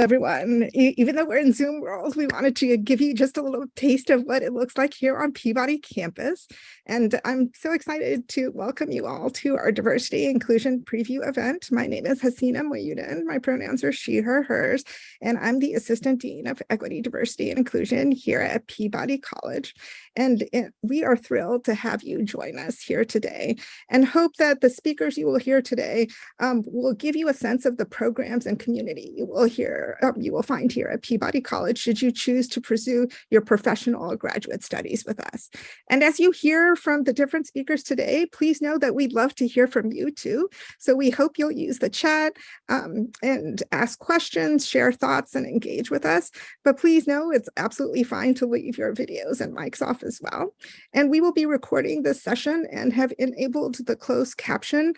everyone. Even though we're in Zoom world, we wanted to give you just a little taste of what it looks like here on Peabody campus. And I'm so excited to welcome you all to our diversity inclusion preview event. My name is Hasina Moyudin. My pronouns are she, her, hers, and I'm the Assistant Dean of Equity, Diversity, and Inclusion here at Peabody College. And we are thrilled to have you join us here today and hope that the speakers you will hear today will give you a sense of the programs and community you will find here at Peabody College should you choose to pursue your professional or graduate studies with us. And as you hear from the different speakers today, please know that we'd love to hear from you too. So we hope you'll use the chat and ask questions, share thoughts, and engage with us. But please know it's absolutely fine to leave your videos and mics off as well. And we will be recording this session and have enabled the closed caption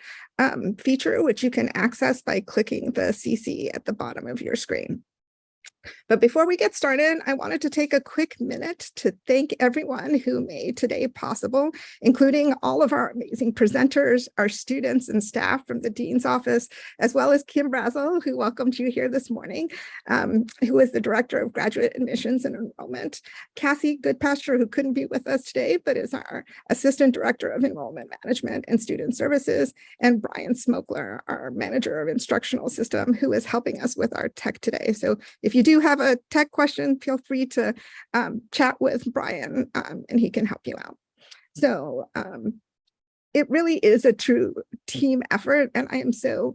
feature, which you can access by clicking the CC at the bottom of your screen. But before we get started, I wanted to take a quick minute to thank everyone who made today possible, including all of our amazing presenters, our students and staff from the Dean's Office, as well as Kim Brazel, who welcomed you here this morning, who is the Director of Graduate Admissions and Enrollment, Cassie Goodpasture, who couldn't be with us today, but is our Assistant Director of Enrollment Management and Student Services, and Brian Smokler, our Manager of Instructional System, who is helping us with our tech today. So if you do have a tech question, feel free to chat with Brian and he can help you out. So it really is a true team effort, and I am so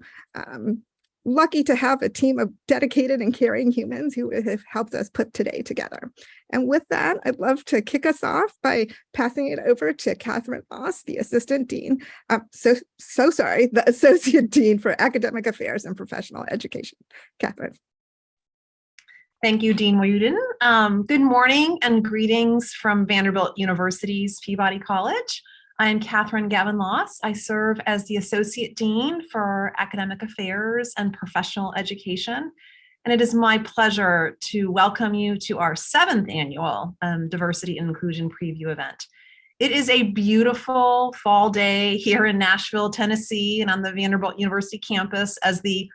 lucky to have a team of dedicated and caring humans who have helped us put today together. And with that, I'd love to kick us off by passing it over to Catherine Moss, the Assistant Dean, the Associate Dean for Academic Affairs and Professional Education. Catherine. Thank you, Dean Moyudin. Good morning and greetings from Vanderbilt University's Peabody College. I am Catherine Gavin-Loss. I serve as the Associate Dean for Academic Affairs and Professional Education. And it is my pleasure to welcome you to our 7th annual Diversity and Inclusion Preview event. It is a beautiful fall day here in Nashville, Tennessee, and on the Vanderbilt University campus, as the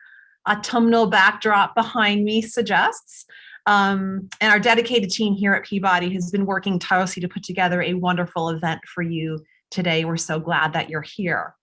autumnal backdrop behind me suggests. And our dedicated team here at Peabody has been working tirelessly to put together a wonderful event for you today. We're so glad that you're here.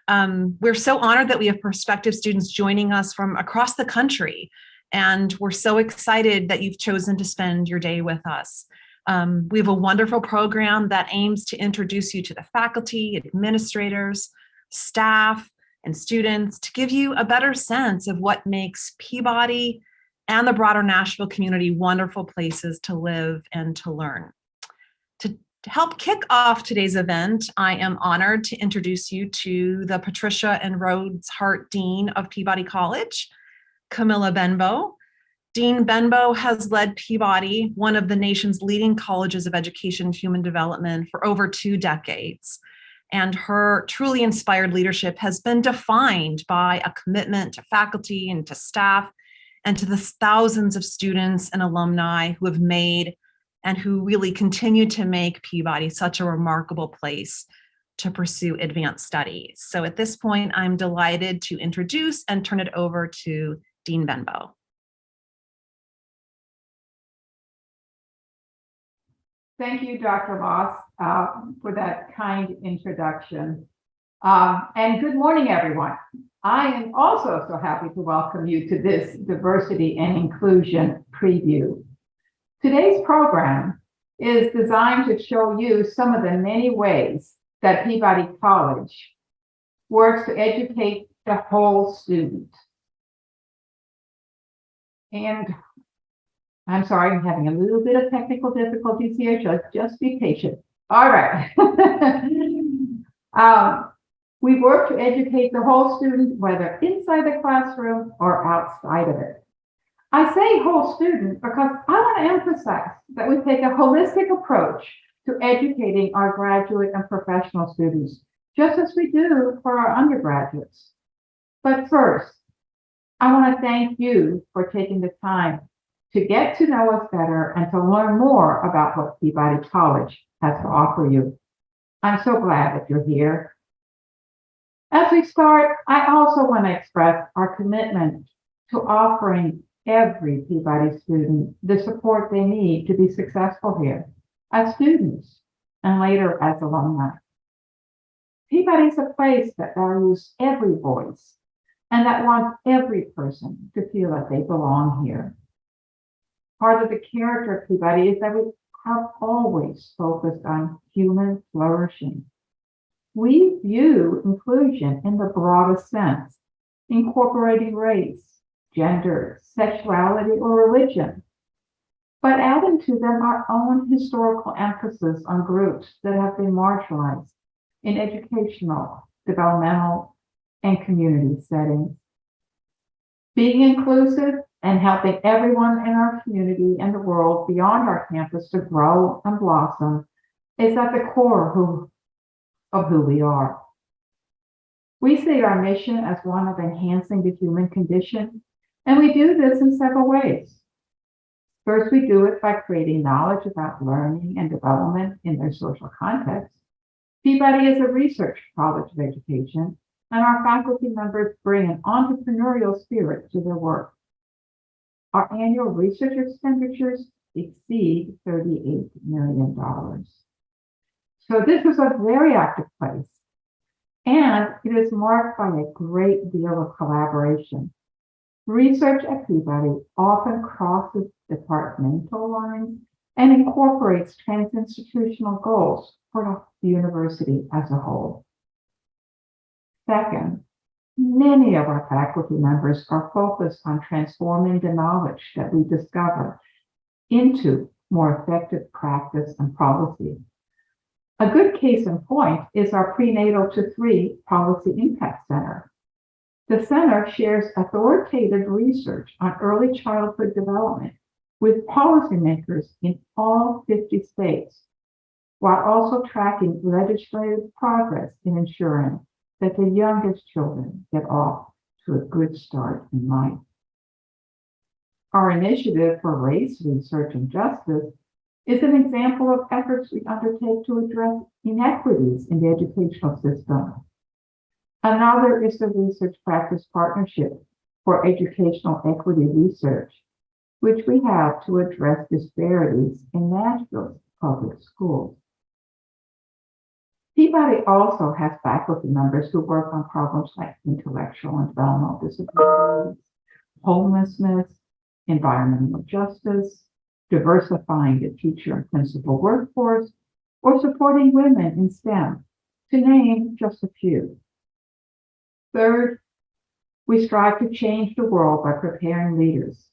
We're so honored that we have prospective students joining us from across the country, and we're so excited that you've chosen to spend your day with us. We have a wonderful program that aims to introduce you to the faculty, administrators, staff, and students to give you a better sense of what makes Peabody and the broader Nashville community wonderful places to live and to learn. To help kick off today's event, I am honored to introduce you to the Patricia and Rhodes Hart Dean of Peabody College, Camilla Benbow. Dean Benbow has led Peabody, one of the nation's leading colleges of education and human development, for over 2 decades. And her truly inspired leadership has been defined by a commitment to faculty and to staff and to the thousands of students and alumni who have made and who really continue to make Peabody such a remarkable place to pursue advanced studies. So at this point, I'm delighted to introduce and turn it over to Dean Benbow. Thank you, Dr. Moss, for that kind introduction. And good morning, everyone. I am also so happy to welcome you to this Diversity and Inclusion Preview. Today's program is designed to show you some of the many ways that Peabody College works to educate the whole student. And I'm sorry, I'm having a little bit of technical difficulties here, so just be patient. All right. We work to educate the whole student, whether inside the classroom or outside of it. I say whole student because I want to emphasize that we take a holistic approach to educating our graduate and professional students, just as we do for our undergraduates. But first, I want to thank you for taking the time to get to know us better and to learn more about what Peabody College has to offer you. I'm so glad that you're here. As we start, I also want to express our commitment to offering every Peabody student the support they need to be successful here as students and later as alumni. Peabody is a place that values every voice and that wants every person to feel that they belong here. Part of the character of Peabody is that we have always focused on human flourishing. We view inclusion in the broadest sense, incorporating race, gender, sexuality, or religion, but adding to them our own historical emphasis on groups that have been marginalized in educational, developmental, and community settings. Being inclusive and helping everyone in our community and the world beyond our campus to grow and blossom is at the core of who we are. We see our mission as one of enhancing the human condition, and we do this in several ways. First, we do it by creating knowledge about learning and development in their social context. Peabody is a research college of education, and our faculty members bring an entrepreneurial spirit to their work. Our annual research expenditures exceed $38 million. So this is a very active place, and it is marked by a great deal of collaboration. Research at Peabody often crosses departmental lines and incorporates trans-institutional goals for the university as a whole. Second, many of our faculty members are focused on transforming the knowledge that we discover into more effective practice and policy. A good case in point is our Prenatal to 3 Policy Impact Center. The center shares authoritative research on early childhood development with policymakers in all 50 states, while also tracking legislative progress in ensuring that the youngest children get off to a good start in life. Our initiative for race research and justice is an example of efforts we undertake to address inequities in the educational system. Another is the Research Practice Partnership for Educational Equity Research, which we have to address disparities in Nashville's public schools. Peabody also has faculty members who work on problems like intellectual and developmental disabilities, homelessness, environmental justice, diversifying the teacher and principal workforce, or supporting women in STEM, to name just a few. Third, we strive to change the world by preparing leaders.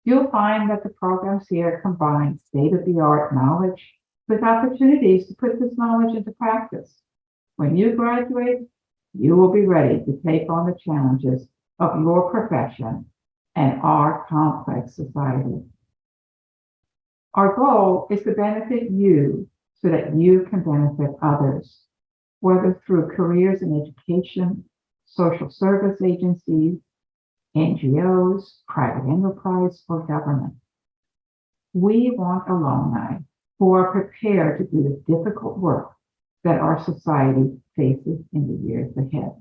You'll find that the programs here combine state-of-the-art knowledge with opportunities to put this knowledge into practice. When you graduate, you will be ready to take on the challenges of your profession and our complex society. Our goal is to benefit you so that you can benefit others, whether through careers in education, social service agencies, NGOs, private enterprise, or government. We want alumni who are prepared to do the difficult work that our society faces in the years ahead.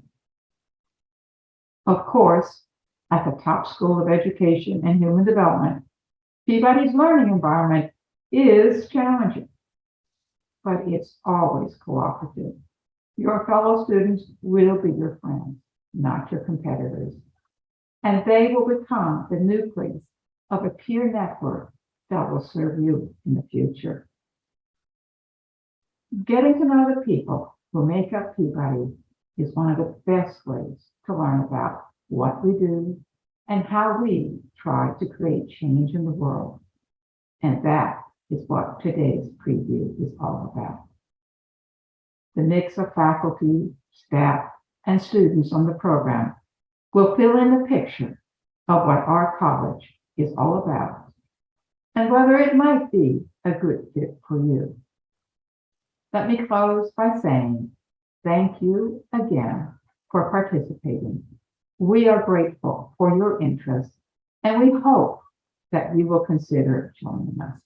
Of course, at the top school of education and human development, Peabody's learning environment is challenging, but it's always cooperative. Your fellow students will be your friends, not your competitors, and they will become the nucleus of a peer network that will serve you in the future. Getting to know the people who make up Peabody is one of the best ways to learn about what we do and how we try to create change in the world. And that is what today's preview is all about. The mix of faculty, staff, and students on the program will fill in the picture of what our college is all about and whether it might be a good fit for you. Let me close by saying thank you again for participating. We are grateful for your interest, and we hope that you will consider joining us.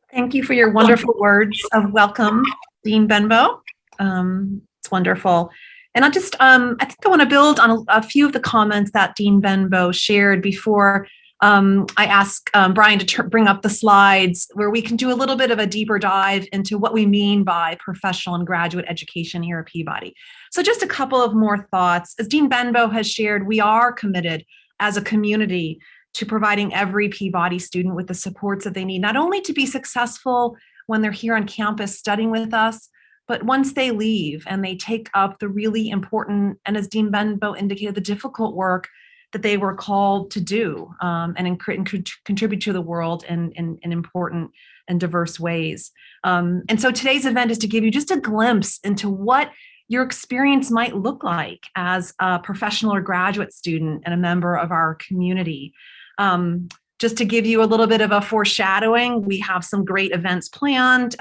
Thank you for your wonderful words of welcome, Dean Benbow. It's wonderful. And I think I want to build on a few of the comments that Dean Benbow shared before I ask Brian to bring up the slides where we can do a little bit of a deeper dive into what we mean by professional and graduate education here at Peabody. So just a couple of more thoughts. As Dean Benbow has shared, we are committed as a community to providing every Peabody student with the supports that they need, not only to be successful when they're here on campus studying with us, but once they leave and they take up the really important, and as Dean Benbow indicated, the difficult work that they were called to do and contribute to the world in important and diverse ways. And so today's event is to give you just a glimpse into what your experience might look like as a professional or graduate student and a member of our community. Just to give you a little bit of a foreshadowing, we have some great events planned,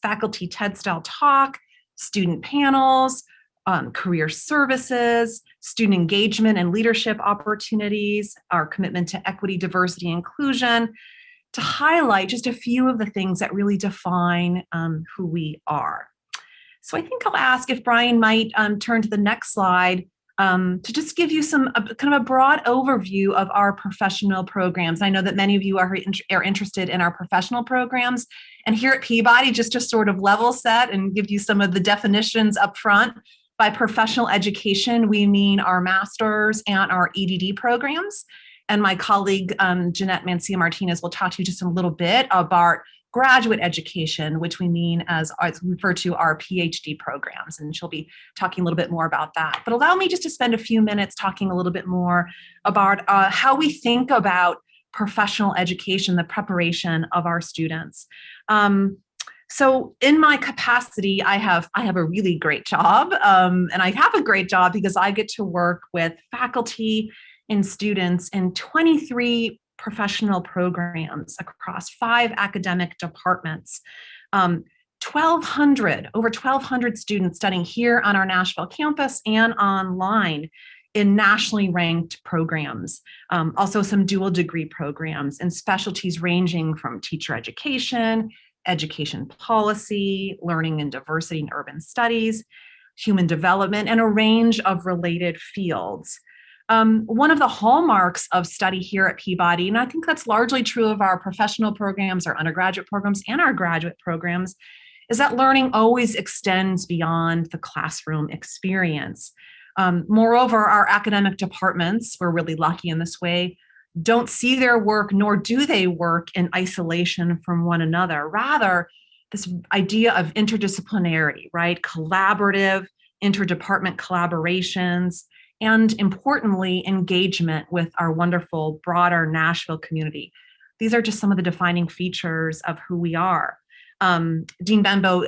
faculty TED-style talk, student panels, career services, student engagement and leadership opportunities, our commitment to equity, diversity, and inclusion, to highlight just a few of the things that really define who we are. So I think I'll ask if Brian might turn to the next slide to just give you kind of a broad overview of our professional programs. I know that many of you are interested in our professional programs, and here at Peabody, just to sort of level set and give you some of the definitions up front, by professional education, we mean our master's and our EDD programs. And my colleague, Jeanette Mancia-Martinez, will talk to you just a little bit about graduate education, which we mean as we refer to our PhD programs. And she'll be talking a little bit more about that. But allow me just to spend a few minutes talking a little bit more about how we think about professional education, the preparation of our students. So in my capacity, I have a really great job, and I have a great job because I get to work with faculty and students in 23 professional programs across 5 academic departments. Over 1,200 students studying here on our Nashville campus and online in nationally ranked programs. Also some dual degree programs and specialties ranging from teacher education, education policy, learning and diversity and urban studies, human development, and a range of related fields. One of the hallmarks of study here at Peabody, and I think that's largely true of our professional programs, our undergraduate programs, and our graduate programs, is that learning always extends beyond the classroom experience. Moreover, our academic departments, we're really lucky in this way, don't see their work, nor do they work in isolation from one another. Rather, this idea of interdisciplinarity, right? Collaborative, interdepartment collaborations, and importantly, engagement with our wonderful broader Nashville community. These are just some of the defining features of who we are. Dean Benbow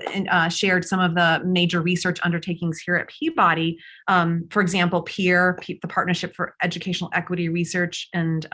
shared some of the major research undertakings here at Peabody. For example, PEER, the Partnership for Educational Equity Research and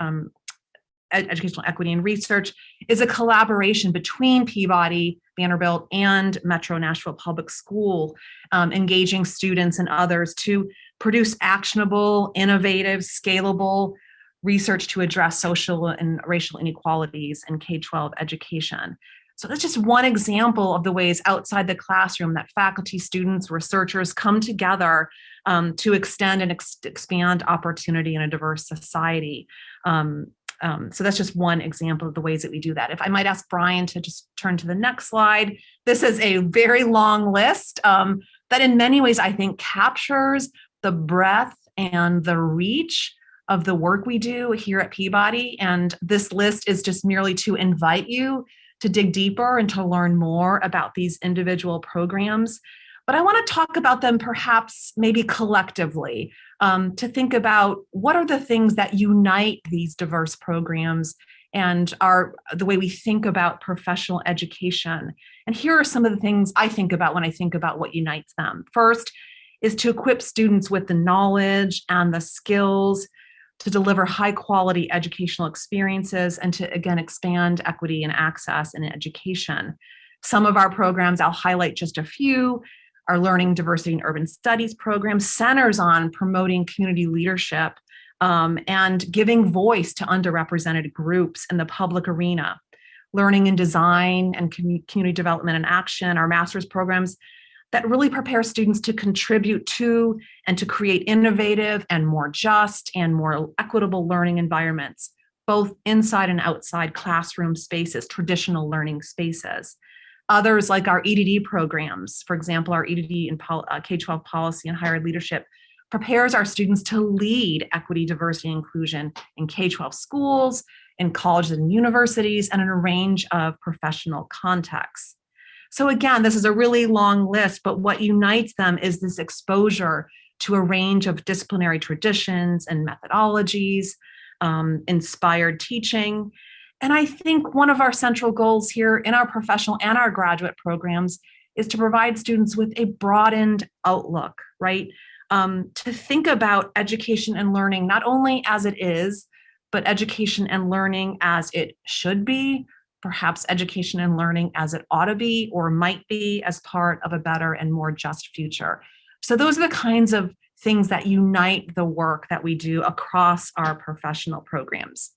Educational Equity and Research, is a collaboration between Peabody, Vanderbilt, and Metro Nashville Public School, engaging students and others to produce actionable, innovative, scalable research to address social and racial inequalities in K-12 education. So that's just one example of the ways outside the classroom that faculty, students, researchers come together to extend and expand opportunity in a diverse society. So that's just one example of the ways that we do that. If I might ask Brian to just turn to the next slide. This is a very long list that in many ways I think captures the breadth and the reach of the work we do here at Peabody. And this list is just merely to invite you to dig deeper and to learn more about these individual programs. But I want to talk about them perhaps maybe collectively, to think about what are the things that unite these diverse programs and the way we think about professional education. And here are some of the things I think about when I think about what unites them. First is to equip students with the knowledge and the skills to deliver high quality educational experiences and to, again, expand equity and access in education. Some of our programs, I'll highlight just a few. Our Learning, Diversity, and Urban Studies program centers on promoting community leadership and giving voice to underrepresented groups in the public arena. Learning and Design and Community Development and Action, our master's programs, that really prepare students to contribute to and to create innovative and more just and more equitable learning environments, both inside and outside classroom spaces, traditional learning spaces. Others, like our EDD programs, for example, our EDD in K-12 policy and higher leadership, prepares our students to lead equity, diversity, and inclusion in K-12 schools, in colleges and universities, and in a range of professional contexts. So again, this is a really long list, but what unites them is this exposure to a range of disciplinary traditions and methodologies, inspired teaching. And I think one of our central goals here in our professional and our graduate programs is to provide students with a broadened outlook, right? To think about education and learning, not only as it is, but education and learning as it should be, perhaps education and learning as it ought to be or might be as part of a better and more just future. So those are the kinds of things that unite the work that we do across our professional programs.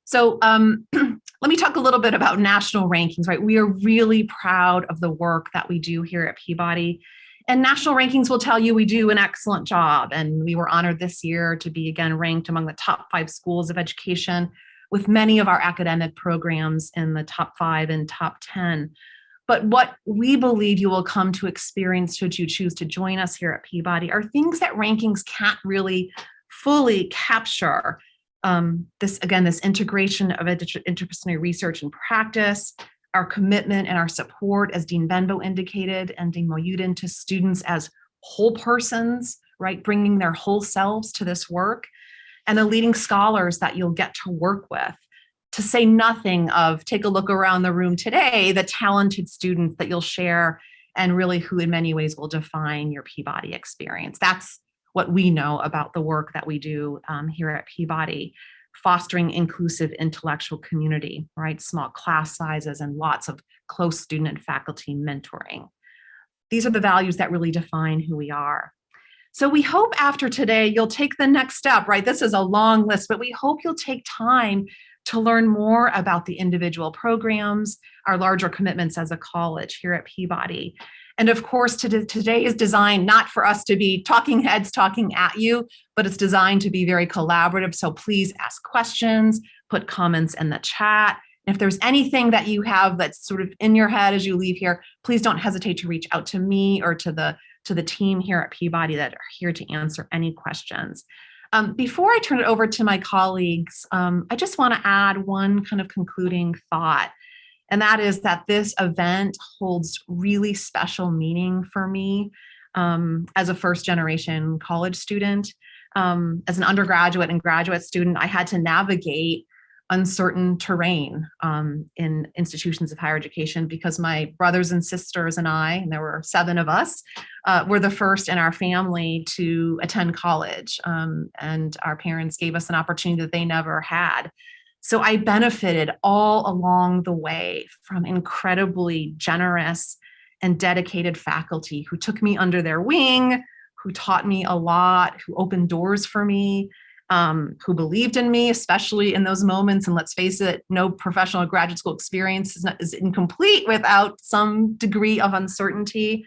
So let me talk a little bit about national rankings, right? We are really proud of the work that we do here at Peabody. And national rankings will tell you we do an excellent job. And we were honored this year to be again ranked among the top 5 schools of education, with many of our academic programs in the top 5 and top 10. But what we believe you will come to experience should you choose to join us here at Peabody are things that rankings can't really fully capture. This integration of interdisciplinary research and practice, our commitment and our support, as Dean Benbow indicated, and Dean Moyuden, to students as whole persons, right, bringing their whole selves to this work, and the leading scholars that you'll get to work with, to say nothing of, take a look around the room today, the talented students that you'll share, and really who in many ways will define your Peabody experience. That's what we know about the work that we do here at Peabody. Fostering inclusive intellectual community, right? Small class sizes and lots of close student and faculty mentoring. These are the values that really define who we are. So we hope after today, you'll take the next step, right? This is a long list, but we hope you'll take time to learn more about the individual programs, our larger commitments as a college here at Peabody. And of course, today is designed not for us to be talking heads talking at you, but it's designed to be very collaborative. So please ask questions, put comments in the chat. And if there's anything that you have that's sort of in your head as you leave here, please don't hesitate to reach out to me or to the team here at Peabody that are here to answer any questions. Before I turn it over to my colleagues, I just want to add one kind of concluding thought. And that is that this event holds really special meaning for me as a first generation college student. As an undergraduate and graduate student, I had to navigate uncertain terrain in institutions of higher education because my brothers and sisters and I, and there were 7 of us, were the first in our family to attend college. And our parents gave us an opportunity that they never had. So I benefited all along the way from incredibly generous and dedicated faculty who took me under their wing, who taught me a lot, who opened doors for me, who believed in me, especially in those moments. And let's face it, no professional or graduate school experience is incomplete without some degree of uncertainty,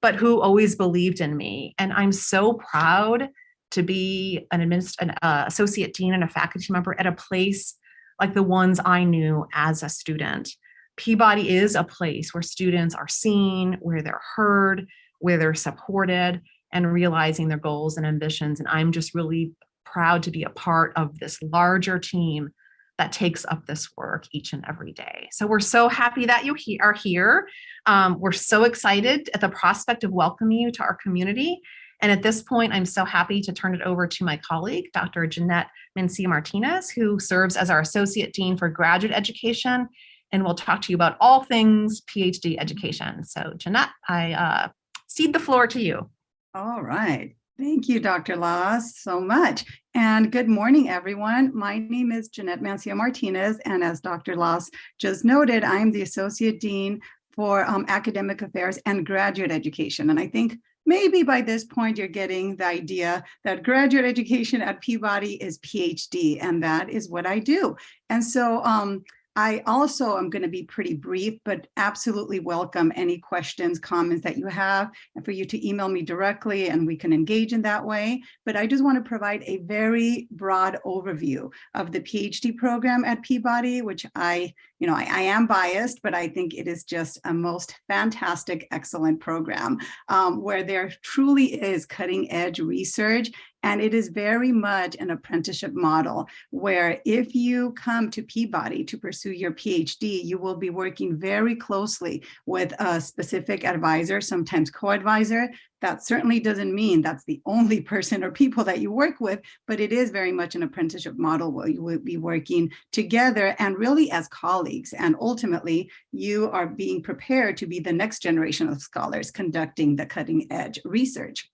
but who always believed in me. And I'm so proud to be an associate dean and a faculty member at a place like the ones I knew as a student. Peabody is a place where students are seen, where they're heard, where they're supported, and realizing their goals and ambitions. And I'm just really proud to be a part of this larger team that takes up this work each and every day. So we're so happy that you are here. We're so excited at the prospect of welcoming you to our community. And at this point, I'm so happy to turn it over to my colleague, Dr. Jeanette Mencia-Martinez, who serves as our Associate Dean for Graduate Education, and will talk to you about all things PhD education. So Jeanette, I cede the floor to you. All right. Thank you, Dr. Laws, so much. And good morning, everyone. My name is Jeanette Mencia-Martinez, and as Dr. Laws just noted, I'm the Associate Dean for Academic Affairs and Graduate Education. And I think maybe by this point, you're getting the idea that graduate education at Peabody is PhD, and that is what I do. And so I also am going to be pretty brief, but absolutely welcome any questions, comments that you have, and for you to email me directly and we can engage in that way. But I just want to provide a very broad overview of the PhD program at Peabody, which I am biased, but I think it is just a most fantastic, excellent program where there truly is cutting edge research. And it is very much an apprenticeship model where if you come to Peabody to pursue your PhD, you will be working very closely with a specific advisor, sometimes co-advisor. That certainly doesn't mean that's the only person or people that you work with, but it is very much an apprenticeship model where you will be working together and really as colleagues. And ultimately, you are being prepared to be the next generation of scholars conducting the cutting edge research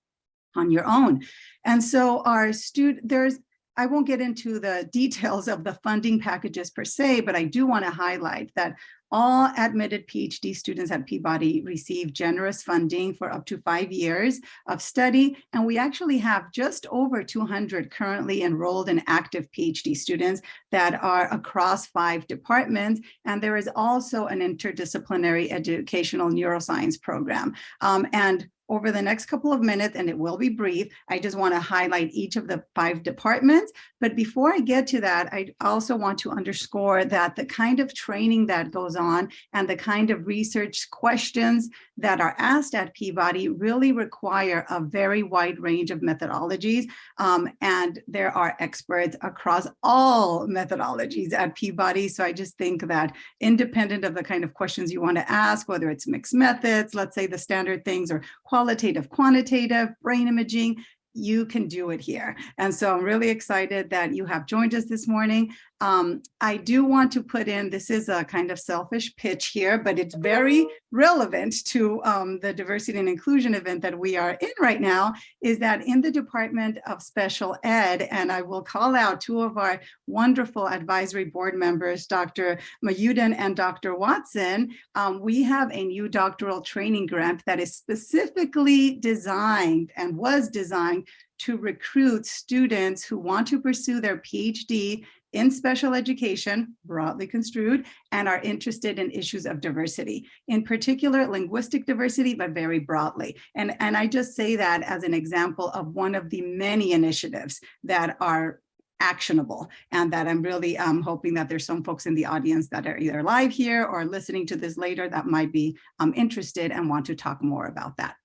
on your own. And so I won't get into the details of the funding packages per se, but I do want to highlight that all admitted PhD students at Peabody receive generous funding for up to 5 years of study. And we actually have just over 200 currently enrolled and active PhD students that are across 5 departments. And there is also an interdisciplinary educational neuroscience program. And over the next couple of minutes, and it will be brief, I just want to highlight each of the 5 departments. But before I get to that, I also want to underscore that the kind of training that goes on and the kind of research questions that are asked at Peabody really require a very wide range of methodologies. And there are experts across all methodologies at Peabody. So I just think that independent of the kind of questions you want to ask, whether it's mixed methods, let's say the standard things, or qualitative, quantitative, brain imaging, you can do it here. And so I'm really excited that you have joined us this morning. I do want to put in, this is a kind of selfish pitch here, but it's very relevant to the diversity and inclusion event that we are in right now, is that in the Department of Special Ed, and I will call out 2 of our wonderful advisory board members, Dr. Mayuden and Dr. Watson, we have a new doctoral training grant that is specifically designed and was designed to recruit students who want to pursue their PhD in special education, broadly construed, and are interested in issues of diversity, in particular linguistic diversity, but very broadly. And I just say that as an example of one of the many initiatives that are actionable, and that I'm really hoping that there's some folks in the audience that are either live here or listening to this later that might be interested and want to talk more about that.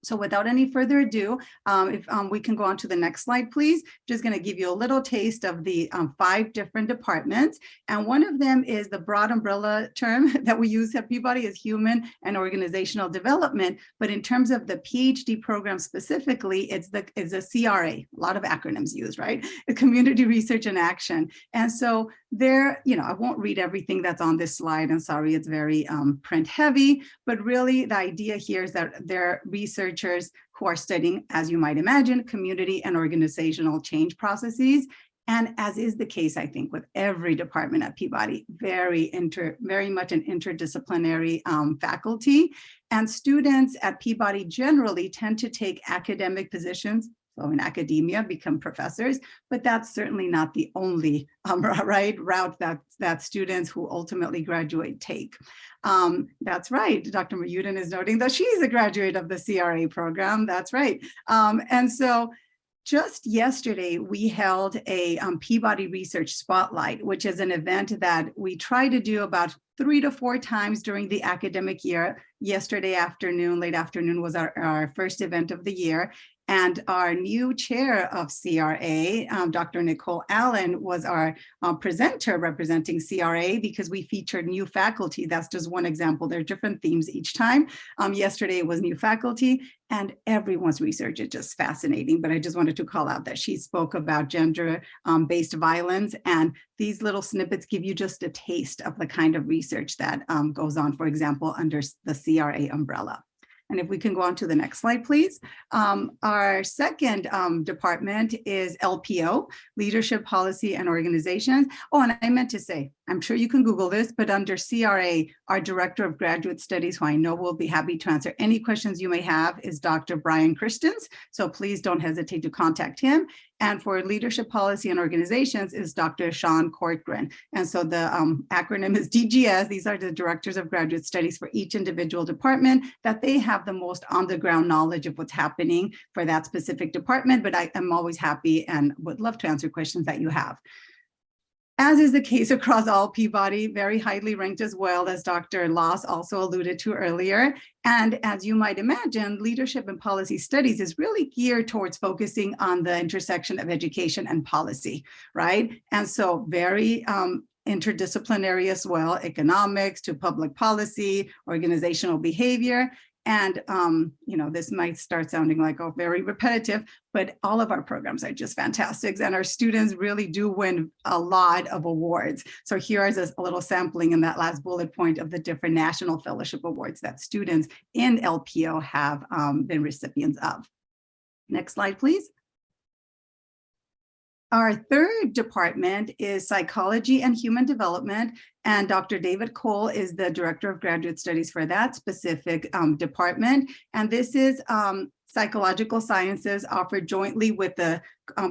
So without any further ado, if we can go on to the next slide, please. Just going to give you a little taste of the 5 different departments. And one of them is the broad umbrella term that we use at Peabody is human and organizational development. But in terms of the PhD program specifically, it's a CRA, a lot of acronyms used, right? Community Research and Action. And so there, I won't read everything that's on this slide. I'm sorry, it's very print heavy, but really the idea here is that they're researchers who are studying, as you might imagine, community and organizational change processes. And as is the case, I think, with every department at Peabody, very much an interdisciplinary faculty. And students at Peabody generally tend to take academic positions, so in academia, become professors, but that's certainly not the only route that students who ultimately graduate take. That's right. Dr. Mayuden is noting that she's a graduate of the CRA program. That's right. And so just yesterday, we held a Peabody Research Spotlight, which is an event that we try to do about 3 to 4 times during the academic year. Yesterday afternoon, late afternoon, was our first event of the year. And our new chair of CRA, Dr. Nicole Allen, was our presenter representing CRA because we featured new faculty. That's just one example. There are different themes each time. Yesterday it was new faculty, and everyone's research is just fascinating. But I just wanted to call out that she spoke about gender-based violence, and these little snippets give you just a taste of the kind of research that goes on, for example, under the CRA umbrella. And if we can go on to the next slide, please. Our second department is LPO, Leadership, Policy, and Organizations. Oh, and I meant to say, I'm sure you can Google this, but under CRA, our Director of Graduate Studies, who I know will be happy to answer any questions you may have, is Dr. Brian Christens. So please don't hesitate to contact him. And for leadership policy and organizations is Dr. Sean Corcoran. And so the acronym is DGS. These are the directors of graduate studies for each individual department, that they have the most on the ground knowledge of what's happening for that specific department. But I am always happy and would love to answer questions that you have. As is the case across all Peabody, very highly ranked as well, as Dr. Loss also alluded to earlier. And as you might imagine, leadership and policy studies is really geared towards focusing on the intersection of education and policy, right? And so very interdisciplinary as well, economics to public policy, organizational behavior. And, this might start sounding like, oh, very repetitive, but all of our programs are just fantastic. And our students really do win a lot of awards. So here is a little sampling in that last bullet point of the different national fellowship awards that students in LPO have been recipients of. Next slide, please. Our third department is psychology and human development, and Dr. David Cole is the director of graduate studies for that specific department. And this is psychological sciences offered jointly with the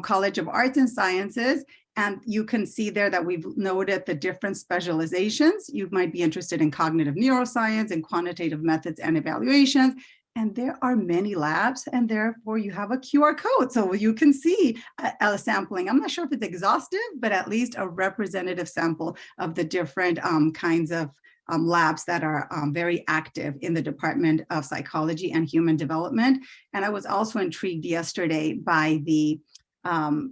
College of Arts and Sciences. And you can see there that we've noted the different specializations. You might be interested in cognitive neuroscience and quantitative methods and evaluations. And there are many labs, and therefore you have a QR code, so you can see a sampling. I'm not sure if it's exhaustive, but at least a representative sample of the different kinds of labs that are very active in the Department of Psychology and Human Development. And I was also intrigued yesterday by the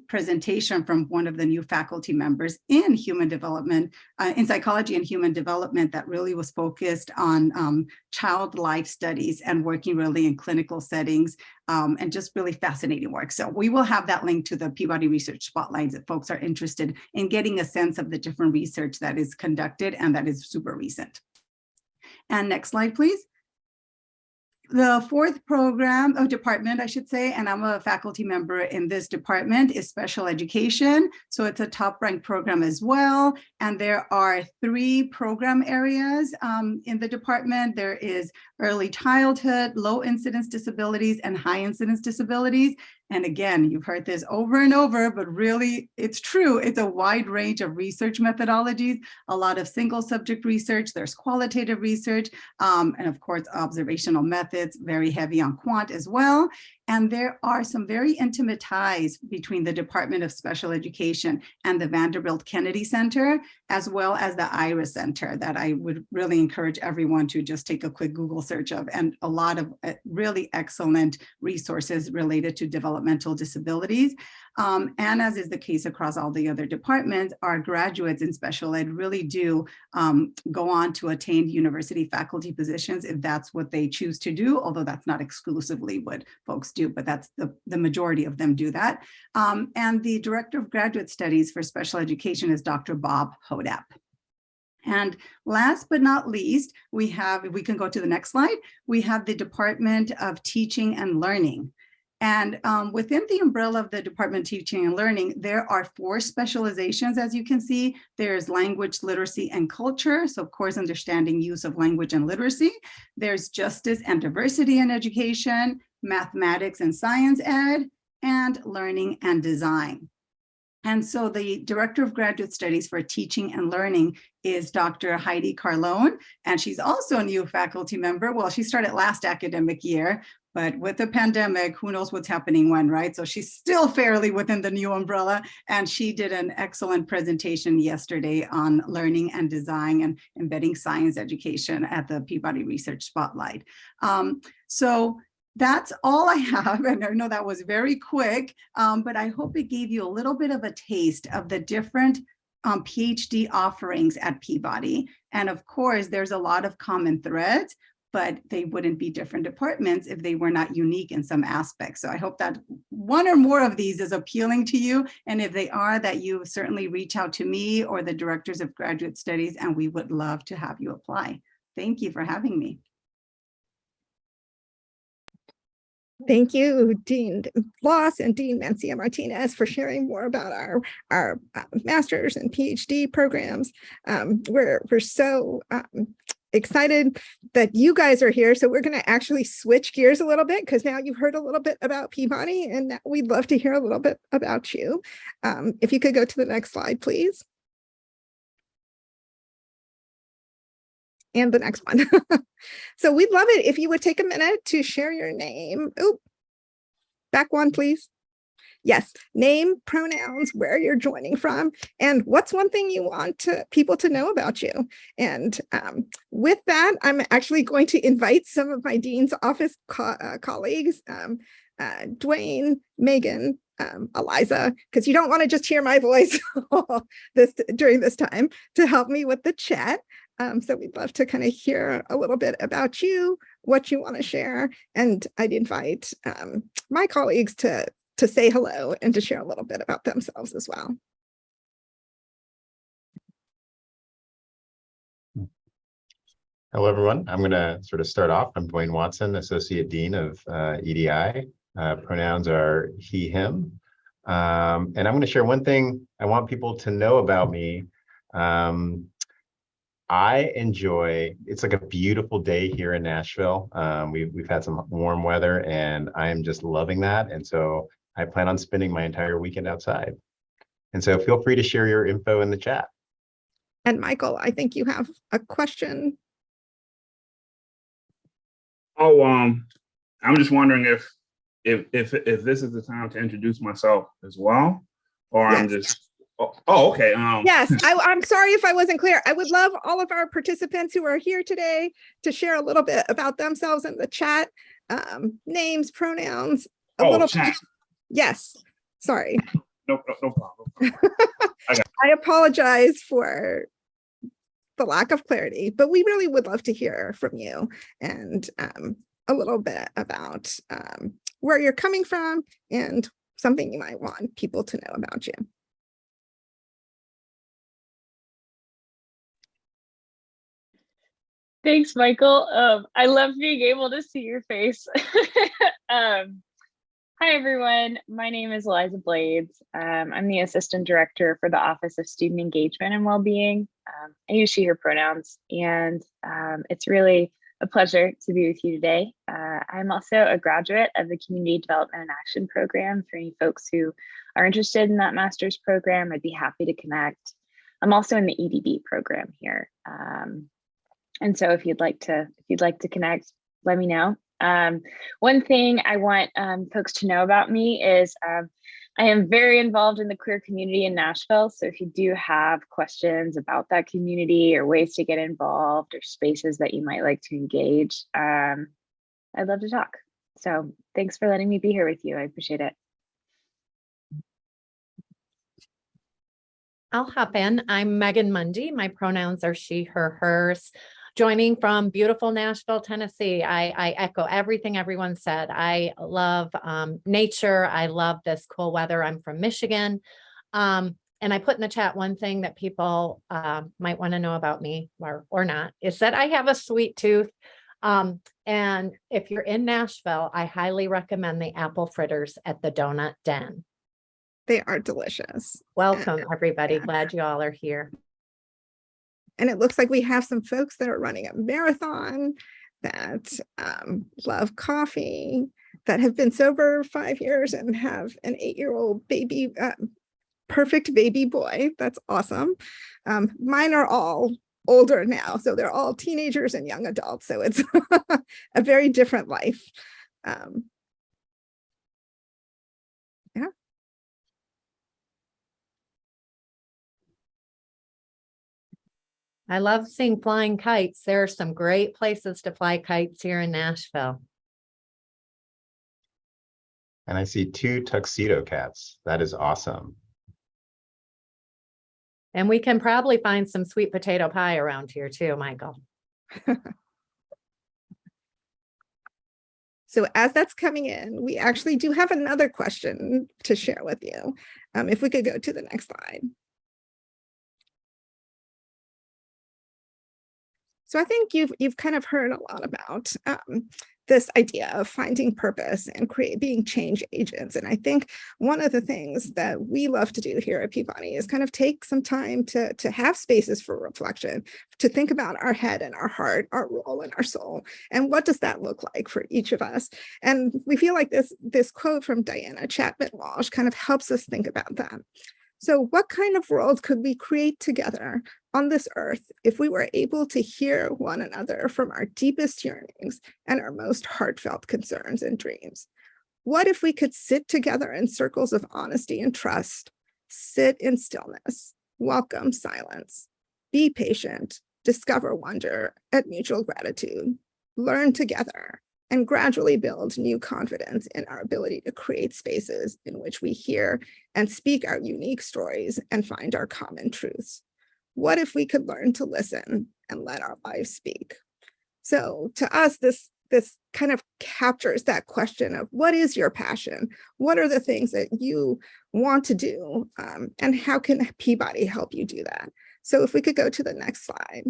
presentation from one of the new faculty members in human development, in psychology and human development, that really was focused on child life studies and working really in clinical settings, and just really fascinating work. So we will have that link to the Peabody Research Spotlights if folks are interested in getting a sense of the different research that is conducted and that is super recent. And next slide, please. The fourth department, I should say, and I'm a faculty member in this department, is special education. So it's a top ranked program as well. And there are 3 program areas in the department. There is early childhood, low incidence disabilities, and high incidence disabilities. And again, you've heard this over and over, but really it's true. It's a wide range of research methodologies, a lot of single subject research, there's qualitative research, and of course, observational methods, very heavy on quant as well. And there are some very intimate ties between the Department of Special Education and the Vanderbilt Kennedy Center, as well as the IRIS Center, that I would really encourage everyone to just take a quick Google search of, and a lot of really excellent resources related to developmental disabilities. And as is the case across all the other departments, our graduates in special ed really do go on to attain university faculty positions if that's what they choose to do, although that's not exclusively what folks do, but that's the majority of them do that. And the Director of Graduate Studies for Special Education is Dr. Bob Hodap. And last but not least, we have, if we can go to the next slide, we have the Department of Teaching and Learning. And within the umbrella of the Department of Teaching and Learning, there are 4 specializations, as you can see. There's language, literacy, and culture. So of course, understanding use of language and literacy. There's justice and diversity in education, mathematics and science ed, and learning and design. And so the Director of Graduate Studies for Teaching and Learning is Dr. Heidi Carlone, and she's also a new faculty member. Well, she started last academic year, but with the pandemic, who knows what's happening when, right? So she's still fairly within the new umbrella, and she did an excellent presentation yesterday on learning and design and embedding science education at the Peabody Research Spotlight. So that's all I have, and I know that was very quick, but I hope it gave you a little bit of a taste of the different PhD offerings at Peabody. And of course, there's a lot of common threads, but they wouldn't be different departments if they were not unique in some aspects. So I hope that one or more of these is appealing to you. And if they are, that you certainly reach out to me or the directors of graduate studies, and we would love to have you apply. Thank you for having me. Thank you, Dean Loss and Dean Mancia Martinez, for sharing more about our master's and PhD programs. We're so excited that you guys are here. So we're going to actually switch gears a little bit because now you've heard a little bit about Peabody and now we'd love to hear a little bit about you. If you could go to the next slide, please. And the next one. So we'd love it if you would take a minute to share your name. Oh, back one, please. Yes, name, pronouns, where you're joining from, and what's one thing you want people to know about you. And with that, I'm actually going to invite some of my Dean's Office colleagues, Dwayne, Megan, Eliza, because you don't want to just hear my voice during this time, to help me with the chat. So we'd love to kind of hear a little bit about you, what you want to share, and I'd invite my colleagues to say hello and to share a little bit about themselves as well. Hello, everyone. I'm going to sort of start off. I'm Dwayne Watson, Associate Dean of EDI. Pronouns are he, him. And I'm going to share one thing I want people to know about me. I enjoy, it's like a beautiful day here in Nashville. We've had some warm weather and I am just loving that. And so I plan on spending my entire weekend outside. And so feel free to share your info in the chat. And Michael, I think you have a question. Oh, I'm just wondering if this is the time to introduce myself as well, or Yes. I'm just okay. Yes, I'm sorry if I wasn't clear. I would love all of our participants who are here today to share a little bit about themselves in the chat, names, pronouns, a little. Chat. Yes, sorry. No problem. I apologize for the lack of clarity, but we really would love to hear from you and a little bit about where you're coming from and something you might want people to know about you. Thanks, Michael. I love being able to see your face. Hi, everyone. My name is Eliza Blades. I'm the Assistant Director for the Office of Student Engagement and Wellbeing. I use she, her pronouns, and it's really a pleasure to be with you today. I'm also a graduate of the Community Development and Action Program. For any folks who are interested in that master's program, I'd be happy to connect. I'm also in the EDB program here. And so if you'd like to connect, let me know. One thing I want folks to know about me is I am very involved in the queer community in Nashville. So if you do have questions about that community or ways to get involved or spaces that you might like to engage, I'd love to talk. So thanks for letting me be here with you. I appreciate it. I'll hop in. I'm Megan Mundy. My pronouns are she, her, hers. Joining from beautiful Nashville, Tennessee. I echo everything everyone said. I love nature. I love this cool weather. I'm from Michigan. And I put in the chat one thing that people might want to know about me or not, is that I have a sweet tooth. And if you're in Nashville, I highly recommend the apple fritters at the Donut Den. They are delicious. Welcome, everybody. Yeah. Glad you all are here. And it looks like we have some folks that are running a marathon, that love coffee, that have been sober 5 years and have an 8-year-old baby, perfect baby boy. That's awesome. Mine are all older now, so they're all teenagers and young adults. So it's a very different life. Yeah. I love seeing flying kites. There are some great places to fly kites here in Nashville. And I see 2 tuxedo cats. That is awesome. And we can probably find some sweet potato pie around here too, Michael. So as that's coming in, we actually do have another question to share with you. If we could go to the next slide. So I think you've kind of heard a lot about this idea of finding purpose and being change agents. And I think one of the things that we love to do here at Peabody is kind of take some time to have spaces for reflection, to think about our head and our heart, our role and our soul, and what does that look like for each of us. And we feel like this quote from Diana Chapman Walsh kind of helps us think about that. So what kind of world could we create together on this earth if we were able to hear one another from our deepest yearnings and our most heartfelt concerns and dreams? What if we could sit together in circles of honesty and trust, sit in stillness, welcome silence, be patient, discover wonder at mutual gratitude, learn together, and gradually build new confidence in our ability to create spaces in which we hear and speak our unique stories and find our common truths? What if we could learn to listen and let our lives speak? So to us, this kind of captures that question of what is your passion? What are the things that you want to do? And how can Peabody help you do that? So if we could go to the next slide.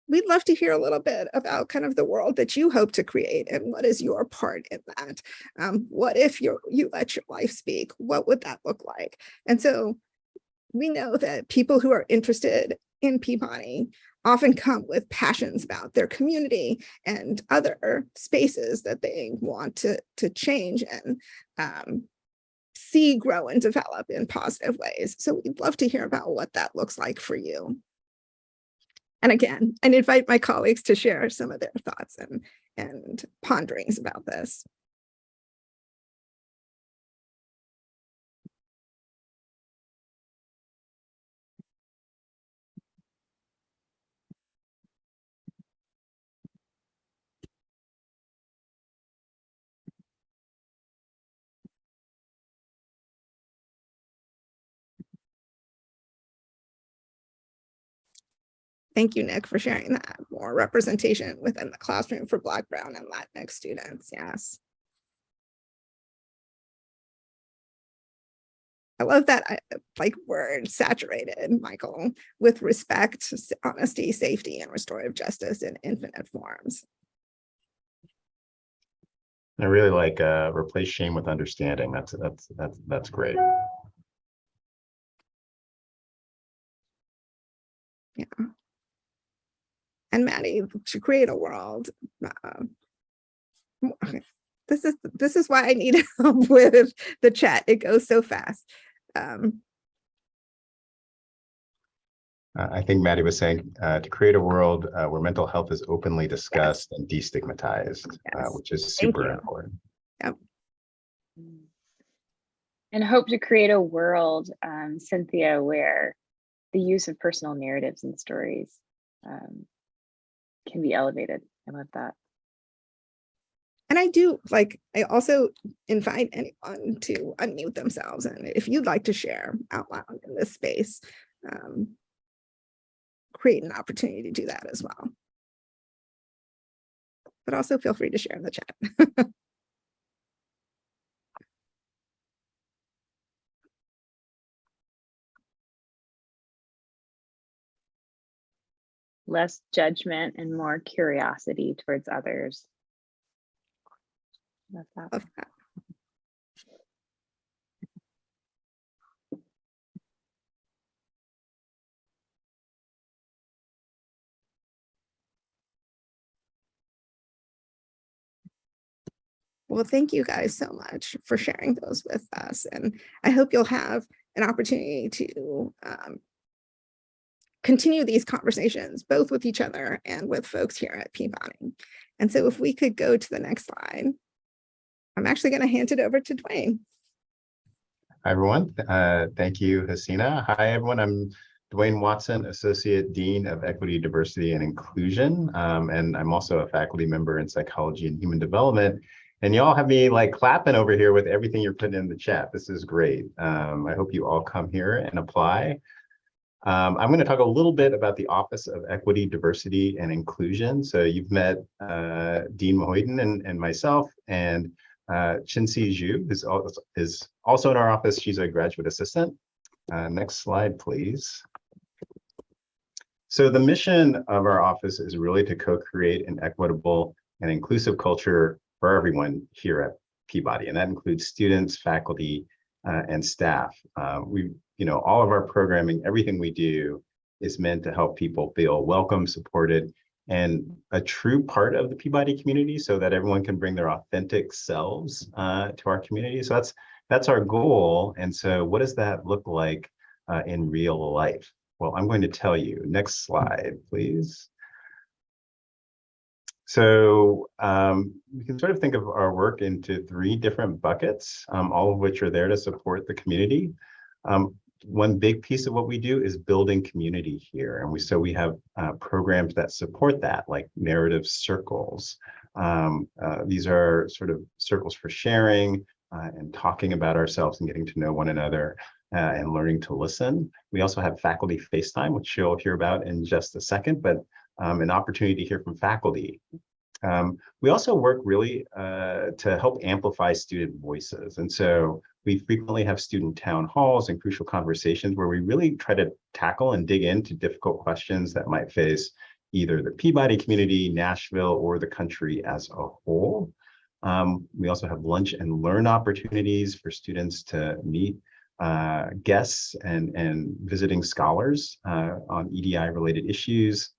We'd love to hear a little bit about kind of the world that you hope to create and what is your part in that. What if you let your life speak? What would that look like? And so we know that people who are interested in Peabody often come with passions about their community and other spaces that they want to change and see grow and develop in positive ways. So we'd love to hear about what that looks like for you. And again, I invite my colleagues to share some of their thoughts and ponderings about this. Thank you, Nick, for sharing that. More representation within the classroom for Black, Brown, and Latinx students. Yes. I love that word saturated, Michael, with respect, honesty, safety, and restorative justice in infinite forms. I really like replace shame with understanding. That's great. Yeah. And Maddie, to create a world. This is why I need help with the chat. It goes so fast. I think Maddie was saying to create a world where mental health is openly discussed and destigmatized, which is super important. Yep. And hope to create a world, Cynthia, where the use of personal narratives and stories can be elevated. I love that. And I also invite anyone to unmute themselves. And if you'd like to share out loud in this space, create an opportunity to do that as well. But also feel free to share in the chat. Less judgment and more curiosity towards others. Love that. Love that. Well, thank you guys so much for sharing those with us. And I hope you'll have an opportunity to continue these conversations, both with each other and with folks here at Peabody. And so if we could go to the next slide, I'm actually going to hand it over to Dwayne. Hi, everyone. Thank you, Hasina. Hi, everyone. I'm Dwayne Watson, Associate Dean of Equity, Diversity, and Inclusion. And I'm also a faculty member in Psychology and Human Development. And y'all have me clapping over here with everything you're putting in the chat. This is great. I hope you all come here and apply. I'm going to talk a little bit about the Office of Equity, Diversity, and Inclusion. So you've met Dean Mahoyden and myself, and Chinsi Zhu is also in our office. She's a graduate assistant. Next slide, please. So the mission of our office is really to co-create an equitable and inclusive culture for everyone here at Peabody, and that includes students, faculty, and staff. All of our programming, everything we do is meant to help people feel welcome, supported, and a true part of the Peabody community so that everyone can bring their authentic selves to our community. So that's our goal. And so what does that look like in real life? Well, I'm going to tell you. Next slide, please. So we can sort of think of our work into 3 different buckets, all of which are there to support the community. One big piece of what we do is building community here. And we have programs that support that, like narrative circles. These are sort of circles for sharing and talking about ourselves and getting to know one another and learning to listen. We also have faculty FaceTime, which you'll hear about in just a second, but an opportunity to hear from faculty. We also work really to help amplify student voices. And so we frequently have student town halls and crucial conversations where we really try to tackle and dig into difficult questions that might face either the Peabody community, Nashville, or the country as a whole. We also have lunch and learn opportunities for students to meet guests and visiting scholars on EDI related issues.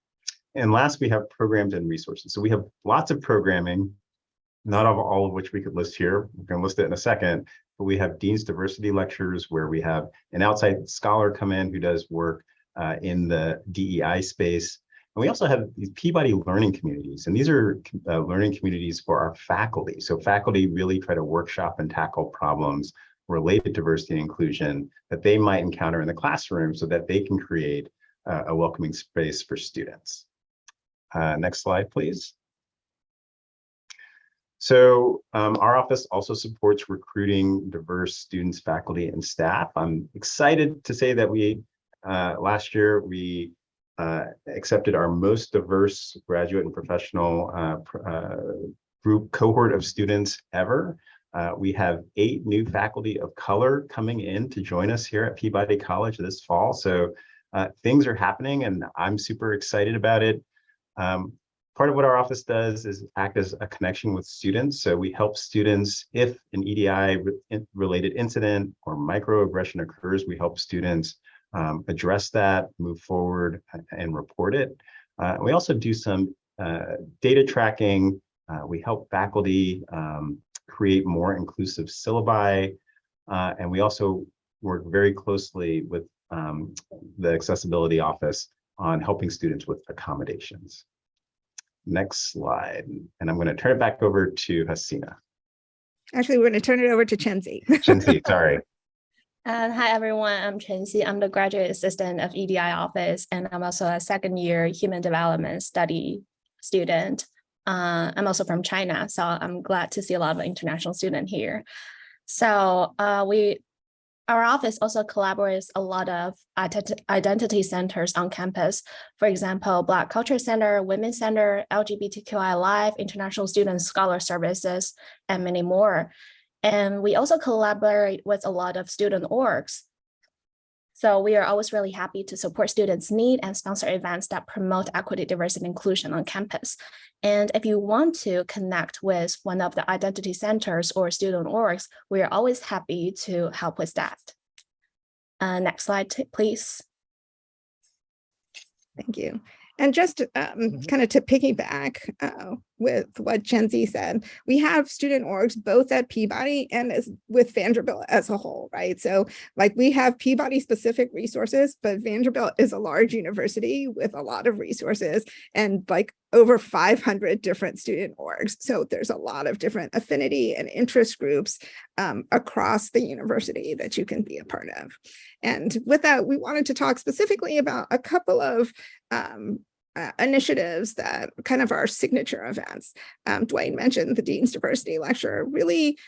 And last, we have programs and resources. So we have lots of programming, not all of which we could list here. We're going to list it in a second, but we have Dean's Diversity Lectures where we have an outside scholar come in who does work in the DEI space. And we also have these Peabody learning communities, and these are learning communities for our faculty. So faculty really try to workshop and tackle problems related to diversity and inclusion that they might encounter in the classroom so that they can create a welcoming space for students. Next slide, please. So our office also supports recruiting diverse students, faculty, and staff. I'm excited to say that last year we accepted our most diverse graduate and professional cohort of students ever. We have 8 new faculty of color coming in to join us here at Peabody College this fall. So things are happening and I'm super excited about it. Part of what our office does is act as a connection with students. So we help students if an EDI related incident or microaggression occurs, we help students address that, move forward, and report it. We also do some data tracking. We help faculty create more inclusive syllabi. And we also work very closely with the Accessibility Office on helping students with accommodations. Next slide. And I'm going to turn it back over to Hasina. Actually, we're going to turn it over to Chenzi. Chenzi, sorry. Hi, everyone. I'm Chenzi. I'm the graduate assistant of EDI office, and I'm also a 2nd-year human development study student. I'm also from China, so I'm glad to see a lot of international students here. So our office also collaborates a lot of identity centers on campus. For example, Black Culture Center, Women's Center, LGBTQI Live, International Student Scholar Services, and many more. And we also collaborate with a lot of student orgs. So we are always really happy to support students' need and sponsor events that promote equity, diversity, and inclusion on campus. And if you want to connect with one of the identity centers or student orgs, we are always happy to help with that. Next slide, please. Thank you. And just kind of to piggyback with what Chenzi said, we have student orgs both at Peabody and with Vanderbilt as a whole, right? So like we have Peabody specific resources, but Vanderbilt is a large university with a lot of resources and like over 500 different student orgs. So there's a lot of different affinity and interest groups across the university that you can be a part of. And with that, we wanted to talk specifically about a couple of initiatives that kind of our signature events. Dwayne mentioned the Dean's Diversity Lecture, really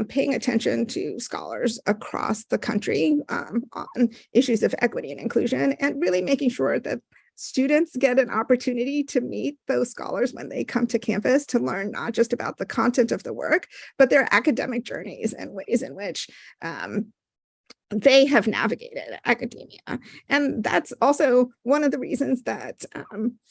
paying attention to scholars across the country on issues of equity and inclusion, and really making sure that students get an opportunity to meet those scholars when they come to campus to learn not just about the content of the work, but their academic journeys and ways in which they have navigated academia. And that's also one of the reasons that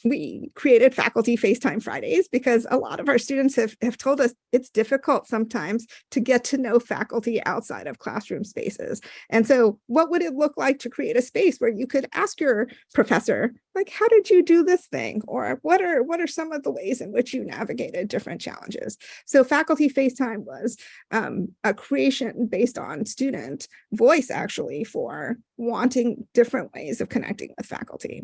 we created Faculty FaceTime Fridays, because a lot of our students have told us it's difficult sometimes to get to know faculty outside of classroom spaces. And so what would it look like to create a space where you could ask your professor, like, how did you do this thing? Or what are some of the ways in which you navigated different challenges? So Faculty FaceTime was a creation based on student voice, actually, for wanting different ways of connecting with faculty.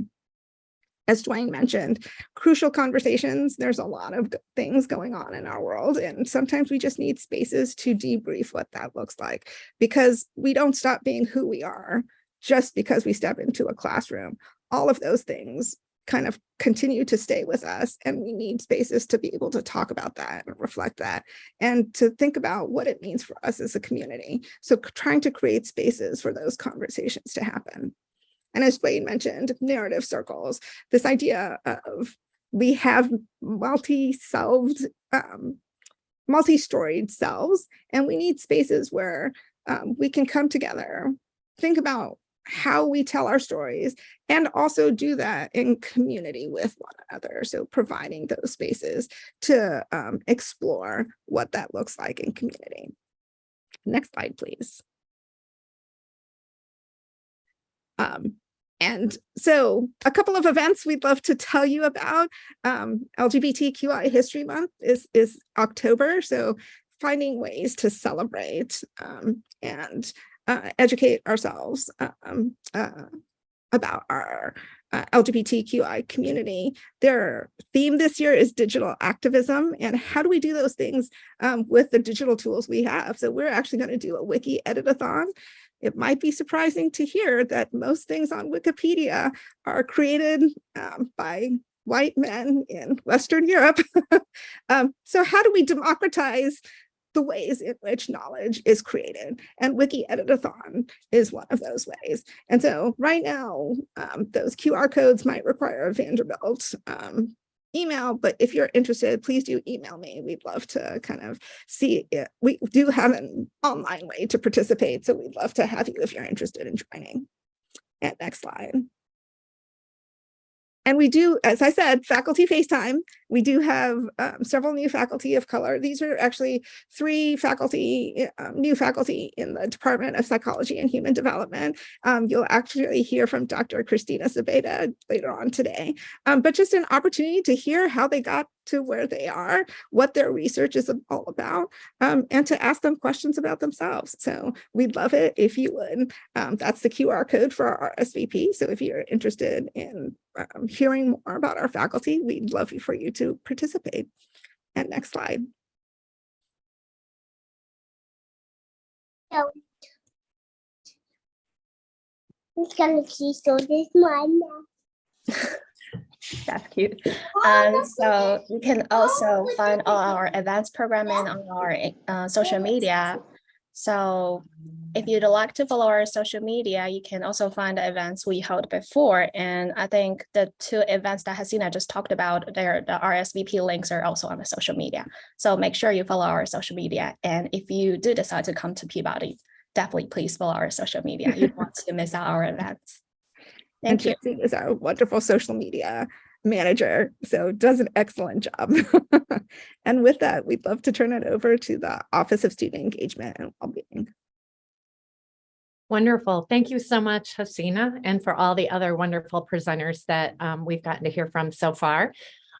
As Dwayne mentioned, crucial conversations. There's a lot of things going on in our world, and sometimes we just need spaces to debrief what that looks like, because we don't stop being who we are just because we step into a classroom. All of those things kind of continue to stay with us, and we need spaces to be able to talk about that and reflect that and to think about what it means for us as a community. So trying to create spaces for those conversations to happen. And as Wade mentioned, narrative circles, this idea of we have multi-storied selves, and we need spaces where we can come together, think about how we tell our stories, and also do that in community with one another. So providing those spaces to explore what that looks like in community. Next slide, please. And so a couple of events we'd love to tell you about. LGBTQI History Month is October. So finding ways to celebrate and educate ourselves about our LGBTQI community. Their theme this year is digital activism, and how do we do those things with the digital tools we have? So we're actually going to do a wiki edit-a-thon. It might be surprising to hear that most things on Wikipedia are created by white men in Western Europe. So how do we democratize the ways in which knowledge is created? And Wiki Edit-a-thon is one of those ways. And so right now, those QR codes might require a Vanderbilt email, but if you're interested, please do email me. We'd love to kind of see it. We do have an online way to participate, so we'd love to have you if you're interested in joining. And next slide. And we do, as I said, Faculty FaceTime. We do have several new faculty of color. These are actually 3 faculty, new faculty in the Department of Psychology and Human Development. You'll actually hear from Dr. Christina Zabeda later on today, but just an opportunity to hear how they got to where they are, what their research is all about, and to ask them questions about themselves. So we'd love it if you would. That's the QR code for our RSVP. So if you're interested in hearing more about our faculty, we'd love for you to participate. And next slide. It's gonna see so this one now. That's cute. So you can also find all our events programming on our social media. So if you'd like to follow our social media, you can also find the events we held before. And I think the 2 events that Hasina just talked about, the RSVP links are also on the social media. So make sure you follow our social media. And if you do decide to come to Peabody, definitely please follow our social media. You don't want to miss out our events. Thank you. Tracy is our wonderful social media manager, so does an excellent job. And with that, we'd love to turn it over to the Office of Student Engagement and Wellbeing. Wonderful. Thank you so much, Hasina, and for all the other wonderful presenters that we've gotten to hear from so far.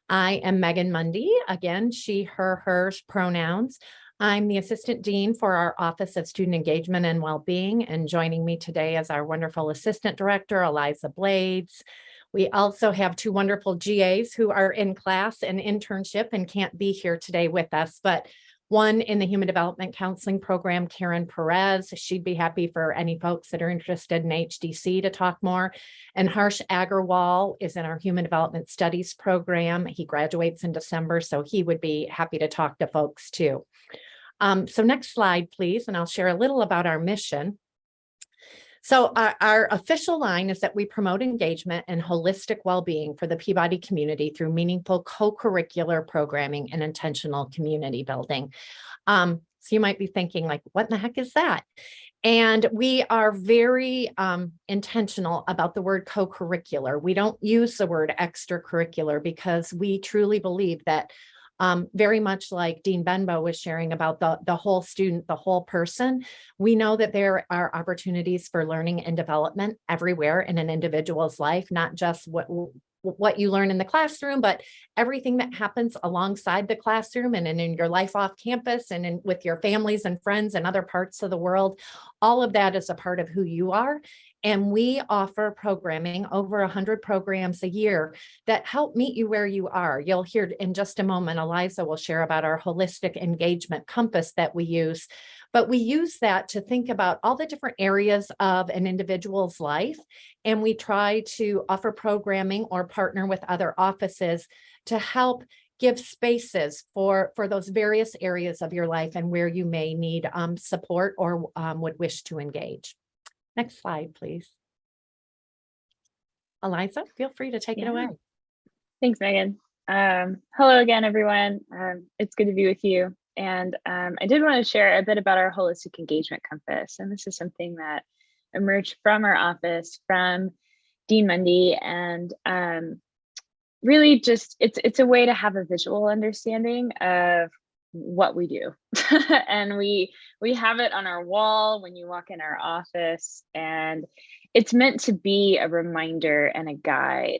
I am Megan Mundy. Again, she, her, hers pronouns. I'm the Assistant Dean for our Office of Student Engagement and Wellbeing, and joining me today is our wonderful Assistant Director, Eliza Blades. We also have 2 wonderful GAs who are in class and internship and can't be here today with us, but one in the Human Development Counseling Program, Karen Perez. She'd be happy for any folks that are interested in HDC to talk more. And Harsh Agarwal is in our Human Development Studies program. He graduates in December, so he would be happy to talk to folks too. So next slide, please, and I'll share a little about our mission. So our official line is that we promote engagement and holistic well-being for the Peabody community through meaningful co-curricular programming and intentional community building. So you might be thinking, like, what in the heck is that? And we are very intentional about the word co-curricular. We don't use the word extracurricular because we truly believe that very much like Dean Benbow was sharing about the whole student, the whole person, we know that there are opportunities for learning and development everywhere in an individual's life, not just what you learn in the classroom, but everything that happens alongside the classroom and in your life off campus and with your families and friends and other parts of the world. All of that is a part of who you are. And we offer programming, over 100 programs a year that help meet you where you are. You'll hear in just a moment, Eliza will share about our holistic engagement compass that we use. But we use that to think about all the different areas of an individual's life. And we try to offer programming or partner with other offices to help give spaces for those various areas of your life and where you may need support or would wish to engage. Next slide, please. Eliza, feel free to take it away. Thanks, Megan. Hello again, everyone. It's good to be with you. And I did want to share a bit about our holistic engagement compass. And this is something that emerged from our office, from Dean Mundy, and really just it's a way to have a visual understanding of what we do. And we have it on our wall when you walk in our office, and it's meant to be a reminder and a guide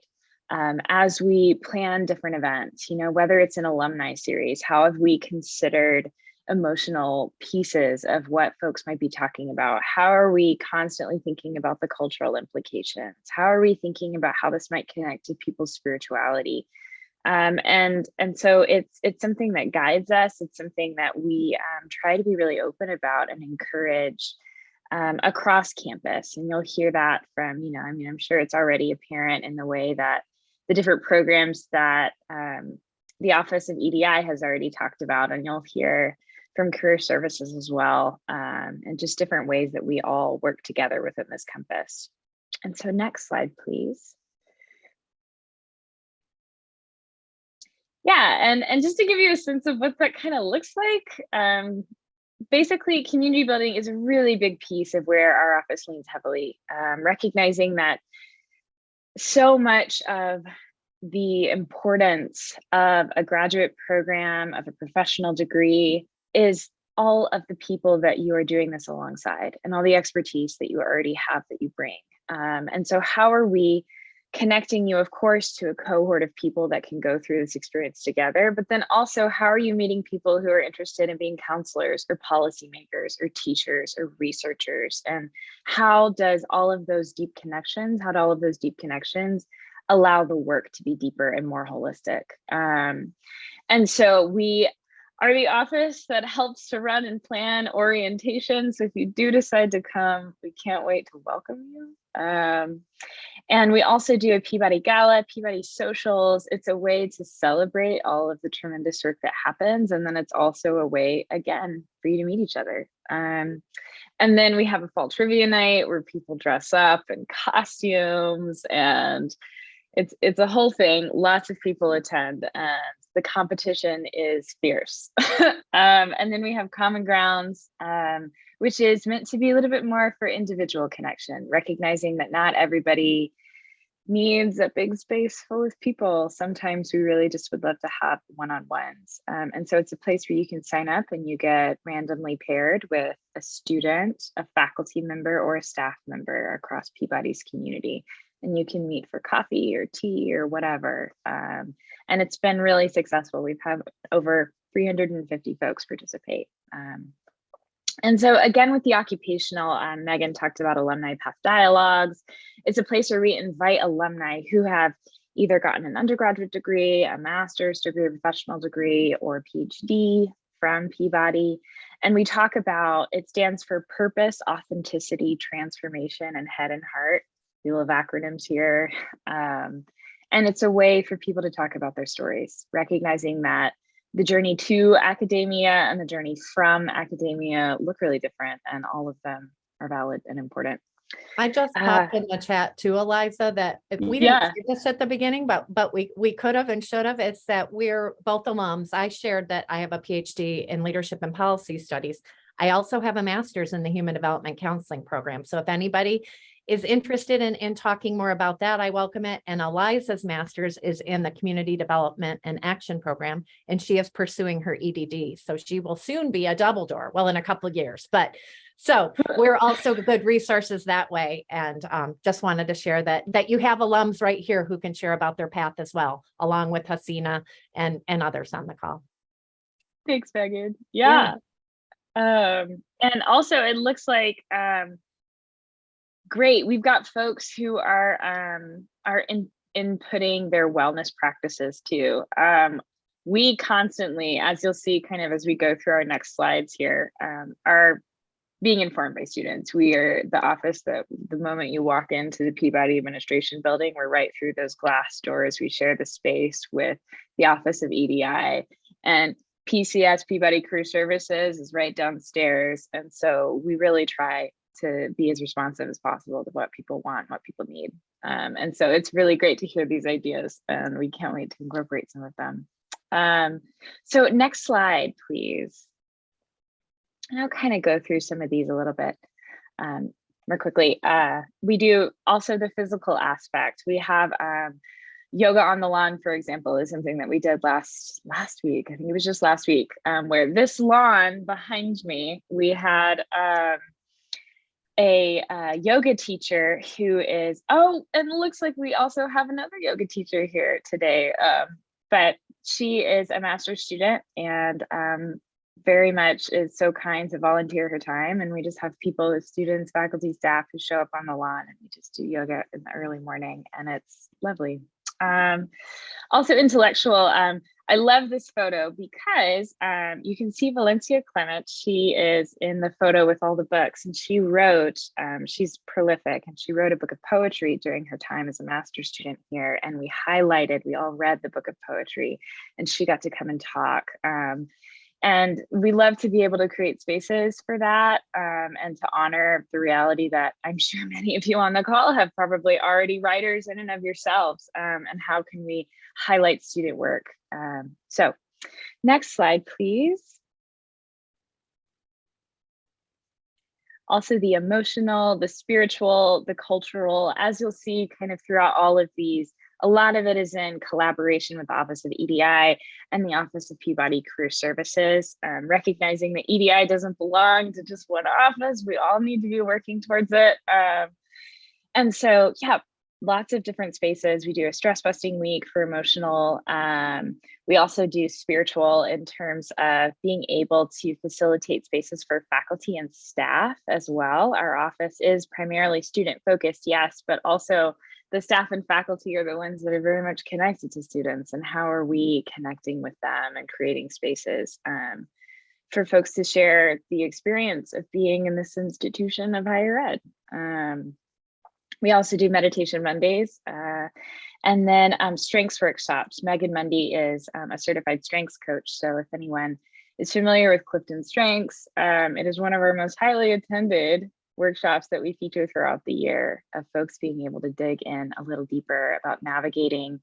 as we plan different events, whether it's an alumni series. How have we considered emotional pieces of what folks might be talking about? How are we constantly thinking about the cultural implications? How are we thinking about how this might connect to people's spirituality? And so it's something that guides us. It's something that we try to be really open about and encourage across campus. And you'll hear that from, I'm sure it's already apparent in the way that the different programs that the Office of EDI has already talked about, and you'll hear from career services as well, and just different ways that we all work together within this compass. And so next slide, please. Yeah, and just to give you a sense of what that kind of looks like, basically community building is a really big piece of where our office leans heavily, recognizing that so much of the importance of a graduate program, of a professional degree, is all of the people that you are doing this alongside and all the expertise that you already have that you bring. And so how are we connecting you, of course, to a cohort of people that can go through this experience together, but then also how are you meeting people who are interested in being counselors or policymakers or teachers or researchers? And how does all of those deep connections, allow the work to be deeper and more holistic? And so we are the office that helps to run and plan orientation. So if you do decide to come, we can't wait to welcome you. And we also do a Peabody Gala, Peabody Socials. It's a way to celebrate all of the tremendous work that happens. And then it's also a way, again, for you to meet each other. And then we have a fall trivia night where people dress up in costumes, and it's a whole thing. Lots of people attend, and the competition is fierce. And then we have Common Grounds, which is meant to be a little bit more for individual connection, recognizing that not everybody needs a big space full of people. Sometimes we really just would love to have one-on-ones. And so it's a place where you can sign up and you get randomly paired with a student, a faculty member, or a staff member across Peabody's community. And you can meet for coffee or tea or whatever. And it's been really successful. We've had over 350 folks participate. And so again, with the occupational, Megan talked about alumni path dialogues. It's a place where we invite alumni who have either gotten an undergraduate degree, a master's degree, a professional degree, or a PhD from Peabody. And we talk about, it stands for purpose, authenticity, transformation, and head and heart. We love acronyms here. And it's a way for people to talk about their stories, recognizing that the journey to academia and the journey from academia look really different, and all of them are valid and important. I just popped in the chat too, Eliza, that if we didn't say this at the beginning, but we could have and should have, it's that we're both alums. I shared that I have a PhD in leadership and policy studies. I also have a master's in the Human Development Counseling program. So if anybody is interested in talking more about that, I welcome it. And Eliza's master's is in the Community Development and Action Program, and she is pursuing her EDD. So she will soon be a double door, well, in a couple of years. But so we're also good resources that way. And just wanted to share that you have alums right here who can share about their path as well, along with Hasina and others on the call. Thanks, Megan. Yeah. And also it looks like great. We've got folks who are inputting their wellness practices too. We constantly, as you'll see kind of as we go through our next slides here, are being informed by students. We are the office that the moment you walk into the Peabody administration building, we're right through those glass doors. We share the space with the Office of EDI, and PCS, Peabody Career Services, is right downstairs. And so we really try to be as responsive as possible to what people want, what people need. And so it's really great to hear these ideas, and we can't wait to incorporate some of them. So next slide, please. And I'll kind of go through some of these a little bit more quickly. We do also the physical aspect. We have yoga on the lawn, for example, is something that we did last week. I think it was just last week, where this lawn behind me, we had a yoga teacher who is, and it looks like we also have another yoga teacher here today, but she is a master's student and very much is so kind to volunteer her time. And we just have people, students, faculty, staff, who show up on the lawn, and we just do yoga in the early morning, and it's lovely. Also intellectual. I love this photo because you can see Valencia Clement. She is in the photo with all the books, and she wrote, she's prolific, and she wrote a book of poetry during her time as a master's student here. And we all read the book of poetry, and she got to come and talk. And we love to be able to create spaces for that, and to honor the reality that I'm sure many of you on the call have probably already writers in and of yourselves, and how can we highlight student work. So next slide, please. Also the emotional, the spiritual, the cultural, as you'll see kind of throughout all of these, a lot of it is in collaboration with the Office of EDI and the Office of Peabody Career Services, recognizing that EDI doesn't belong to just one office. We all need to be working towards it. And so, yeah, lots of different spaces. We do a stress busting week for emotional. We also do spiritual in terms of being able to facilitate spaces for faculty and staff as well. Our office is primarily student focused, yes, but also the staff and faculty are the ones that are very much connected to students, and how are we connecting with them and creating spaces for folks to share the experience of being in this institution of higher ed. We also do meditation Mondays, and then strengths workshops. Megan Mundy is a certified strengths coach. So if anyone is familiar with Clifton Strengths, it is one of our most highly attended workshops that we feature throughout the year, of folks being able to dig in a little deeper about navigating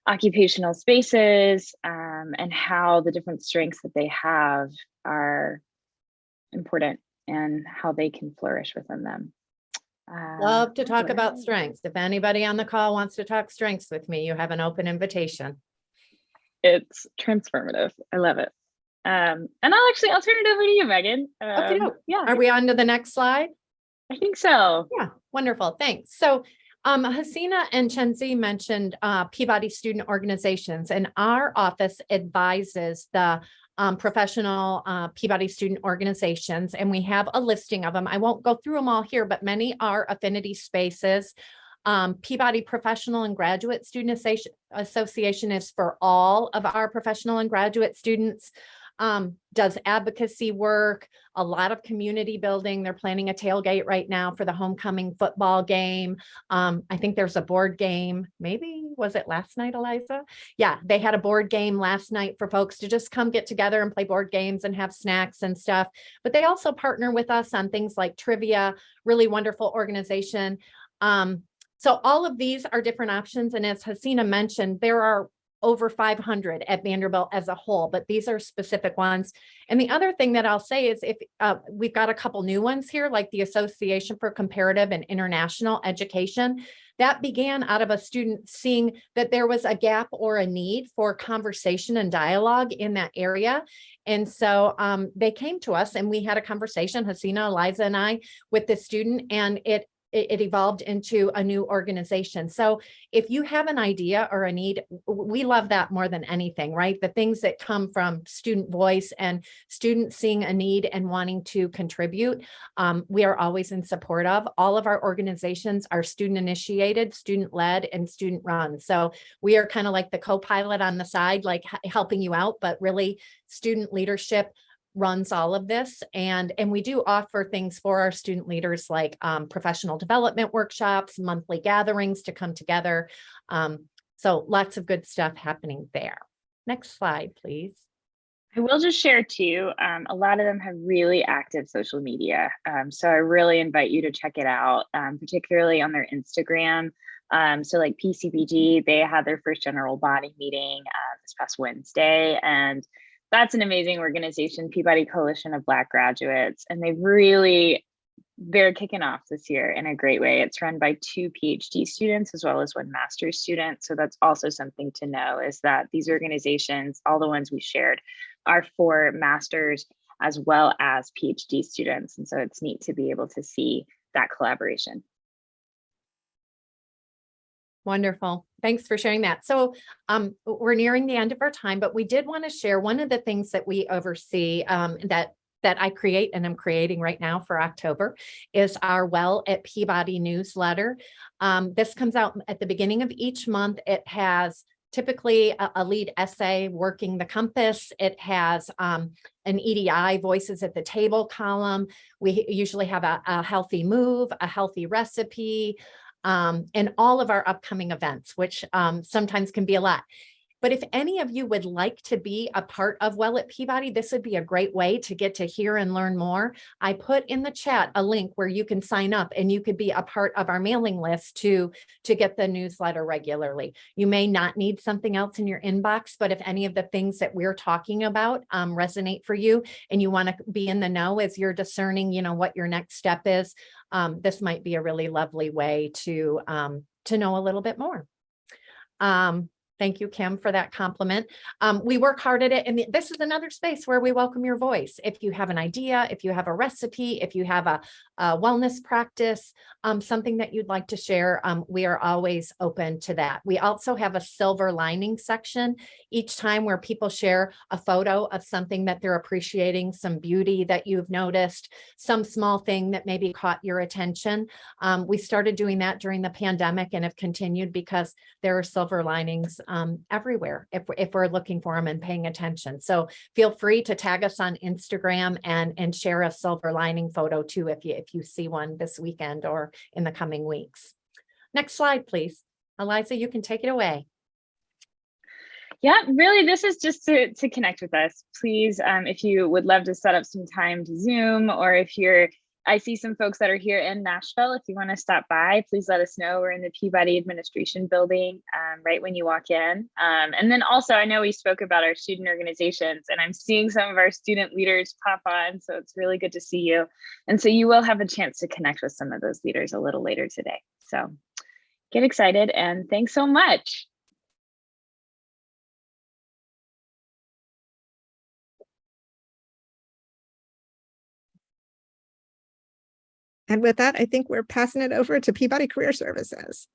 occupational spaces, and how the different strengths that they have are important and how they can flourish within them. Love to talk about strengths. If anybody on the call wants to talk strengths with me, you have an open invitation. It's transformative. I love it. And I'll turn it over to you, Megan. Okay. Yeah. Are we on to the next slide? I think so. Yeah, wonderful. Thanks. So Hasina and Chenzi mentioned Peabody student organizations, and our office advises the professional Peabody student organizations, and we have a listing of them. I won't go through them all here, but many are affinity spaces. Peabody Professional and Graduate Student Association is for all of our professional and graduate students. Does advocacy work, a lot of community building. They're planning a tailgate right now for the homecoming football game. I think there's a board game. Maybe was it last night, Eliza? Yeah, they had a board game last night for folks to just come get together and play board games and have snacks and stuff. But they also partner with us on things like trivia, really wonderful organization. So all of these are different options. And as Hasina mentioned, there are over 500 at Vanderbilt as a whole, but these are specific ones. And the other thing that I'll say is if we've got a couple new ones here, like the Association for Comparative and International Education, that began out of a student seeing that there was a gap or a need for conversation and dialogue in that area. And so they came to us and we had a conversation, Hasina, Eliza, and I, with the student, and it evolved into a new organization. So if you have an idea or a need, we love that more than anything, right? The things that come from student voice and students seeing a need and wanting to contribute, we are always in support of. All of our organizations are student initiated, student led, and student run. So we are kind of like the co-pilot on the side, like helping you out, but really student leadership runs all of this. And we do offer things for our student leaders like professional development workshops, monthly gatherings to come together. So lots of good stuff happening there. Next slide, please. I will just share too, a lot of them have really active social media. So I really invite you to check it out, particularly on their Instagram. So like PCBG, they had their first general body meeting this past Wednesday, and that's an amazing organization, Peabody Coalition of Black Graduates, and they're kicking off this year in a great way. It's run by 2 PhD students as well as 1 master's student. So that's also something to know, is that these organizations, all the ones we shared, are for masters as well as PhD students. And so it's neat to be able to see that collaboration. Wonderful. Thanks for sharing that. So we're nearing the end of our time, but we did want to share one of the things that we oversee that I create and I'm creating right now for October is our Well at Peabody newsletter. This comes out at the beginning of each month. It has typically a lead essay working the compass. It has an EDI voices at the table column. We usually have a healthy move, a healthy recipe, and all of our upcoming events, which sometimes can be a lot. But if any of you would like to be a part of Well at Peabody, this would be a great way to get to hear and learn more. I put in the chat a link where you can sign up and you could be a part of our mailing list to get the newsletter regularly. You may not need something else in your inbox, but if any of the things that we're talking about resonate for you and you want to be in the know as you're discerning, what your next step is, this might be a really lovely way to know a little bit more. Thank you, Kim, for that compliment. We work hard at it. And this is another space where we welcome your voice. If you have an idea, if you have a recipe, if you have a wellness practice, something that you'd like to share, we are always open to that. We also have a silver lining section each time where people share a photo of something that they're appreciating, some beauty that you've noticed, some small thing that maybe caught your attention. We started doing that during the pandemic and have continued because there are silver linings everywhere if we're looking for them and paying attention. So feel free to tag us on Instagram and share a silver lining photo too if you see one this weekend or in the coming weeks. Next slide, please. Eliza, you can take it away. Yeah, really, this is just to connect with us. Please, if you would love to set up some time to Zoom, or if I see some folks that are here in Nashville. If you want to stop by, please let us know. We're in the Peabody Administration Building right when you walk in. And then also, I know we spoke about our student organizations, and I'm seeing some of our student leaders pop on. So it's really good to see you. And so you will have a chance to connect with some of those leaders a little later today. So get excited, and thanks so much. And with that, I think we're passing it over to Peabody Career Services.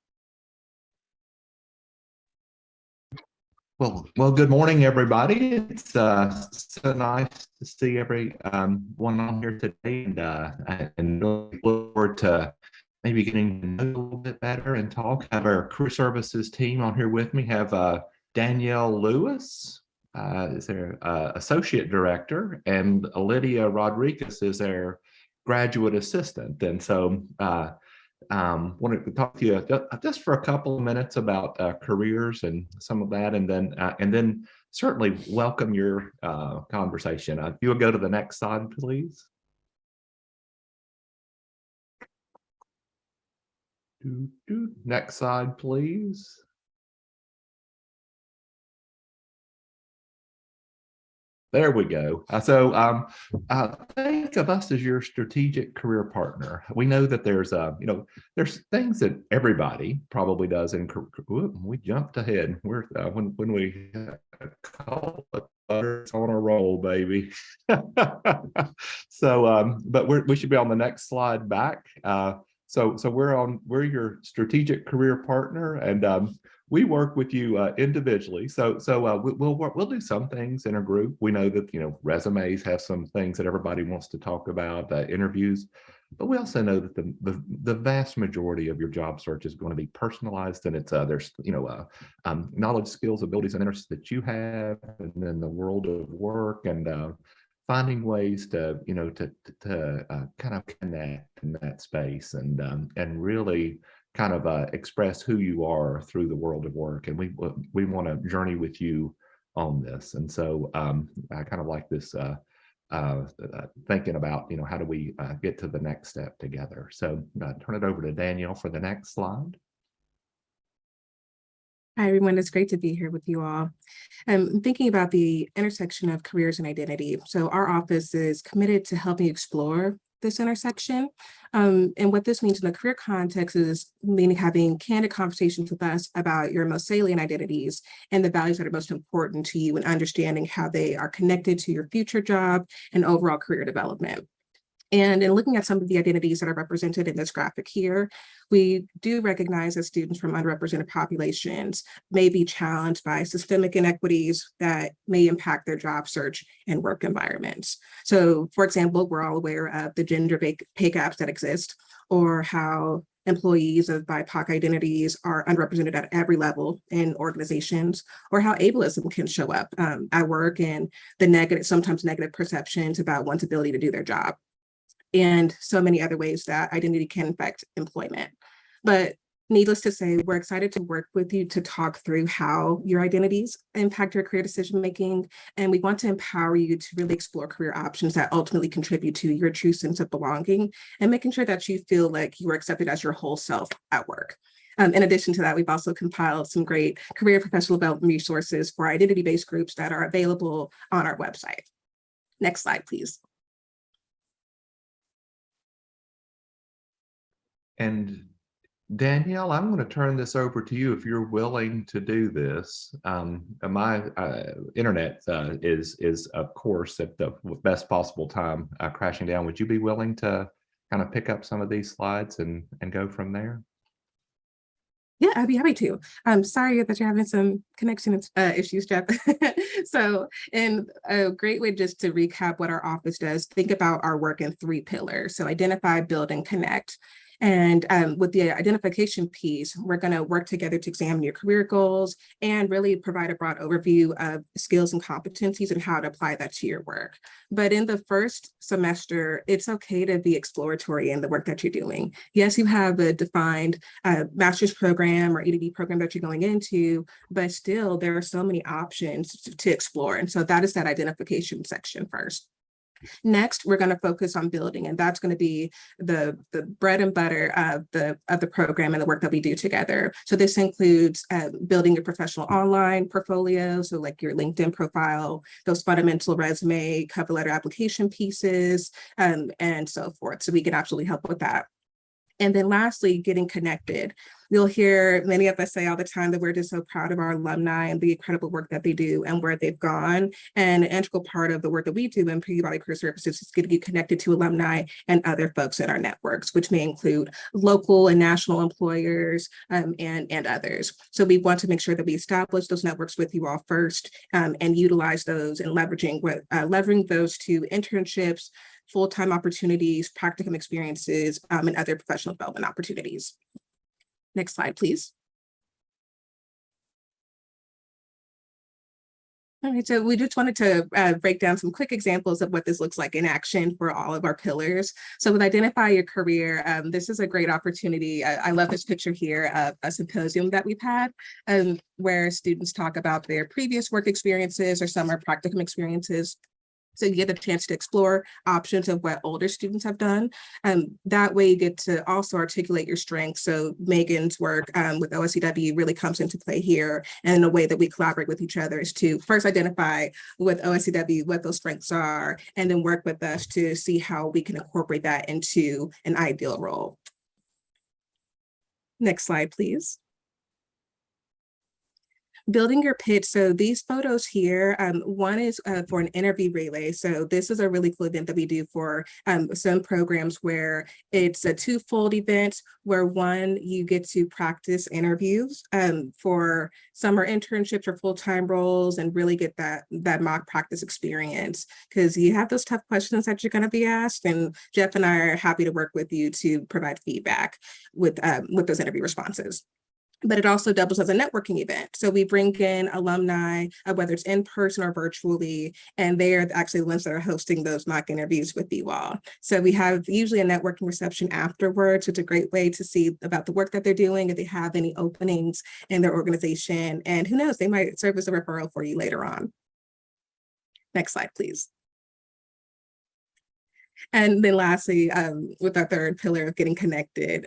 Well, good morning, everybody. It's so nice to see everyone on here today, and look forward to maybe getting to know you a little bit better and talk. I have our career services team on here with me. Have Danielle Lewis is their associate director, and Lydia Rodriguez is their graduate assistant. And so wanted to talk to you just for a couple of minutes about careers and some of that, and then certainly welcome your conversation. If you would go to the next slide, please. Next slide, please. There we go. Think of us as your strategic career partner. We know that there's there's things that everybody probably does in we jumped ahead. We're when we call it butter, it's on a roll, baby. But we should be on the next slide back. So we're your strategic career partner, and we work with you individually. We'll do some things in a group. We know that resumes have some things that everybody wants to talk about, interviews, but we also know that the vast majority of your job search is going to be personalized, and it's there's knowledge, skills, abilities, and interests that you have, and then the world of work, and finding ways to kind of connect in that space, and really kind of express who you are through the world of work. And we want to journey with you on this. And so I kind of like this thinking about, how do we get to the next step together? So turn it over to Danielle for the next slide. Hi, everyone. It's great to be here with you all. I'm thinking about the intersection of careers and identity. So our office is committed to helping explore this intersection. And what this means in the career context is meaning having candid conversations with us about your most salient identities and the values that are most important to you, and understanding how they are connected to your future job and overall career development. And in looking at some of the identities that are represented in this graphic here, we do recognize that students from underrepresented populations may be challenged by systemic inequities that may impact their job search and work environments. So, for example, we're all aware of the gender pay gaps that exist, or how employees of BIPOC identities are underrepresented at every level in organizations, or how ableism can show up at work, and the sometimes negative perceptions about one's ability to do their job, and so many other ways that identity can affect employment. But needless to say, we're excited to work with you to talk through how your identities impact your career decision-making. And we want to empower you to really explore career options that ultimately contribute to your true sense of belonging, and making sure that you feel like you are accepted as your whole self at work. In addition to that, we've also compiled some great career professional development resources for identity-based groups that are available on our website. Next slide, please. And Danielle, I'm going to turn this over to you if you're willing to do this. My internet is of course at the best possible time crashing down. Would you be willing to kind of pick up some of these slides and go from there? Yeah, I'd be happy to. I'm sorry that you're having some connection issues, Jeff. So, in a great way just to recap what our office does, think about our work in 3 pillars. So identify, build, and connect. And with the identification piece, we're going to work together to examine your career goals and really provide a broad overview of skills and competencies and how to apply that to your work. But in the first semester, it's okay to be exploratory in the work that you're doing. Yes, you have a defined master's program or EDD program that you're going into, but still there are so many options to explore. And so that is that identification section first. Next, we're going to focus on building, and that's going to be the bread and butter of the program and the work that we do together. So this includes building your professional online portfolio, so like your LinkedIn profile, those fundamental resume, cover letter application pieces, and so forth. So we can absolutely help with that. And then lastly, getting connected. You'll hear many of us say all the time that we're just so proud of our alumni and the incredible work that they do and where they've gone. And an integral part of the work that we do in Peabody Career Services is getting you connected to alumni and other folks in our networks, which may include local and national employers and others. So we want to make sure that we establish those networks with you all first, and utilize those and leveraging those to internships, full-time opportunities, practicum experiences, and other professional development opportunities. Next slide, please. All right, so we just wanted to break down some quick examples of what this looks like in action for all of our pillars. So with Identify Your Career, this is a great opportunity. I love this picture here of a symposium that we've had, where students talk about their previous work experiences or summer practicum experiences. So you get the chance to explore options of what older students have done. That way you get to also articulate your strengths. So Megan's work with OSCW really comes into play here. And the way that we collaborate with each other is to first identify with OSCW what those strengths are, and then work with us to see how we can incorporate that into an ideal role. Next slide, please. Building your pitch. So these photos here, one is for an interview relay. So this is a really cool event that we do for some programs where it's a twofold event where one, you get to practice interviews for summer internships or full-time roles and really get that mock practice experience, because you have those tough questions that you're going to be asked, and Jeff and I are happy to work with you to provide feedback with those interview responses. But it also doubles as a networking event. So we bring in alumni, whether it's in person or virtually, and they are actually the ones that are hosting those mock interviews with you all. So we have usually a networking reception afterwards. It's a great way to see about the work that they're doing, if they have any openings in their organization, and who knows, they might serve as a referral for you later on. Next slide, please. And then lastly, with our third pillar of getting connected,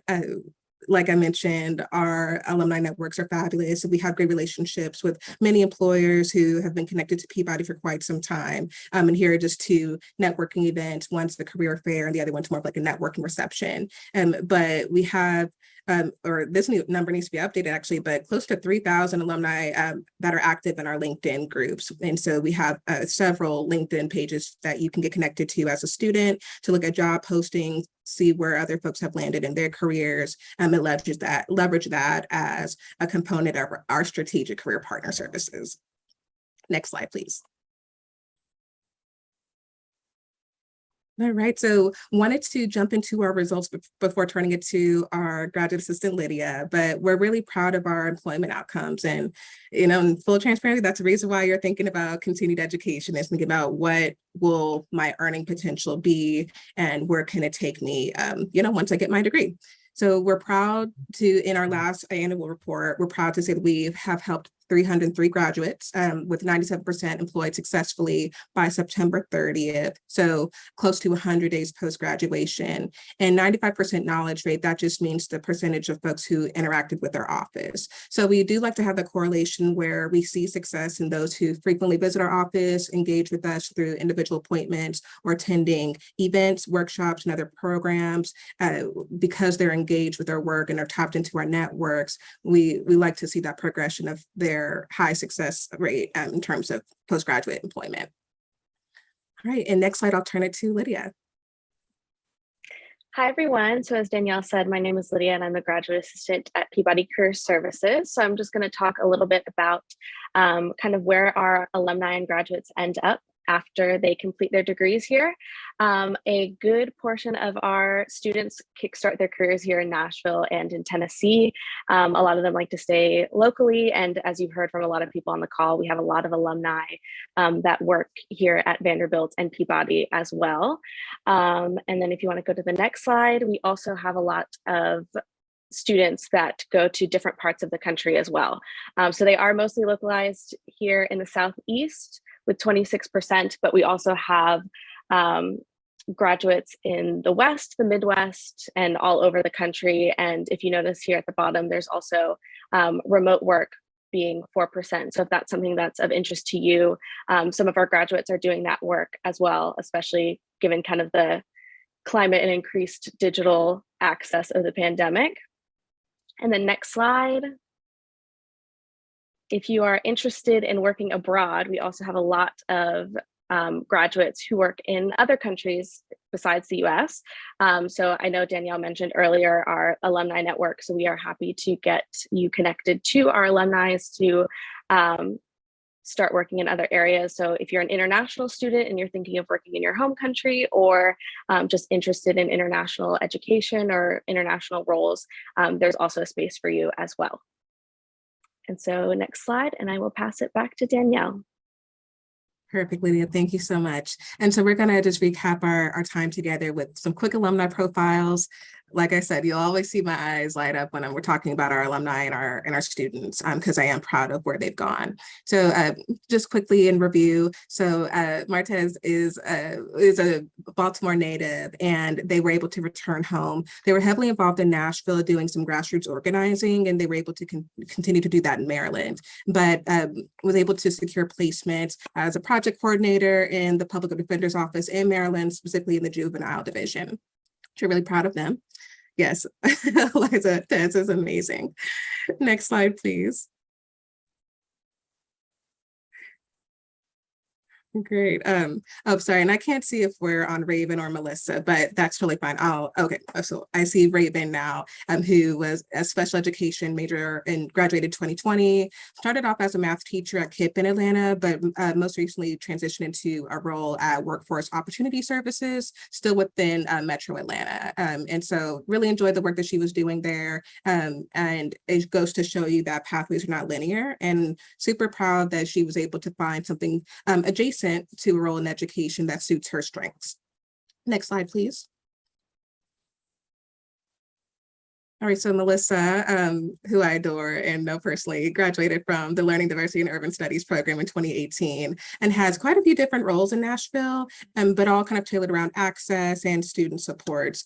like I mentioned, our alumni networks are fabulous. So we have great relationships with many employers who have been connected to Peabody for quite some time. And here are just two networking events. One's the career fair and the other one's more of like a networking reception. But we have, or this new number needs to be updated actually, but close to 3,000 alumni that are active in our LinkedIn groups. And so we have several LinkedIn pages that you can get connected to as a student to look at job postings, see where other folks have landed in their careers, and leverage that as a component of our strategic career partner services. Next slide, please. All right, so wanted to jump into our results before turning it to our graduate assistant, Lydia, but we're really proud of our employment outcomes. And, in full transparency, that's the reason why you're thinking about continued education, is thinking about what will my earning potential be and where can it take me, once I get my degree. So we're proud to, in our last annual report, we're proud to say that we have helped 303 graduates with 97% employed successfully by September 30th. So close to 100 days post-graduation, and 95% knowledge rate. That just means the percentage of folks who interacted with our office. So we do like to have the correlation where we see success in those who frequently visit our office, engage with us through individual appointments or attending events, workshops, and other programs. Because they're engaged with our work and are tapped into our networks, we like to see that progression of their high success rate in terms of postgraduate employment. All right, and next slide, I'll turn it to Lydia. Hi, everyone. So as Danielle said, my name is Lydia and I'm the graduate assistant at Peabody Career Services. So I'm just going to talk a little bit about kind of where our alumni and graduates end up after they complete their degrees here. A good portion of our students kickstart their careers here in Nashville and in Tennessee. A lot of them like to stay locally. And as you've heard from a lot of people on the call, we have a lot of alumni that work here at Vanderbilt and Peabody as well. And then if you want to go to the next slide, we also have a lot of students that go to different parts of the country as well. So they are mostly localized here in the Southeast with 26%, but we also have graduates in the West, the Midwest, and all over the country. And if you notice here at the bottom, there's also remote work being 4%. So if that's something that's of interest to you, some of our graduates are doing that work as well, especially given kind of the climate and increased digital access of the pandemic. And then next slide. If you are interested in working abroad, we also have a lot of graduates who work in other countries besides the US. So I know Danielle mentioned earlier our alumni network. So we are happy to get you connected to our alumni to start working in other areas. So if you're an international student and you're thinking of working in your home country, or just interested in international education or international roles, there's also a space for you as well. And so next slide, and I will pass it back to Danielle. Perfect, Lydia. Thank you so much. And so we're going to just recap our time together with some quick alumni profiles. like I said, you'll always see my eyes light up when we're talking about our alumni and our students, because I am proud of where they've gone. So just quickly in review, so Martez is a Baltimore native, and they were able to return home. They were heavily involved in Nashville doing some grassroots organizing, and they were able to continue to do that in Maryland, but was able to secure placement as a project coordinator in the Public Defender's Office in Maryland, specifically in the juvenile division. We're really proud of them. Yes, Eliza, this is amazing. Next slide, please. Great. Oh, sorry, and I can't see if we're on Raven or Melissa, but that's totally fine. Okay. So I see Raven now, who was a special education major and graduated 2020. Started off as a math teacher at KIPP in Atlanta, but most recently transitioned into a role at Workforce Opportunity Services, still within Metro Atlanta. And so really enjoyed the work that she was doing there. And it goes to show you that pathways are not linear, and super proud that she was able to find something adjacent to a role in education that suits her strengths. Next slide, please. All right, so Melissa, who I adore and know personally, graduated from the Learning, Diversity, and Urban Studies program in 2018 and has quite a few different roles in Nashville, but all kind of tailored around access and student support,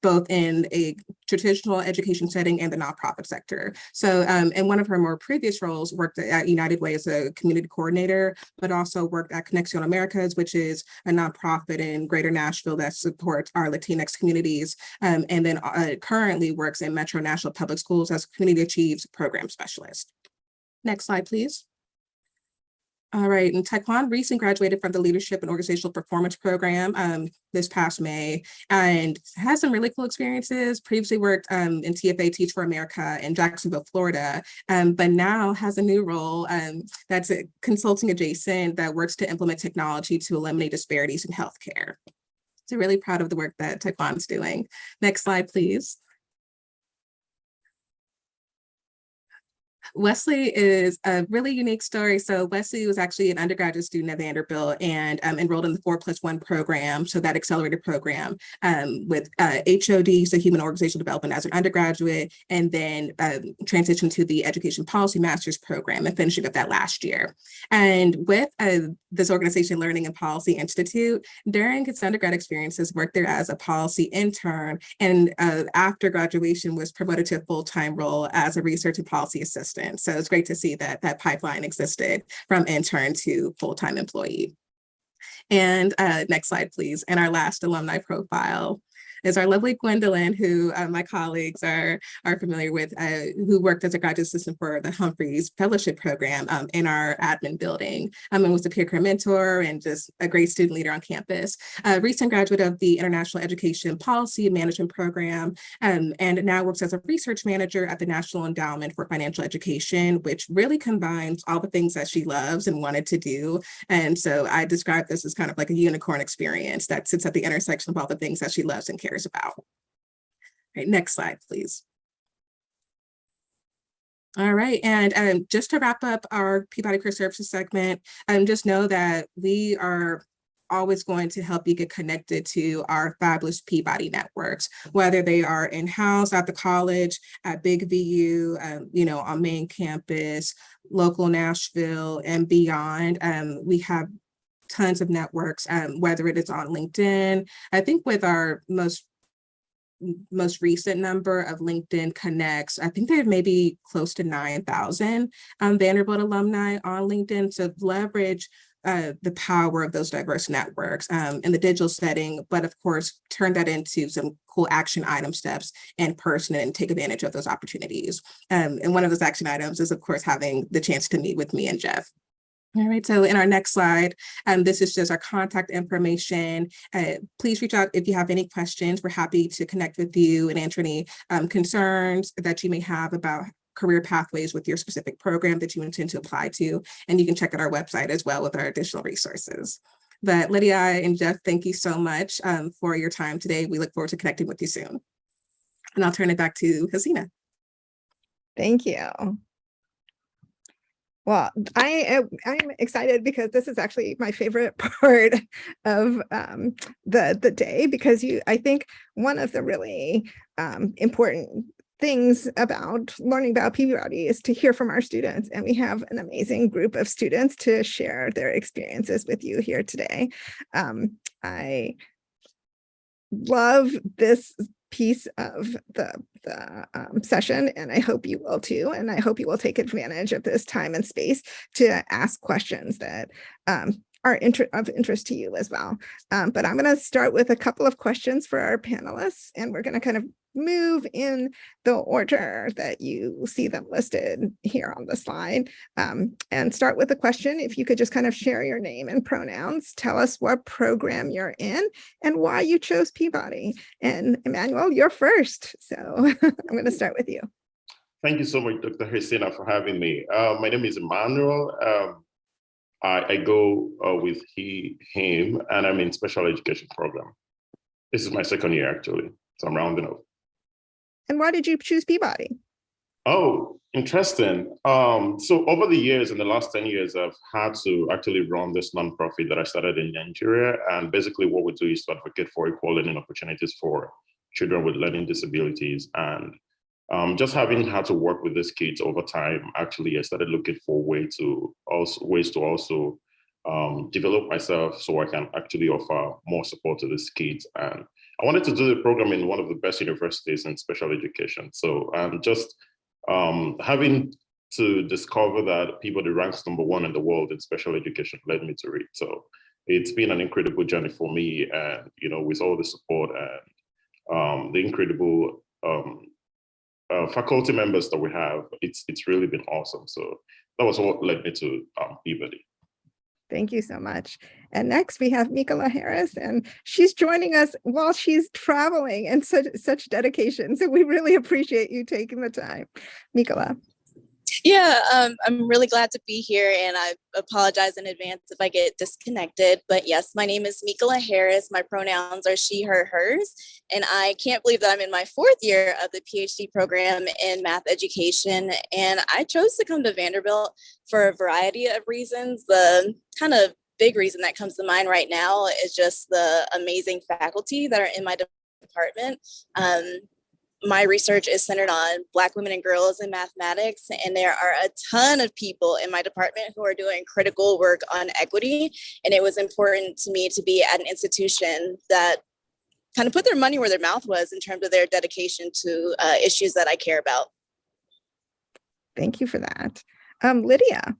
both in a traditional education setting and the nonprofit sector. So in one of her more previous roles, worked at United Way as a community coordinator, but also worked at Conexión Americas, which is a nonprofit in Greater Nashville that supports our Latinx communities, and then currently works in Metro Nashville Public Schools as a Community Achieves Program Specialist. Next slide, please. All right, and Taekwon recently graduated from the Leadership and Organizational Performance Program this past May, and has some really cool experiences. Previously worked in TFA Teach for America in Jacksonville, Florida, but now has a new role that's a consulting adjacent that works to implement technology to eliminate disparities in healthcare. So really proud of the work that Taekwon's doing. Next slide, please. Wesley is a really unique story. So Wesley was actually an undergraduate student at Vanderbilt and enrolled in the 4+1 program, so that accelerated program with HOD, so Human Organizational Development, as an undergraduate, and then transitioned to the Education Policy Master's program and finishing up that last year. And with this organization, Learning and Policy Institute, during his undergrad experiences, worked there as a policy intern, and after graduation was promoted to a full-time role as a research and policy assistant. So it's great to see that that pipeline existed from intern to full-time employee. And next slide, please. And our last alumni profile is our lovely Gwendolyn, who my colleagues are familiar with, who worked as a graduate assistant for the Humphreys Fellowship Program in our admin building, and was a peer career mentor and just a great student leader on campus. Recent graduate of the International Education Policy Management Program, and now works as a research manager at the National Endowment for Financial Education, which really combines all the things that she loves and wanted to do. And so I describe this as kind of like a unicorn experience that sits at the intersection of all the things that she loves and cares about. All right, next slide, please. All right, and just to wrap up our Peabody Career Services segment, just know that we are always going to help you get connected to our fabulous Peabody networks, whether they are in-house at the college, at Big VU, on main campus, local Nashville, and beyond. We have tons of networks, whether it is on LinkedIn. I think with our most recent number of LinkedIn connects, I think there may be close to 9,000 Vanderbilt alumni on LinkedIn. So leverage the power of those diverse networks in the digital setting, but of course, turn that into some cool action item steps in person and take advantage of those opportunities. And one of those action items is, of course, having the chance to meet with me and Jeff. All right, so in our next slide, this is just our contact information. Please reach out if you have any questions. We're happy to connect with you and answer any concerns that you may have about career pathways with your specific program that you intend to apply to. And you can check out our website as well with our additional resources. But Lydia and Jeff, thank you so much for your time today. We look forward to connecting with you soon. And I'll turn it back to Hasina. Thank you. Well, I'm excited because this is actually my favorite part of the day, because I think one of the really important things about learning about Peabody is to hear from our students, and we have an amazing group of students to share their experiences with you here today. I love this piece of the session, and I hope you will too. And I hope you will take advantage of this time and space to ask questions that are of interest to you as well. But I'm going to start with a couple of questions for our panelists, and we're going to kind of move in the order that you see them listed here on the slide, and start with a question. If you could just kind of share your name and pronouns, tell us what program you're in and why you chose Peabody. And Emmanuel, you're first. So I'm going to start with you. Thank you so much, Dr. Hristina, for having me. My name is Emmanuel. I go with he, him, and I'm in special education program. This is my second year, actually, so I'm rounding up. And why did you choose Peabody? Oh, interesting. So over the years, in the last 10 years, I've had to actually run this nonprofit that I started in Nigeria. And basically what we do is to advocate for equal learning opportunities for children with learning disabilities. And just having had to work with these kids over time, actually, I started looking for ways to also develop myself so I can actually offer more support to these kids. And I wanted to do the program in one of the best universities in special education. So just having to discover that Peabody ranks #1 in the world in special education led me to it. So it's been an incredible journey for me, and with all the support and the incredible faculty members that we have, it's really been awesome. So that was what led me to Peabody. Thank you so much. And next we have Mikola Harris, and she's joining us while she's traveling, and such dedication. So we really appreciate you taking the time. Mikola. Yeah, I'm really glad to be here, and I apologize in advance if I get disconnected. But yes, my name is Mikola Harris. My pronouns are she, her, hers. And I can't believe that I'm in my 4th year of the PhD program in math education. And I chose to come to Vanderbilt for a variety of reasons. The kind of big reason that comes to mind right now is just the amazing faculty that are in my department. My research is centered on Black women and girls in mathematics, and there are a ton of people in my department who are doing critical work on equity. And it was important to me to be at an institution that kind of put their money where their mouth was in terms of their dedication to issues that I care about. Thank you for that. Lydia.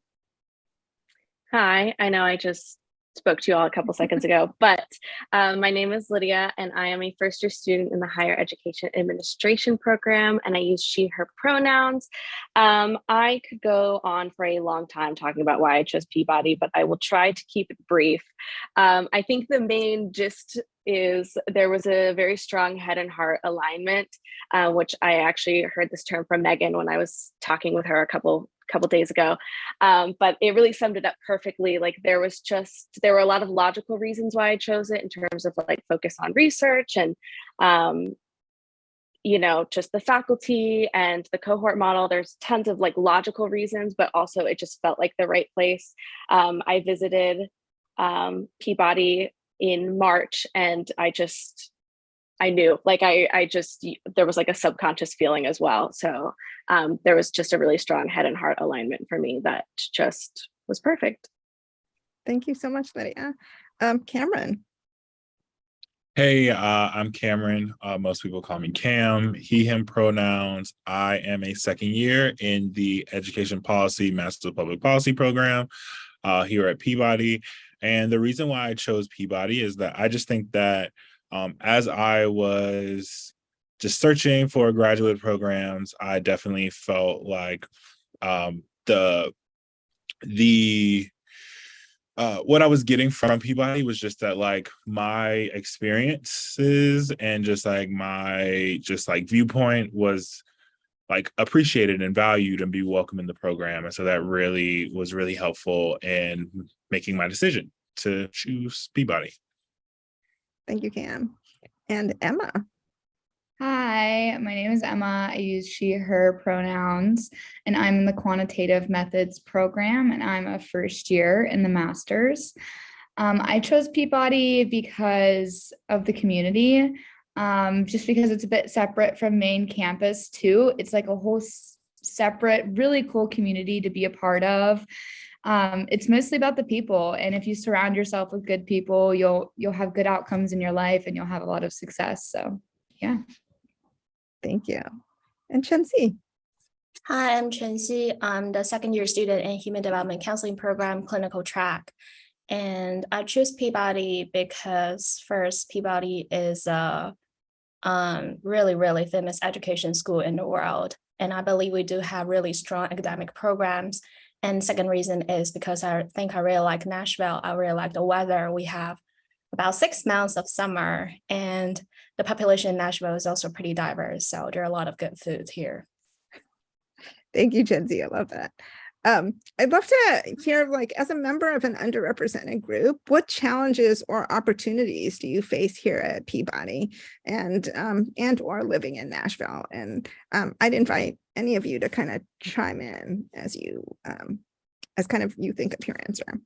Hi, I know I just spoke to you all a couple seconds ago, but my name is Lydia, and I am a first-year student in the Higher Education Administration program, and I use she, her pronouns. I could go on for a long time talking about why I chose Peabody, but I will try to keep it brief. I think the main gist is there was a very strong head and heart alignment, which I actually heard this term from Megan when I was talking with her a couple days ago, but it really summed it up perfectly. Like there were a lot of logical reasons why I chose it in terms of like focus on research and just the faculty and the cohort model. There's tons of like logical reasons, but also it just felt like the right place. I visited Peabody in March, and I knew, like there was like a subconscious feeling as well. So there was just a really strong head and heart alignment for me that just was perfect. Thank you so much, Lydia. Cameron. Hey, I'm Cameron. Most people call me Cam, he, him pronouns. I am a second year in the Education Policy Master of Public Policy program here at Peabody. And the reason why I chose Peabody is that I just think that as I was just searching for graduate programs, I definitely felt like what I was getting from Peabody was just that like my experiences and just like my viewpoint was like appreciated and valued and be welcome in the program. And so that really was really helpful in making my decision to choose Peabody. Thank you, Cam. And Emma. Hi, my name is Emma. I use she, her pronouns, and I'm in the quantitative methods program, and I'm a first year in the master's. I chose Peabody because of the community, just because it's a bit separate from main campus too. It's like a whole separate, really cool community to be a part of. It's mostly about the people, and if you surround yourself with good people, you'll have good outcomes in your life, and you'll have a lot of success. So, yeah. Thank you. And Chensi. Hi, I'm Chensi. I'm the second year student in Human Development Counseling Program clinical track. And I chose Peabody because first, Peabody is a really, really famous education school in the world. And I believe we do have really strong academic programs. And second reason is because I think I really like Nashville. I really like the weather. We have about 6 months of summer, and the population in Nashville is also pretty diverse. So there are a lot of good foods here. Thank you, Chensi. I love that. I'd love to hear, like, as a member of an underrepresented group, what challenges or opportunities do you face here at Peabody and or living in Nashville? And I'd invite any of you to kind of chime in as you as kind of you think of your answer.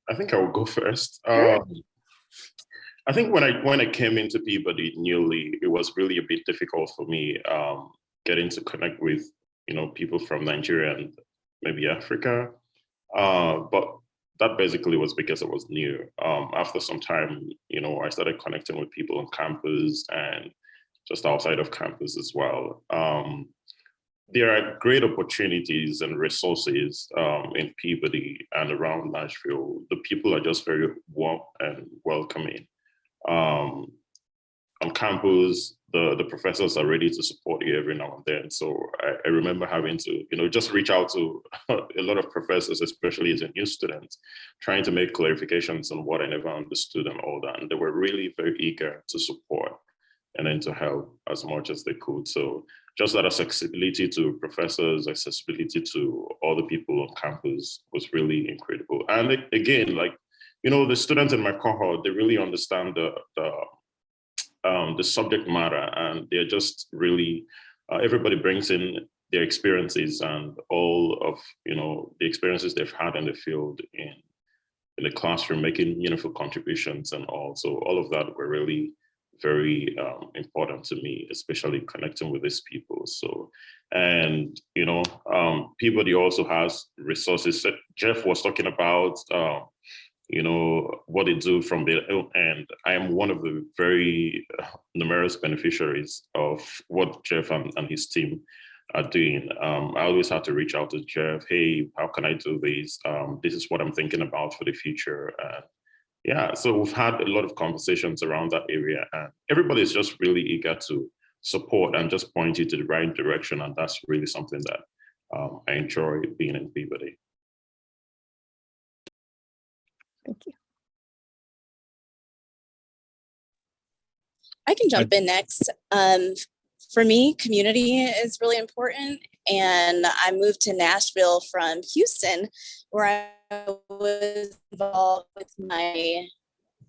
I think I will go first. Sure. I think when I came into Peabody newly, it was really a bit difficult for me getting to connect with people from Nigeria and maybe Africa. But that basically was because I was new. After some time, I started connecting with people on campus and just outside of campus as well. There are great opportunities and resources in Peabody and around Nashville. The people are just very warm and welcoming. On campus, the professors are ready to support you every now and then. So I remember having to, just reach out to a lot of professors, especially as a new student, trying to make clarifications on what I never understood and all that. And they were really very eager to support and then to help as much as they could. So just that accessibility to professors, accessibility to all the people on campus was really incredible. And again, the students in my cohort, they really understand the subject matter, and they're just really, everybody brings in their experiences and all of, the experiences they've had in the field in the classroom, making meaningful contributions and all. So all of that were really very important to me, especially connecting with these people. So, and, Peabody also has resources. Jeff was talking about, what they do from their own end. I am one of the very numerous beneficiaries of what Jeff and his team are doing. I always have to reach out to Jeff. Hey, how can I do this? This is what I'm thinking about for the future. Yeah, so we've had a lot of conversations around that area, and everybody's just really eager to support and just point you to the right direction. And that's really something that I enjoy being in Peabody. Thank you. I can jump in next. For me, community is really important. And I moved to Nashville from Houston, where I was involved with my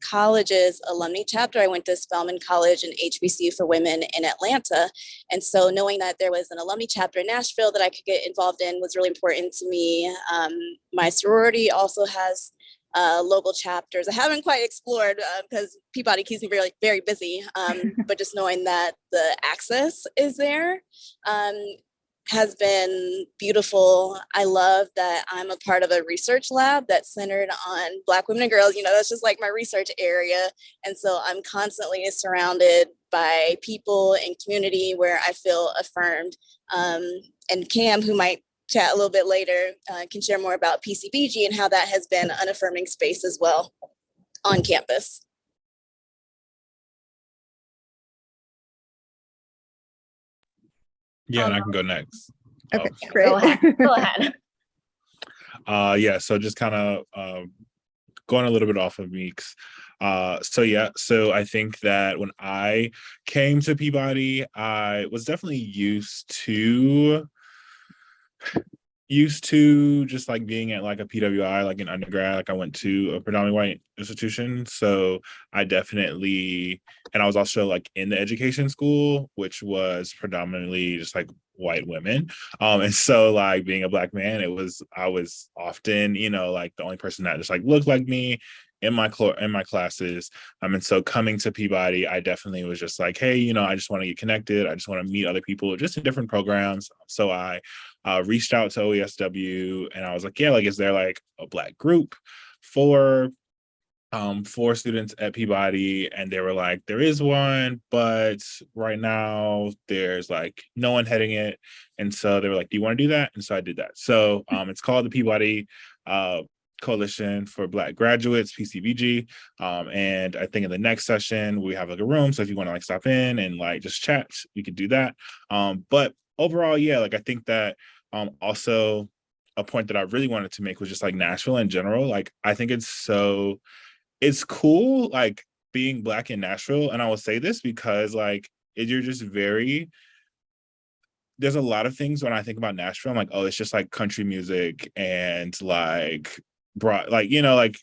college's alumni chapter. I went to Spelman College and HBCU for Women in Atlanta. And so knowing that there was an alumni chapter in Nashville that I could get involved in was really important to me. My sorority also has local chapters. I haven't quite explored because Peabody keeps me very, very busy, but just knowing that the access is there has been beautiful. I love that I'm a part of a research lab that's centered on Black women and girls. That's just like my research area. And so I'm constantly surrounded by people and community where I feel affirmed. And Cam, who might chat a little bit later, can share more about PCBG and how that has been an affirming space as well on campus. Yeah, and I can go next. Okay, great. Go ahead. Go ahead. Yeah, so just kind of going a little bit off of Meeks. So I think that when I came to Peabody, I was definitely used to used to just like being at like a PWI, like in undergrad. Like I went to a predominantly white institution, so I definitely, and I was also like in the education school, which was predominantly just like white women. And so like being a Black man, I was often, like the only person that just like looked like me in my classes. And so coming to Peabody, I definitely was just like, hey, I just want to get connected. I just want to meet other people just in different programs. So I reached out to OESW and I was like, yeah, like, is there like a Black group for students at Peabody? And they were like, there is one, but right now there's like no one heading it. And so they were like, do you want to do that? And so I did that. So it's called the Peabody Coalition for Black Graduates, PCBG. And I think in the next session we have like a room, so if you want to like stop in and like just chat, you could do that. But overall, yeah, like I think that also a point that I really wanted to make was just like Nashville in general. Like I think it's cool like being Black in Nashville, and I will say this because like you're just there's a lot of things when I think about Nashville, I'm like, oh, it's just like country music and like like,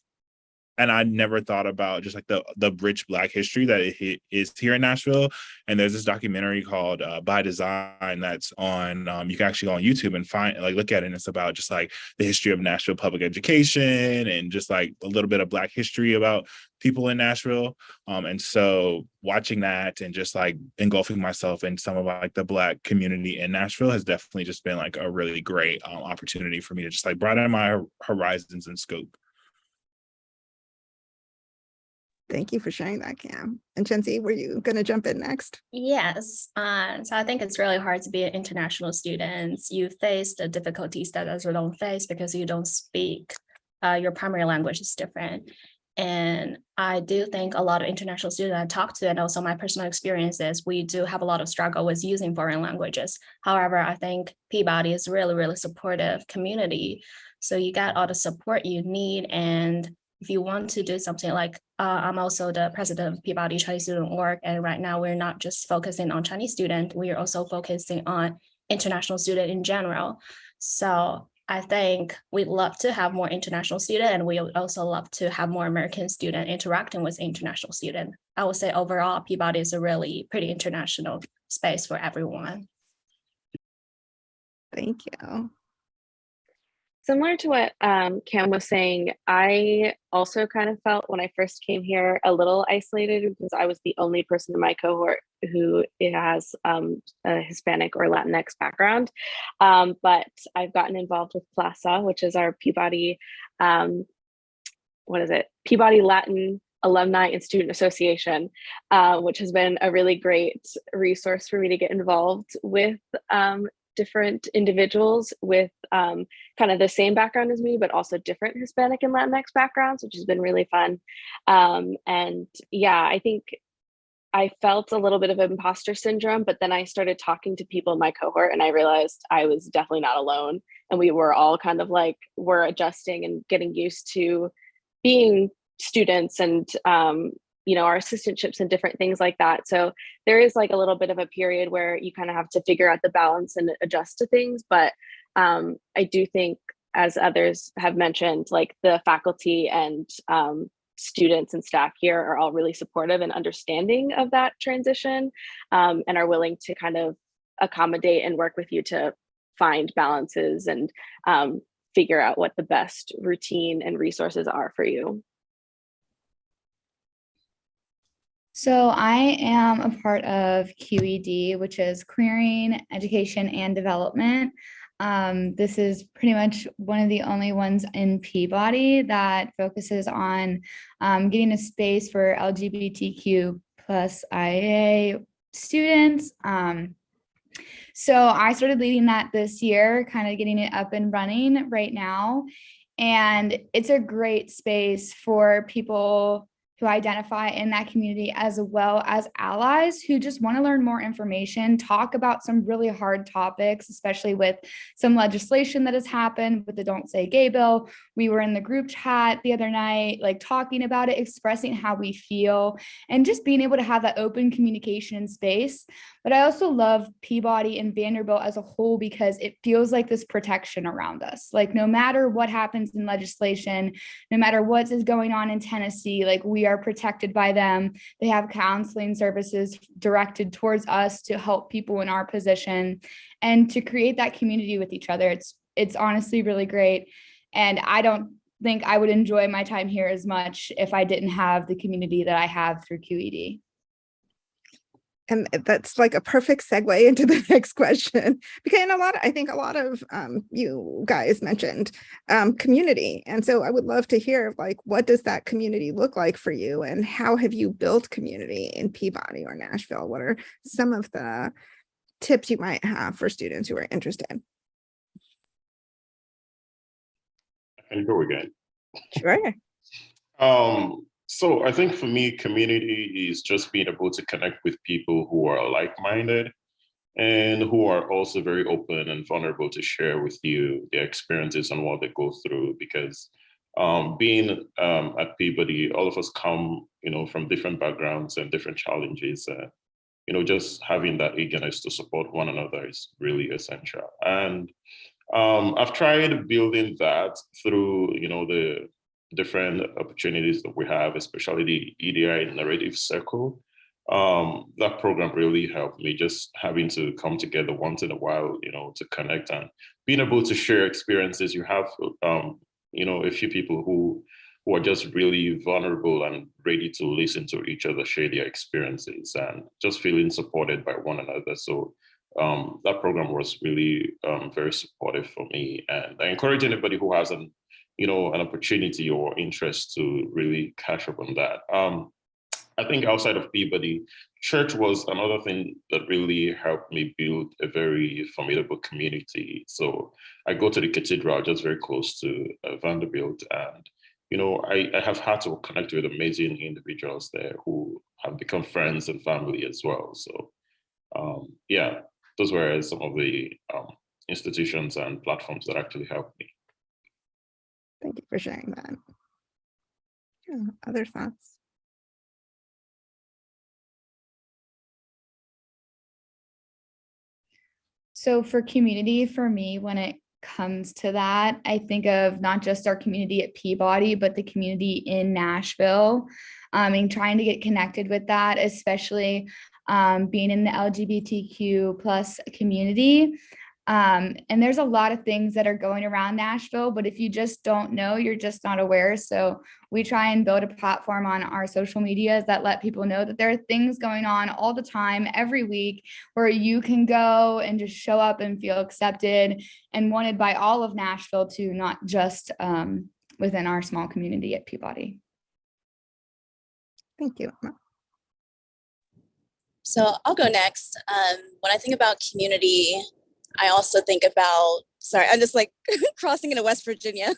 and I never thought about just like the rich Black history that it is here in Nashville. And there's this documentary called By Design that's on, you can actually go on YouTube and find, like, look at it. And it's about just like the history of Nashville public education and just like a little bit of Black history about people in Nashville. And so watching that and just like engulfing myself in some of like the Black community in Nashville has definitely just been like a really great opportunity for me to just like broaden my horizons and scope. Thank you for sharing that, Cam. And Chenzi, were you going to jump in next? Yes. So I think it's really hard to be an international student. You face the difficulties that others don't face because you don't speak. Your primary language is different. And I do think a lot of international students I talk to, and also my personal experiences, we do have a lot of struggle with using foreign languages. However, I think Peabody is really, really supportive community. So you got all the support you need. And if you want to do something like, I'm also the president of Peabody Chinese Student Org, and right now we're not just focusing on Chinese student, we are also focusing on international student in general. So I think we'd love to have more international student, and we would also love to have more American student interacting with international student. I would say overall, Peabody is a really pretty international space for everyone. Thank you. Similar to what Cam was saying, I also kind of felt when I first came here a little isolated because I was the only person in my cohort who has a Hispanic or Latinx background. But I've gotten involved with PLASA, which is our Peabody, Peabody Latin Alumni and Student Association, which has been a really great resource for me to get involved with different individuals with kind of the same background as me, but also different Hispanic and Latinx backgrounds, which has been really fun. And yeah, I think I felt a little bit of imposter syndrome, but then I started talking to people in my cohort and I realized I was definitely not alone. And we were all kind of like, we're adjusting and getting used to being students and our assistantships and different things like that. So there is like a little bit of a period where you kind of have to figure out the balance and adjust to things. But I do think, as others have mentioned, like the faculty and students and staff here are all really supportive and understanding of that transition, and are willing to kind of accommodate and work with you to find balances and figure out what the best routine and resources are for you. So I am a part of QED, which is Queering, Education, and Development. This is pretty much one of the only ones in Peabody that focuses on getting a space for LGBTQ plus IA students. So I started leading that this year, kind of getting it up and running right now. And it's a great space for people who identify in that community, as well as allies who just want to learn more information, talk about some really hard topics, especially with some legislation that has happened with the Don't Say Gay bill. We were in the group chat the other night, like talking about it, expressing how we feel, and just being able to have that open communication in space. But I also love Peabody and Vanderbilt as a whole because it feels like this protection around us. Like no matter what happens in legislation, no matter what is going on in Tennessee, like we are protected by them. They have counseling services directed towards us to help people in our position and to create that community with each other. It's honestly really great. And I don't think I would enjoy my time here as much if I didn't have the community that I have through QED. And that's like a perfect segue into the next question, because I think a lot of you guys mentioned community. And so I would love to hear, like, what does that community look like for you, and how have you built community in Peabody or Nashville? What are some of the tips you might have for students who are interested? I can go again. Sure. So I think for me, community is just being able to connect with people who are like-minded and who are also very open and vulnerable to share with you their experiences and what they go through. Because being at Peabody, all of us come, from different backgrounds and different challenges. Just having that eagerness to support one another is really essential. And I've tried building that through, the different opportunities that we have, especially the EDI Narrative Circle. That program really helped me, just having to come together once in a while, to connect and being able to share experiences. You have, a few people who are just really vulnerable and ready to listen to each other, share their experiences, and just feeling supported by one another. So that program was really very supportive for me. And I encourage anybody who has an opportunity or interest to really catch up on that. I think outside of Peabody, church was another thing that really helped me build a very formidable community. So I go to the cathedral just very close to Vanderbilt, and I have had to connect with amazing individuals there who have become friends and family as well. So yeah, those were some of the institutions and platforms that actually helped me. Thank you for sharing that. Yeah, other thoughts? So for community, for me, when it comes to that, I think of not just our community at Peabody, but the community in Nashville, and trying to get connected with that, especially being in the LGBTQ plus community. And there's a lot of things that are going around Nashville, but if you just don't know, you're just not aware. So we try and build a platform on our social medias that let people know that there are things going on all the time, every week, where you can go and just show up and feel accepted and wanted by all of Nashville too, not just within our small community at Peabody. Thank you. So I'll go next. When I think about community, I also think about, sorry, I'm just like crossing into West Virginia.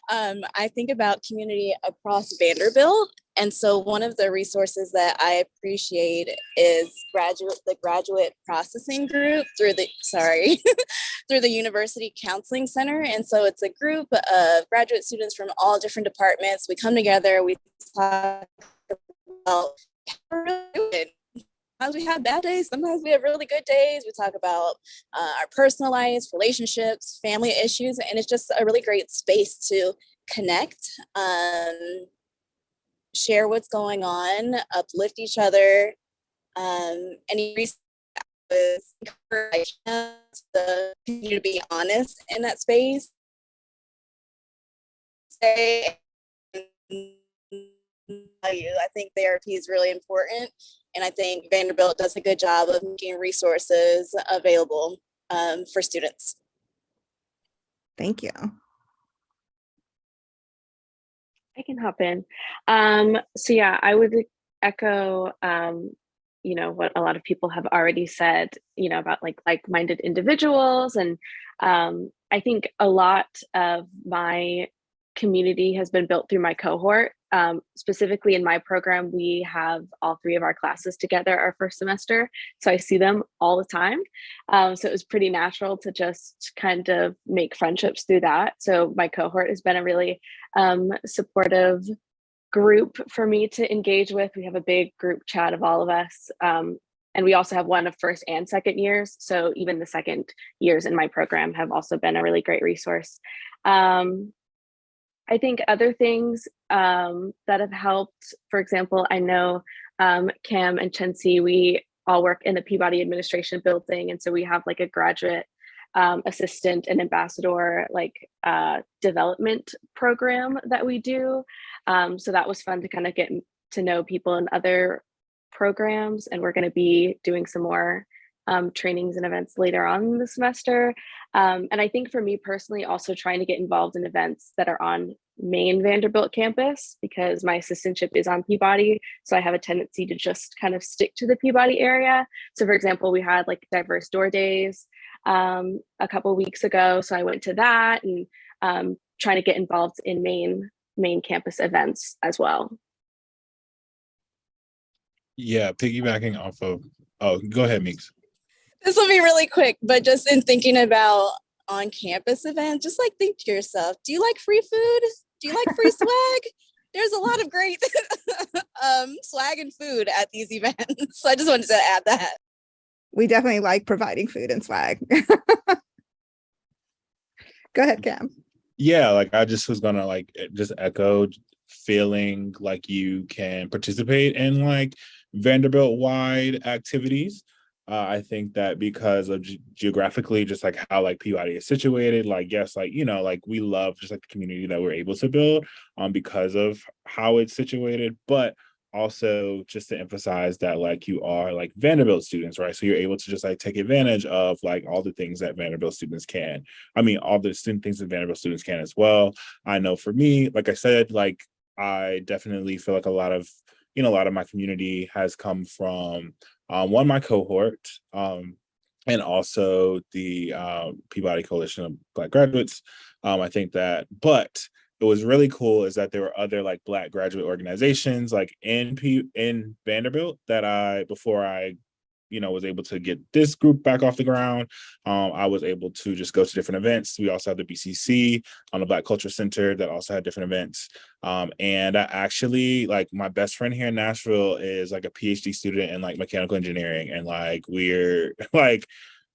I think about community across Vanderbilt. And so one of the resources that I appreciate is the graduate processing group through the, through the University Counseling Center. And so it's a group of graduate students from all different departments. We come together, we talk about sometimes we have bad days, sometimes we have really good days. We talk about our personal lives, relationships, family issues, and it's just a really great space to connect, share what's going on, uplift each other. Any resources encourage the community to be honest in that space. I think therapy is really important. And I think Vanderbilt does a good job of making resources available for students. Thank you. I can hop in. So yeah, I would echo, what a lot of people have already said, about like-minded individuals. And I think a lot of my community has been built through my cohort. Specifically in my program, we have all 3 of our classes together our first semester. So I see them all the time. So it was pretty natural to just kind of make friendships through that. So my cohort has been a really supportive group for me to engage with. We have a big group chat of all of us. And we also have one of first and second years. So even the second years in my program have also been a really great resource. I think other things that have helped, for example, I know Cam and Chensi, we all work in the Peabody administration building. And so we have like a graduate assistant and ambassador development program that we do. So that was fun to kind of get to know people in other programs. And we're going to be doing some more trainings and events later on in the semester. And I think for me personally, also trying to get involved in events that are on main Vanderbilt campus, because my assistantship is on Peabody. So I have a tendency to just kind of stick to the Peabody area. So for example, we had like diverse door days a couple weeks ago. So I went to that and trying to get involved in main campus events as well. Yeah, piggybacking off of, oh, go ahead, Meeks. This will be really quick, but just in thinking about on-campus events, just like think to yourself, do you like free food? Do you like free swag? There's a lot of great swag and food at these events. So I just wanted to add that. We definitely like providing food and swag. Go ahead, Cam. Yeah, like I just was gonna like just echo feeling like you can participate in like Vanderbilt wide activities. I think that because of geographically, just like how like Peabody is situated, like yes, like you know, like we love just like the community that we're able to build because of how it's situated, but also just to emphasize that like you are like Vanderbilt students, right? So you're able to just like take advantage of like all the things that Vanderbilt students can. I mean, all the things that Vanderbilt students can as well. I know for me, like I said, like I definitely feel like a lot of my community has come from one, my cohort, and also the Peabody Coalition of Black Graduates. I think that, but it was really cool is that there were other like Black graduate organizations like in Vanderbilt that before I was able to get this group back off the ground. I was able to just go to different events. We also had the BCC on the Black Culture Center that also had different events. And I actually, like my best friend here in Nashville is like a PhD student in like mechanical engineering. And like, we're like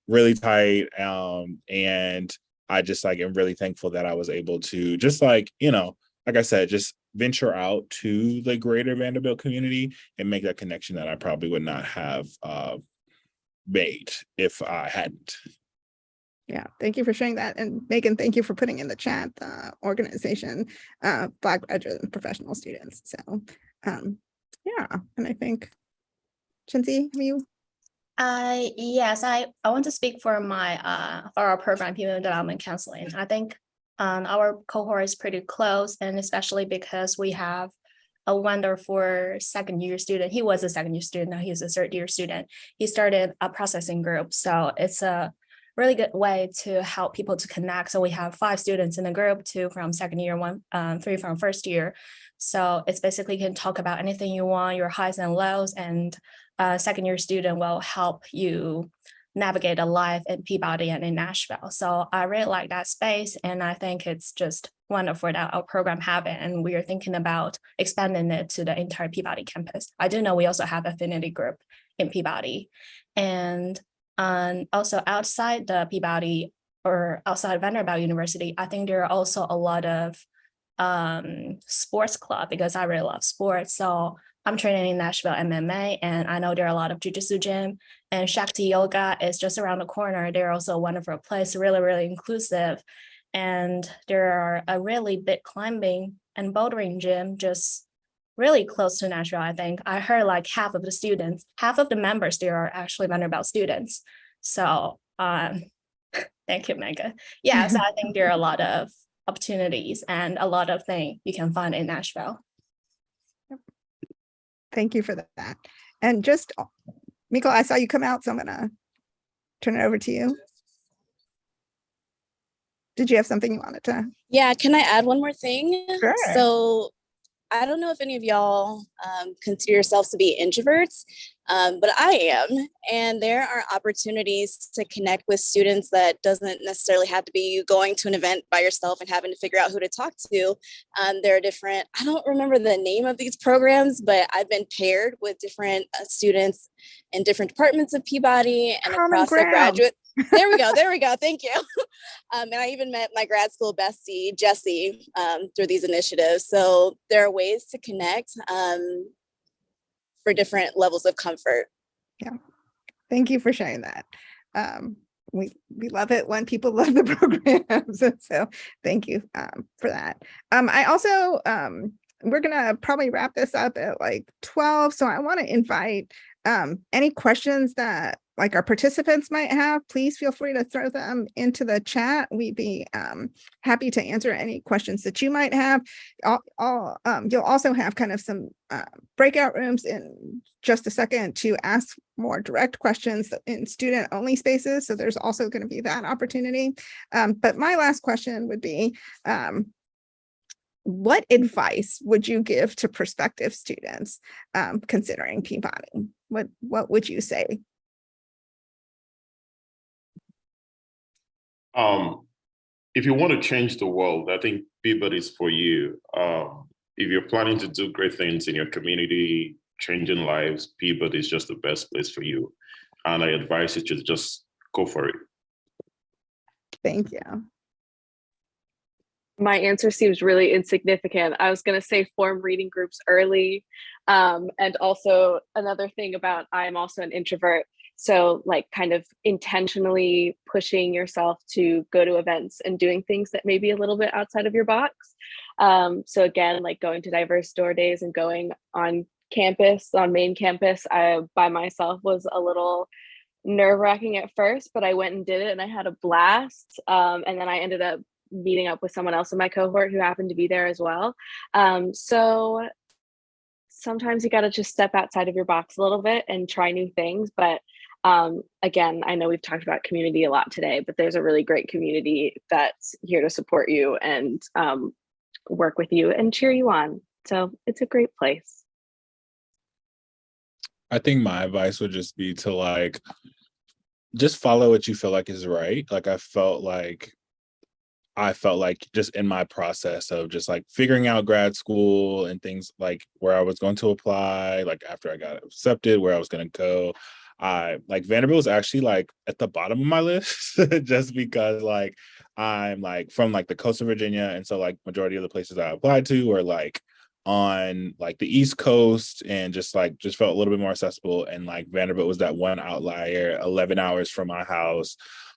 really tight. And I just like am really thankful that I was able to just like, like I said, just venture out to the greater Vanderbilt community and make that connection that I probably would not have made if I hadn't. Yeah, thank you for sharing that. And Megan, thank you for putting in the chat the organization, Black graduate and professional students. So yeah, and I think, Chensi, have you? Yes, I want to speak for for our program, Human Development Counseling. I think our cohort is pretty close, and especially because we have a wonderful second-year student. He was a second-year student, now he's a third-year student. He started a processing group, so it's a really good way to help people to connect. So we have 5 students in the group, 2 from second year, 3 from first year. So it's basically you can talk about anything you want, your highs and lows, and a second-year student will help you navigate a life in Peabody and in Nashville. So I really like that space, and I think it's just wonderful that our program have it, and we are thinking about expanding it to the entire Peabody campus. I do know we also have affinity group in Peabody, and also outside the Peabody or outside Vanderbilt University, I think there are also a lot of sports club because I really love sports. So I'm training in Nashville MMA, and I know there are a lot of jiu-jitsu gym, and Shakti Yoga is just around the corner. They're also a wonderful place, really, really inclusive. And there are a really big climbing and bouldering gym just really close to Nashville, I think. I heard like half of the members there are actually Vanderbilt students. So thank you, Megan. Yeah, so I think there are a lot of opportunities and a lot of things you can find in Nashville. Thank you for that. And just, Miko, I saw you come out, so I'm gonna turn it over to you. did you have something you wanted to? Yeah, can I add one more thing? Sure. So I don't know if any of y'all consider yourselves to be introverts, but I am. And there are opportunities to connect with students that doesn't necessarily have to be you going to an event by yourself and having to figure out who to talk to. There are different, I don't remember the name of these programs, but I've been paired with different students in different departments of Peabody and across the graduate. There we go. Thank you. And I even met my grad school bestie, Jessie, through these initiatives. So there are ways to connect for different levels of comfort. Yeah. Thank you for sharing that. We love it when people love the programs. So thank you for that. I also, we're going to probably wrap this up at like 12. So I want to invite any questions that like our participants might have, please feel free to throw them into the chat. We'd be happy to answer any questions that you might have. You'll also have kind of some breakout rooms in just a second to ask more direct questions in student-only spaces. So there's also going to be that opportunity. But my last question would be, what advice would you give to prospective students considering Peabody? What would you say? If you want to change the world, I think Peabody is for you. If you're planning to do great things in your community, changing lives, Peabody is just the best place for you. And I advise you to just go for it. Thank you. My answer seems really insignificant. I was going to say form reading groups early. And also another thing about I'm also an introvert. So like kind of intentionally pushing yourself to go to events and doing things that may be a little bit outside of your box. So again, like going to diverse door days and going on campus, on main campus, I by myself was a little nerve-wracking at first, but I went and did it and I had a blast. And then I ended up meeting up with someone else in my cohort who happened to be there as well. So sometimes you got to just step outside of your box a little bit and try new things. But again, I know we've talked about community a lot today, but there's a really great community that's here to support you and work with you and cheer you on. So it's a great place. I think my advice would just be to like, just follow what you feel like is right. Like I felt like just in my process of just like figuring out grad school and things like where I was going to apply, like after I got accepted, where I was going to go, I like Vanderbilt was actually like at the bottom of my list just because like I'm like from like the coast of Virginia. And so like majority of the places I applied to were like on like the East Coast and just felt a little bit more accessible. And like Vanderbilt was that one outlier, 11 hours from my house.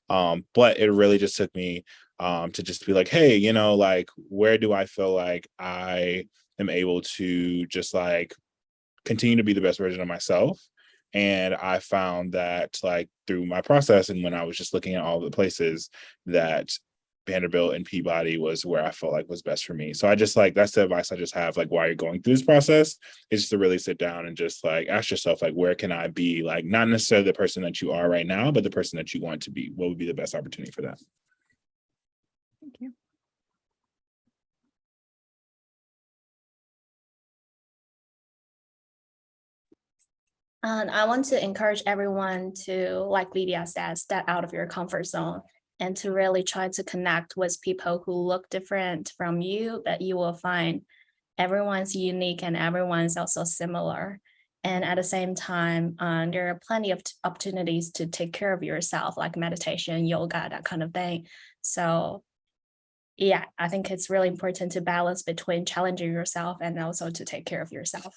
But it really just took me to just be like, hey, you know, like, where do I feel like I am able to just like continue to be the best version of myself? And I found that like through my process and when I was just looking at all the places that Vanderbilt and Peabody was where I felt like was best for me. So I just like, that's the advice I just have, like while you're going through this process, is just to really sit down and just like ask yourself, like, where can I be? Like, not necessarily the person that you are right now, but the person that you want to be. What would be the best opportunity for that? Thank you. And I want to encourage everyone to, like Lydia said, step out of your comfort zone and to really try to connect with people who look different from you, but you will find everyone's unique and everyone's also similar. And at the same time, there are plenty of opportunities to take care of yourself, like meditation, yoga, that kind of thing. So yeah, I think it's really important to balance between challenging yourself and also to take care of yourself.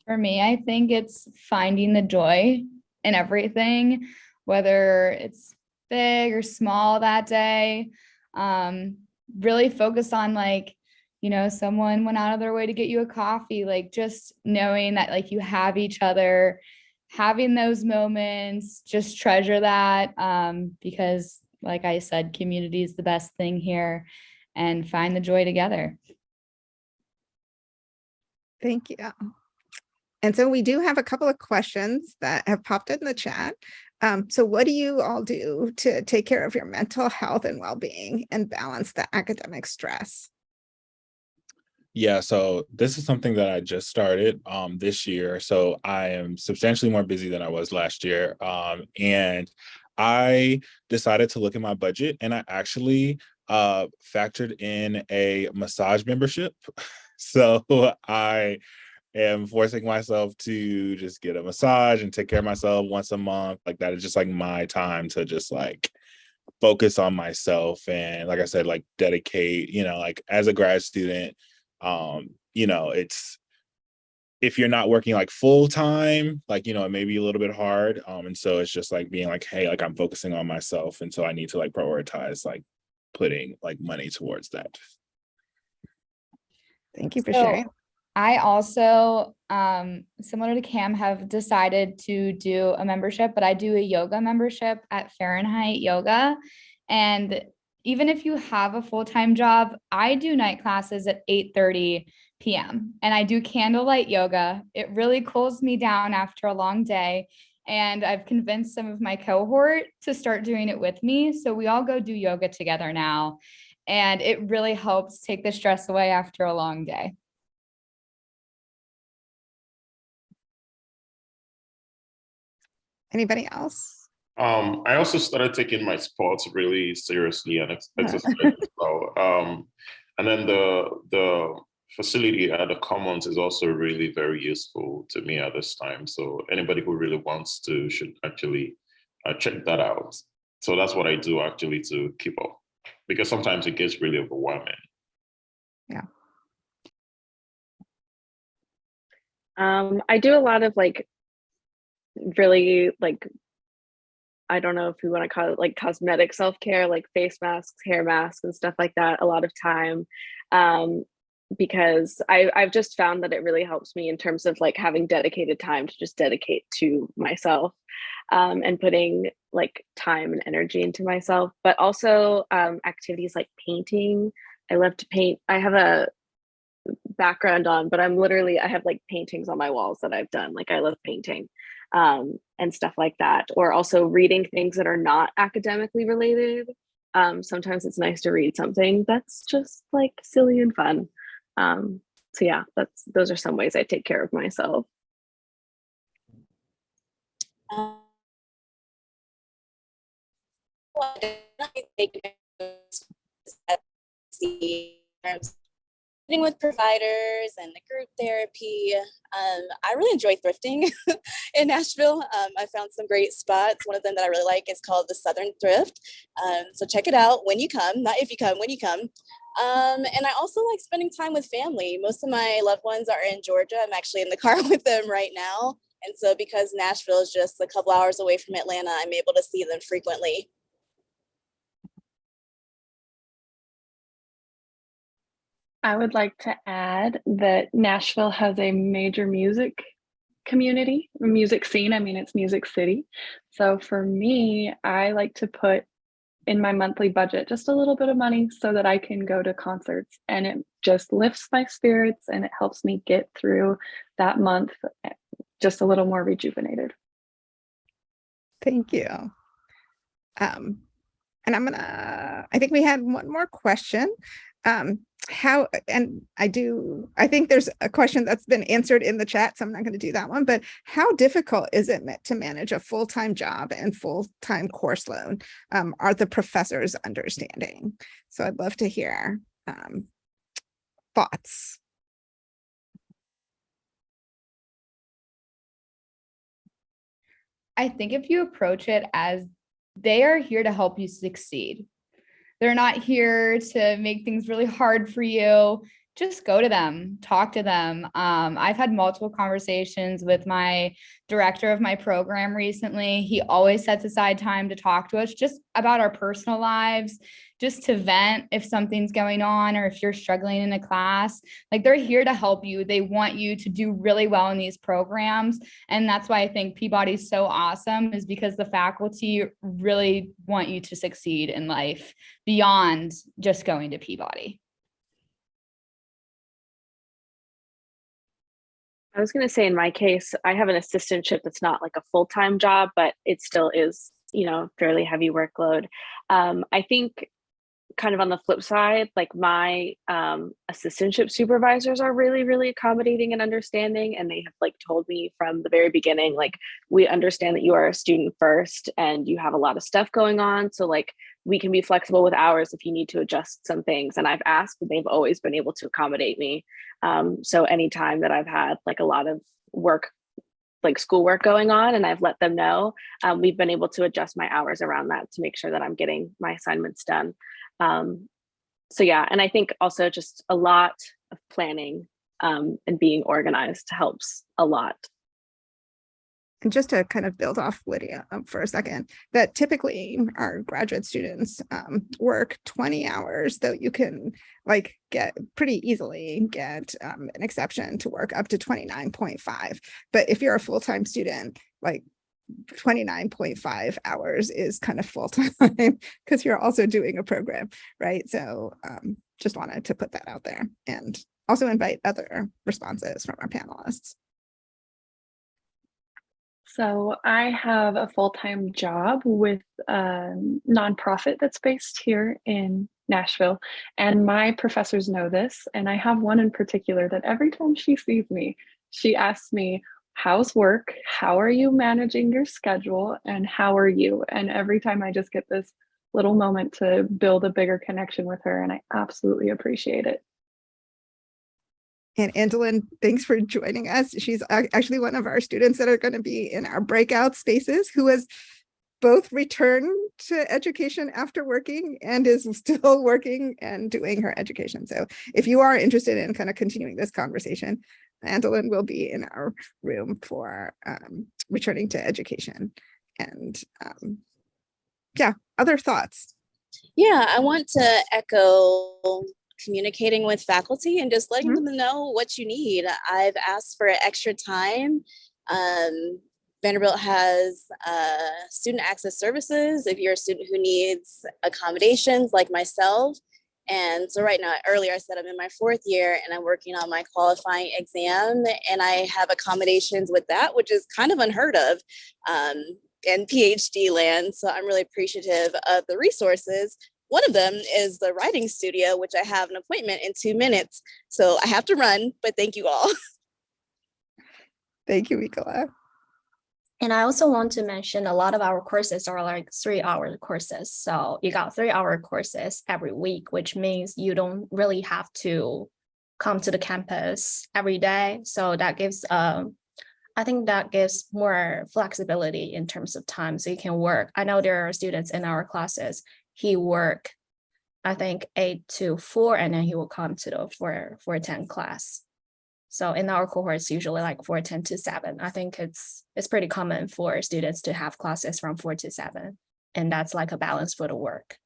For me, I think it's finding the joy in everything, whether it's big or small that day. Really focus on like, you know, someone went out of their way to get you a coffee, like just knowing that like you have each other, having those moments, just treasure that, because like I said, community is the best thing here, and find the joy together. Thank you. And so we do have a couple of questions that have popped in the chat. So what do you all do to take care of your mental health and well-being and balance the academic stress? Yeah, so this is something that I just started this year. So I am substantially more busy than I was last year. And I decided to look at my budget, and I actually factored in a massage membership. So I am forcing myself to just get a massage and take care of myself once a month. Like that is just like my time to just like focus on myself. And like I said, like dedicate, like as a grad student, it's, if you're not working like full time, like, it may be a little bit hard. And so it's just like being like, hey, like I'm focusing on myself. And so I need to like prioritize like putting like money towards that. Thank you for So sharing. I also, similar to Cam, have decided to do a membership, but I do a yoga membership at Fahrenheit Yoga. And even if you have a full-time job, I do night classes at 8:30 p.m. and I do candlelight yoga. It really cools me down after a long day. And I've convinced some of my cohort to start doing it with me. So we all go do yoga together now. And it really helps take the stress away after a long day. Anybody else? I also started taking my sports really seriously and exercise as well. And then the facility at the Commons is also really very useful to me at this time. So anybody who really wants to should actually check that out. So that's what I do actually to keep up, because sometimes it gets really overwhelming. Yeah. I do a lot of like really like, I don't know if we want to call it like cosmetic self-care, like face masks, hair masks and stuff like that a lot of time. Because I've just found that it really helps me in terms of like having dedicated time to just dedicate to myself, and putting like time and energy into myself, but also activities like painting. I love to paint. I have a background on, but I have like paintings on my walls that I've done. Like I love painting, and stuff like that, or also reading things that are not academically related. Sometimes it's nice to read something that's just like silly and fun. So yeah, those are some ways I take care of myself. Meeting with providers and the group therapy. I really enjoy thrifting in Nashville. I found some great spots. One of them that I really like is called the Southern Thrift. So check it out when you come, not if you come, when you come. And I also like spending time with family. Most of my loved ones are in Georgia. I'm actually in the car with them right now. And so because Nashville is just a couple hours away from Atlanta, I'm able to see them frequently. I would like to add that Nashville has a major music community, music scene. I mean, it's Music City. So for me, I like to put in my monthly budget just a little bit of money so that I can go to concerts, and it just lifts my spirits and it helps me get through that month just a little more rejuvenated. Thank you. And I think we had one more question. I think there's a question that's been answered in the chat, so I'm not going to do that one, but how difficult is it to manage a full-time job and full-time course load? Are the professors understanding? So I'd love to hear thoughts. I think if you approach it as they are here to help you succeed, they're not here to make things really hard for you. Just go to them, talk to them. I've had multiple conversations with my director of my program recently. He always sets aside time to talk to us just about our personal lives, just to vent if something's going on or if you're struggling in a class. Like, they're here to help you. They want you to do really well in these programs. And that's why I think Peabody is so awesome, is because the faculty really want you to succeed in life beyond just going to Peabody. I was going to say, in my case, I have an assistantship that's not like a full-time job, but it still is, fairly heavy workload. I think kind of on the flip side, like my assistantship supervisors are really, really accommodating and understanding. And they have like told me from the very beginning, like, we understand that you are a student first and you have a lot of stuff going on. So like, we can be flexible with hours if you need to adjust some things. And I've asked, and they've always been able to accommodate me. So anytime that I've had like a lot of work, like schoolwork going on, and I've let them know, we've been able to adjust my hours around that to make sure that I'm getting my assignments done. So yeah, and I think also just a lot of planning and being organized helps a lot. And just to kind of build off Lydia for a second, that typically our graduate students work 20 hours, though you can like get pretty easily get an exception to work up to 29.5. But if you're a full-time student, like 29.5 hours is kind of full-time because you're also doing a program, right? So just wanted to put that out there and also invite other responses from our panelists. So I have a full-time job with a nonprofit that's based here in Nashville, and my professors know this, and I have one in particular that every time she sees me, she asks me, how's work? How are you managing your schedule? And how are you? And every time I just get this little moment to build a bigger connection with her, and I absolutely appreciate it. And Angelin, thanks for joining us. She's actually one of our students that are going to be in our breakout spaces, who has both returned to education after working and is still working and doing her education. So if you are interested in kind of continuing this conversation, Angelin will be in our room for returning to education. And yeah, other thoughts? Yeah, I want to echo communicating with faculty and just letting them know what you need. I've asked for extra time. Vanderbilt has student access services if you're a student who needs accommodations like myself. And so right now, earlier I said I'm in my 4th year and I'm working on my qualifying exam, and I have accommodations with that, which is kind of unheard of in PhD land. So I'm really appreciative of the resources. One of them is the writing studio, which I have an appointment in 2 minutes. So I have to run, but thank you all. Thank you, Mikola. And I also want to mention a lot of our courses are like 3-hour courses. So you got 3-hour courses every week, which means you don't really have to come to the campus every day. So that gives, I think that gives more flexibility in terms of time. So you can work. I know there are students in our classes, he work, I think 8 to 4, and then he will come to the 4:10 class. So in our cohorts, usually like 4:10 to 7. I think it's pretty common for students to have classes from 4 to 7, and that's like a balance for the work.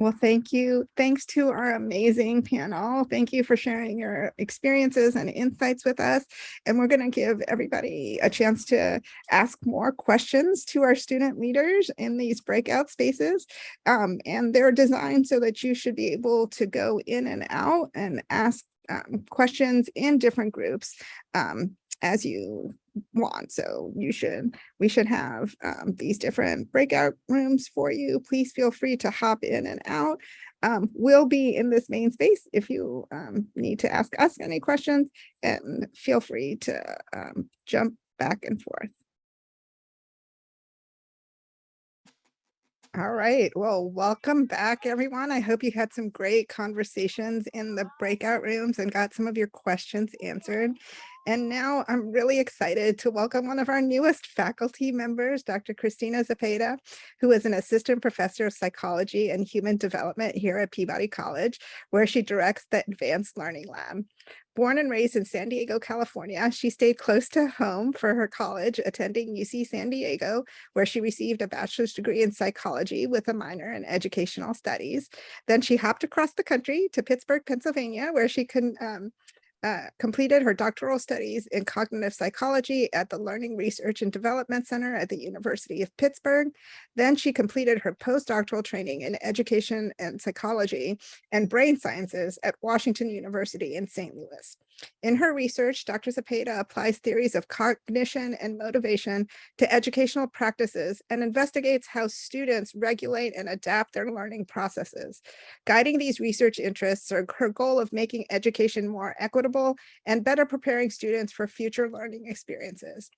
Well, thank you. Thanks to our amazing panel. Thank you for sharing your experiences and insights with us. And we're going to give everybody a chance to ask more questions to our student leaders in these breakout spaces. And they're designed so that you should be able to go in and out and ask questions in different groups as you want. So we should have these different breakout rooms for you. Please feel free to hop in and out. We'll be in this main space if you need to ask us any questions, and feel free to jump back and forth. All right, well, welcome back, everyone. I hope you had some great conversations in the breakout rooms and got some of your questions answered. And now I'm really excited to welcome one of our newest faculty members, Dr. Christina Zepeda, who is an assistant professor of psychology and human development here at Peabody College, where she directs the Advanced Learning Lab. Born and raised in San Diego, California, she stayed close to home for her college, attending UC San Diego, where she received a bachelor's degree in psychology with a minor in educational studies. Then she hopped across the country to Pittsburgh, Pennsylvania, where she completed her doctoral studies in cognitive psychology at the Learning Research and Development Center at the University of Pittsburgh. Then she completed her postdoctoral training in education and psychology and brain sciences at Washington University in St. Louis. In her research, Dr. Zepeda applies theories of cognition and motivation to educational practices and investigates how students regulate and adapt their learning processes. Guiding these research interests are her goal of making education more equitable and better preparing students for future learning experiences.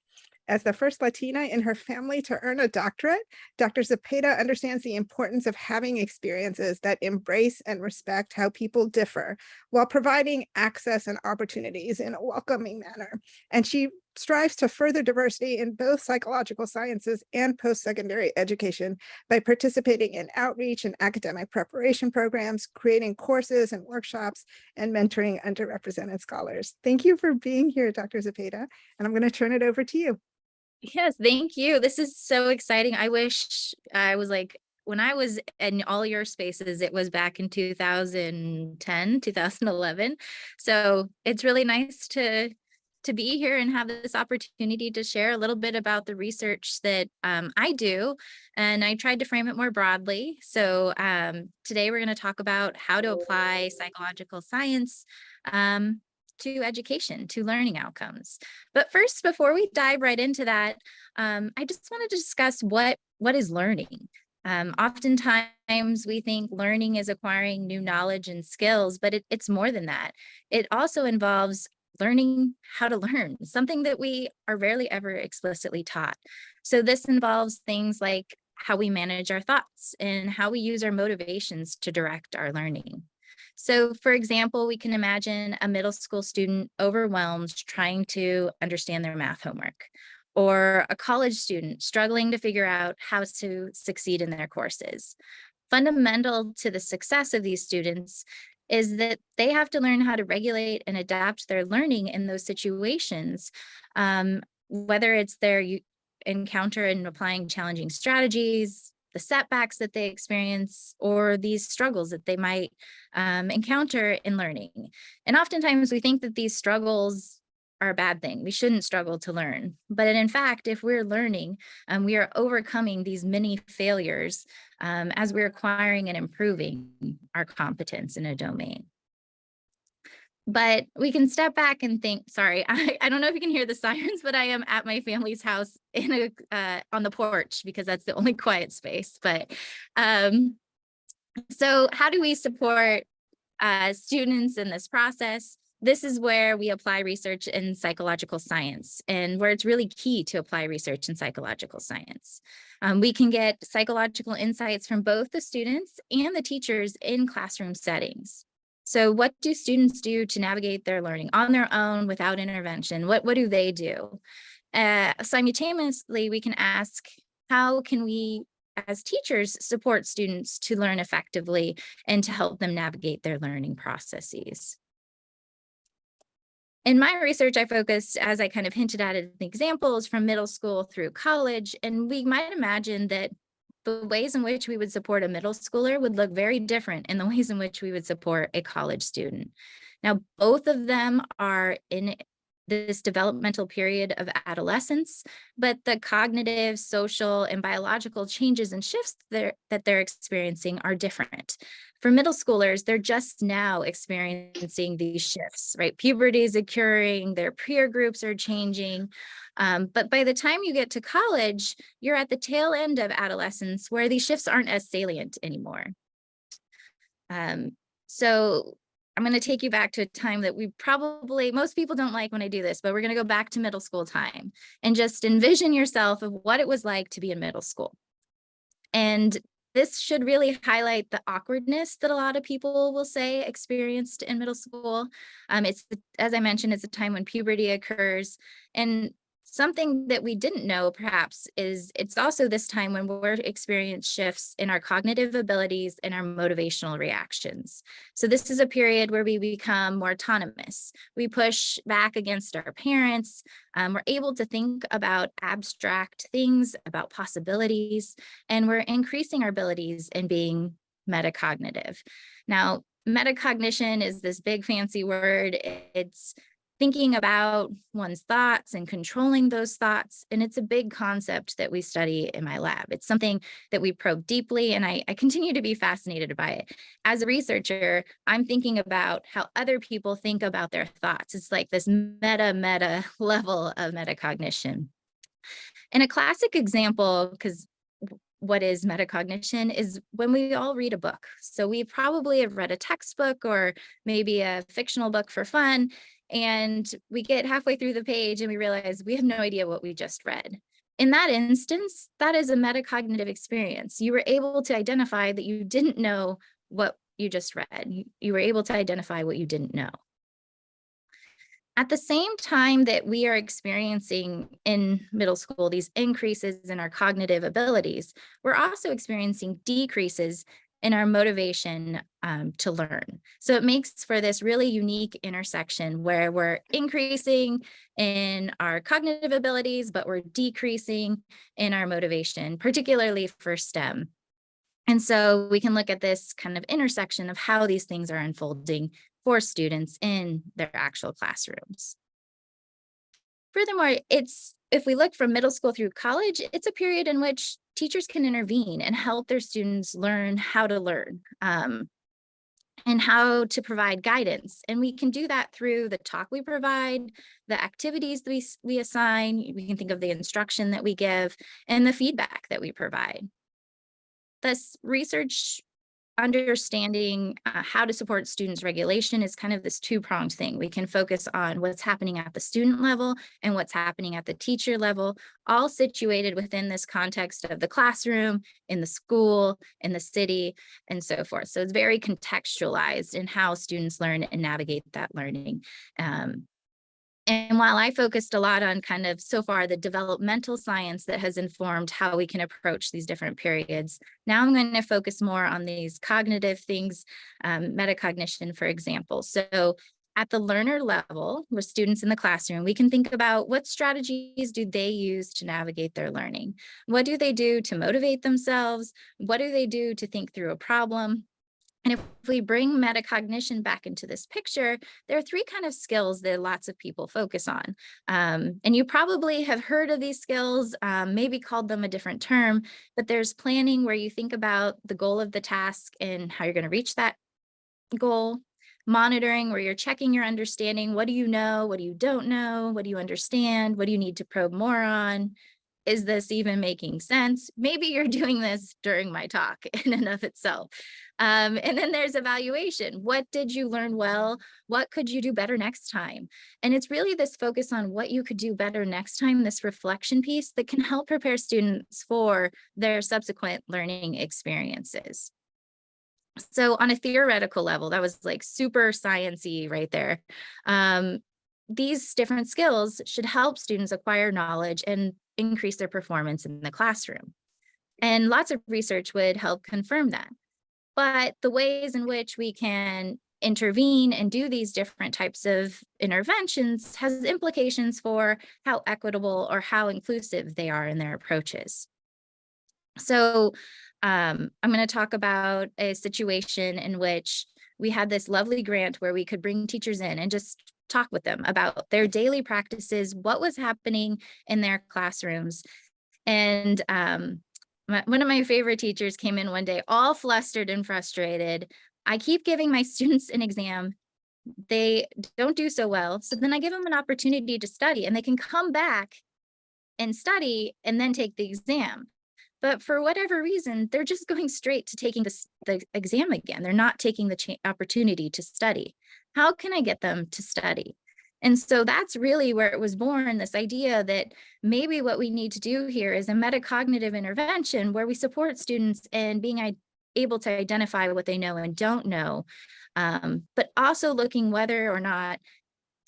As the first Latina in her family to earn a doctorate, Dr. Zepeda understands the importance of having experiences that embrace and respect how people differ while providing access and opportunities in a welcoming manner. And she strives to further diversity in both psychological sciences and post-secondary education by participating in outreach and academic preparation programs, creating courses and workshops, and mentoring underrepresented scholars. Thank you for being here, Dr. Zepeda, and I'm going to turn it over to you. Yes, thank you. This is so exciting. I wish I was like, when I was in all your spaces, it was back in 2010, 2011. So it's really nice to be here and have this opportunity to share a little bit about the research that I do. And I tried to frame it more broadly. So today we're going to talk about how to apply psychological science to education, to learning outcomes. But first, before we dive right into that, I just wanted to discuss what is learning. Oftentimes we think learning is acquiring new knowledge and skills, but it's more than that. It also involves learning how to learn, something that we are rarely ever explicitly taught. So this involves things like how we manage our thoughts and how we use our motivations to direct our learning. So for example, we can imagine a middle school student overwhelmed trying to understand their math homework, or a college student struggling to figure out how to succeed in their courses. Fundamental to the success of these students is that they have to learn how to regulate and adapt their learning in those situations, whether it's their encounter in applying challenging strategies, the setbacks that they experience, or these struggles that they might encounter in learning. And oftentimes we think that these struggles are a bad thing. We shouldn't struggle to learn. But in fact, if we're learning, we are overcoming these many failures as we're acquiring and improving our competence in a domain. But we can step back and think, sorry, I don't know if you can hear the sirens, but I am at my family's house in on the porch because that's the only quiet space. But so how do we support students in this process? This is where we apply research in psychological science and where it's really key to apply research in psychological science. We can get psychological insights from both the students and the teachers in classroom settings. So what do students do to navigate their learning on their own without intervention? What do they do? Simultaneously, we can ask, how can we as teachers support students to learn effectively and to help them navigate their learning processes? In my research, I focused, as I kind of hinted at in the examples, from middle school through college, and we might imagine that the ways in which we would support a middle schooler would look very different in the ways in which we would support a college student. Now, both of them are in this developmental period of adolescence, but the cognitive, social, and biological changes and shifts that they're experiencing are different. For middle schoolers, they're just now experiencing these shifts, right? Puberty is occurring, their peer groups are changing. But by the time you get to college, you're at the tail end of adolescence where these shifts aren't as salient anymore. So I'm going to take you back to a time that most people don't like when I do this, but we're going to go back to middle school time and just envision yourself of what it was like to be in middle school. And this should really highlight the awkwardness that a lot of people will say experienced in middle school. As I mentioned, it's a time when puberty occurs. And something that we didn't know perhaps is it's also this time when we're experiencing shifts in our cognitive abilities and our motivational reactions. So this is a period where we become more autonomous. We push back against our parents. We're able to think about abstract things, about possibilities, and we're increasing our abilities in being metacognitive. Now, metacognition is this big fancy word. It's thinking about one's thoughts and controlling those thoughts. And it's a big concept that we study in my lab. It's something that we probe deeply, and I continue to be fascinated by it. As a researcher, I'm thinking about how other people think about their thoughts. It's like this meta level of metacognition. And a classic example, because what is metacognition, is when we all read a book. So we probably have read a textbook or maybe a fictional book for fun, and we get halfway through the page and we realize we have no idea what we just read. In that instance, that is a metacognitive experience. You were able to identify that you didn't know what you just read. You were able to identify what you didn't know. At the same time that we are experiencing in middle school these increases in our cognitive abilities, we're also experiencing decreases in our motivation to learn. So it makes for this really unique intersection where we're increasing in our cognitive abilities, but we're decreasing in our motivation, particularly for STEM. And so we can look at this kind of intersection of how these things are unfolding for students in their actual classrooms. Furthermore, if we look from middle school through college, it's a period in which teachers can intervene and help their students learn how to learn and how to provide guidance. And we can do that through the talk we provide, the activities we assign. We can think of the instruction that we give and the feedback that we provide. This research understanding how to support students' regulation is kind of this two-pronged thing. We can focus on what's happening at the student level and what's happening at the teacher level, all situated within this context of the classroom, in the school, in the city, and so forth. So it's very contextualized in how students learn and navigate that learning. And while I focused a lot on kind of so far the developmental science that has informed how we can approach these different periods, now I'm going to focus more on these cognitive things, metacognition, for example. So at the learner level, with students in the classroom, we can think about what strategies do they use to navigate their learning? What do they do to motivate themselves? What do they do to think through a problem? And if we bring metacognition back into this picture, there are three kind of skills that lots of people focus on. And you probably have heard of these skills, maybe called them a different term, but there's planning, where you think about the goal of the task and how you're going to reach that goal. Monitoring, where you're checking your understanding. What do you know? What do you don't know? What do you understand? What do you need to probe more on? Is this even making sense? Maybe you're doing this during my talk in and of itself. And then there's evaluation. What did you learn well? What could you do better next time? And it's really this focus on what you could do better next time, this reflection piece that can help prepare students for their subsequent learning experiences. So on a theoretical level, that was like super science-y right there. These different skills should help students acquire knowledge and increase their performance in the classroom. And lots of research would help confirm that. But the ways in which we can intervene and do these different types of interventions has implications for how equitable or how inclusive they are in their approaches. So I'm going to talk about a situation in which we had this lovely grant where we could bring teachers in and just talk with them about their daily practices, what was happening in their classrooms. And one of my favorite teachers came in one day, all flustered and frustrated. I keep giving my students an exam. They don't do so well. So then I give them an opportunity to study, and they can come back and study and then take the exam. But for whatever reason, they're just going straight to taking the exam again. They're not taking the opportunity to study. How can I get them to study? And so that's really where it was born, this idea that maybe what we need to do here is a metacognitive intervention where we support students in being able to identify what they know and don't know, but also looking whether or not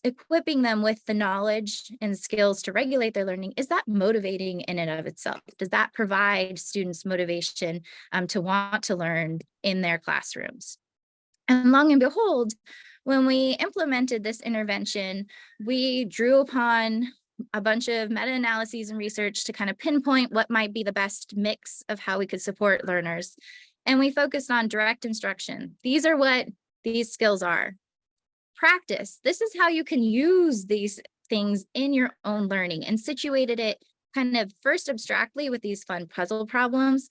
equipping them with the knowledge and skills to regulate their learning, is that motivating in and of itself? Does that provide students motivation to want to learn in their classrooms? And long and behold, when we implemented this intervention, we drew upon a bunch of meta-analyses and research to kind of pinpoint what might be the best mix of how we could support learners. And we focused on direct instruction. These are what these skills are. Practice. This is how you can use these things in your own learning, and situated it kind of first abstractly with these fun puzzle problems,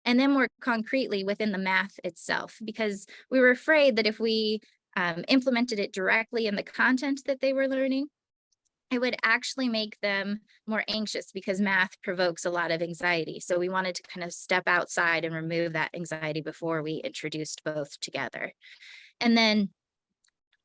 and then more concretely within the math itself, because we were afraid that if we implemented it directly in the content that they were learning, it would actually make them more anxious, because math provokes a lot of anxiety. So we wanted to kind of step outside and remove that anxiety before we introduced both together. And then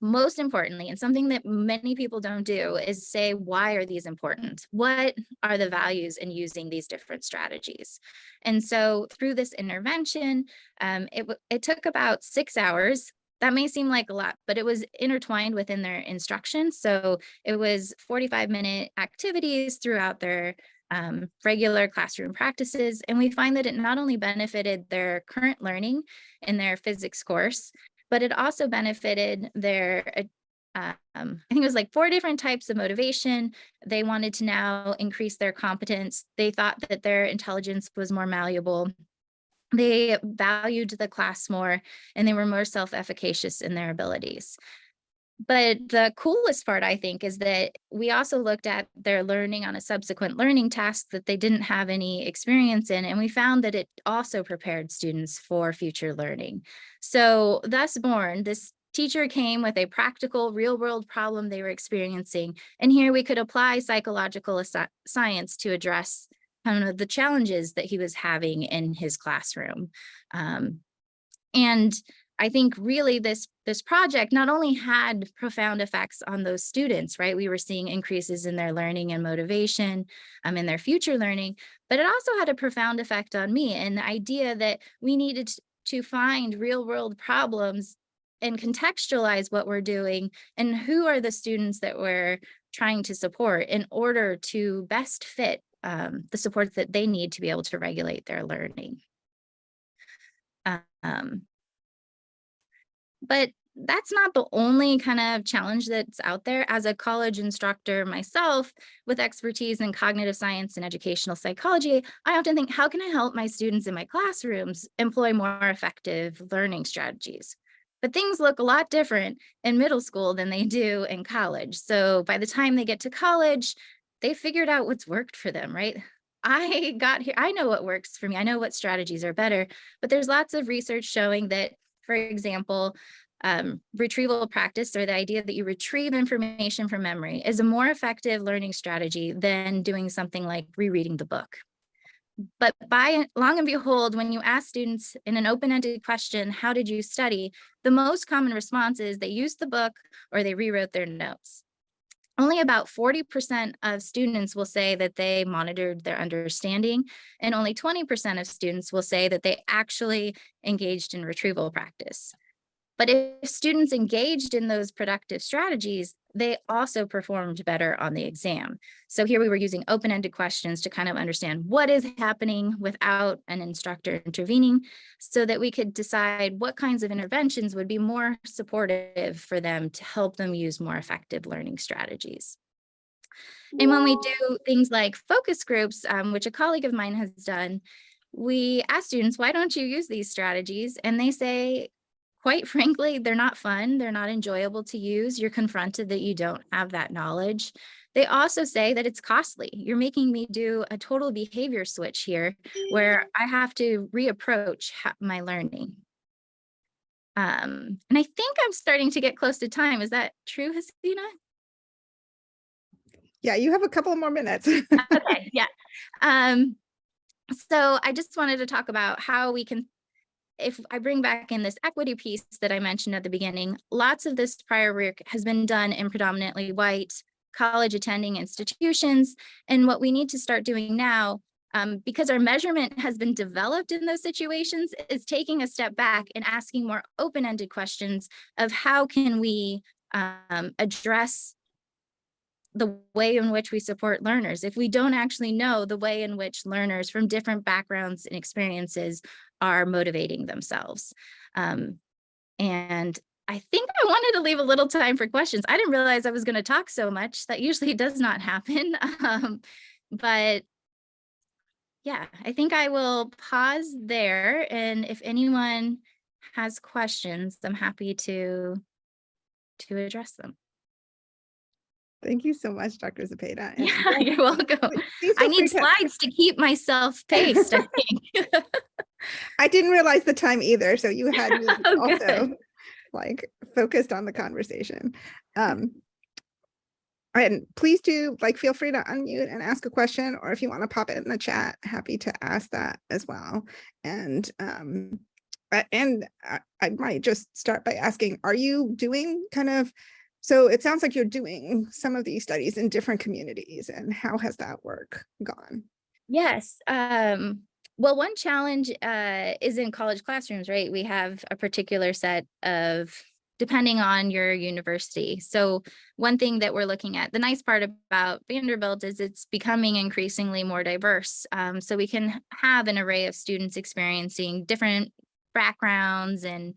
most importantly, and something that many people don't do, is say, why are these important? What are the values in using these different strategies? And so through this intervention, it took about 6 hours. That may seem like a lot, but it was intertwined within their instruction. So it was 45-minute activities throughout their regular classroom practices. And we find that it not only benefited their current learning in their physics course, but it also benefited their, I think it was like 4 different types of motivation. They wanted to now increase their competence. They thought that their intelligence was more malleable. They valued the class more, and they were more self-efficacious in their abilities. But the coolest part, I think, is that we also looked at their learning on a subsequent learning task that they didn't have any experience in, and we found that it also prepared students for future learning. So thus born, this teacher came with a practical, real-world problem they were experiencing, and here we could apply psychological science to address kind of the challenges that he was having in his classroom. And I think really this project not only had profound effects on those students, right? We were seeing increases in their learning and motivation, in their future learning, but it also had a profound effect on me, and the idea that we needed to find real world problems and contextualize what we're doing and who are the students that we're trying to support in order to best fit the support that they need to be able to regulate their learning. But that's not the only kind of challenge that's out there. As a college instructor myself with expertise in cognitive science and educational psychology, I often think, how can I help my students in my classrooms employ more effective learning strategies? But things look a lot different in middle school than they do in college. So by the time they get to college, they figured out what's worked for them, right? I got here, I know what works for me. I know what strategies are better, but there's lots of research showing that, for example, retrieval practice, or the idea that you retrieve information from memory, is a more effective learning strategy than doing something like rereading the book. But by long and behold, when you ask students in an open-ended question, how did you study? The most common response is they used the book or they rewrote their notes. Only about 40% of students will say that they monitored their understanding, and only 20% of students will say that they actually engaged in retrieval practice. But if students engaged in those productive strategies, they also performed better on the exam. So here we were using open-ended questions to kind of understand what is happening without an instructor intervening, so that we could decide what kinds of interventions would be more supportive for them to help them use more effective learning strategies. And when we do things like focus groups, which a colleague of mine has done, we ask students, why don't you use these strategies? And they say, quite frankly, they're not fun. They're not enjoyable to use. You're confronted that you don't have that knowledge. They also say that it's costly. You're making me do a total behavior switch here where I have to reapproach my learning. And I think I'm starting to get close to time. Is that true, Hasina? Yeah, you have a couple more minutes. Okay, yeah. So I just wanted to talk about how we can, if I bring back in this equity piece that I mentioned at the beginning, lots of this prior work has been done in predominantly white college attending institutions. And what we need to start doing now, because our measurement has been developed in those situations, is taking a step back and asking more open-ended questions of how can we address the way in which we support learners if we don't actually know the way in which learners from different backgrounds and experiences are motivating themselves. And I think I wanted to leave a little time for questions. I didn't realize I was going to talk so much. That usually does not happen. But yeah, I think I will pause there. And if anyone has questions, I'm happy to address them. Thank you so much, Dr. Zepeda. And Yeah, you're welcome. please I feel free need to- slides to keep myself paced, I think. I didn't realize the time either, so you had me Oh, also good. like focused on the conversation. And please do feel free to unmute and ask a question, or if you want to pop it in the chat, happy to ask that as well. And I might just start by asking, are you doing so it sounds like you're doing some of these studies in different communities, and how has that work gone? Yes. Well, one challenge is in college classrooms, right? We have a particular set of, depending on your university. So one thing that we're looking at, the nice part about Vanderbilt is it's becoming increasingly more diverse. So we can have an array of students experiencing different backgrounds and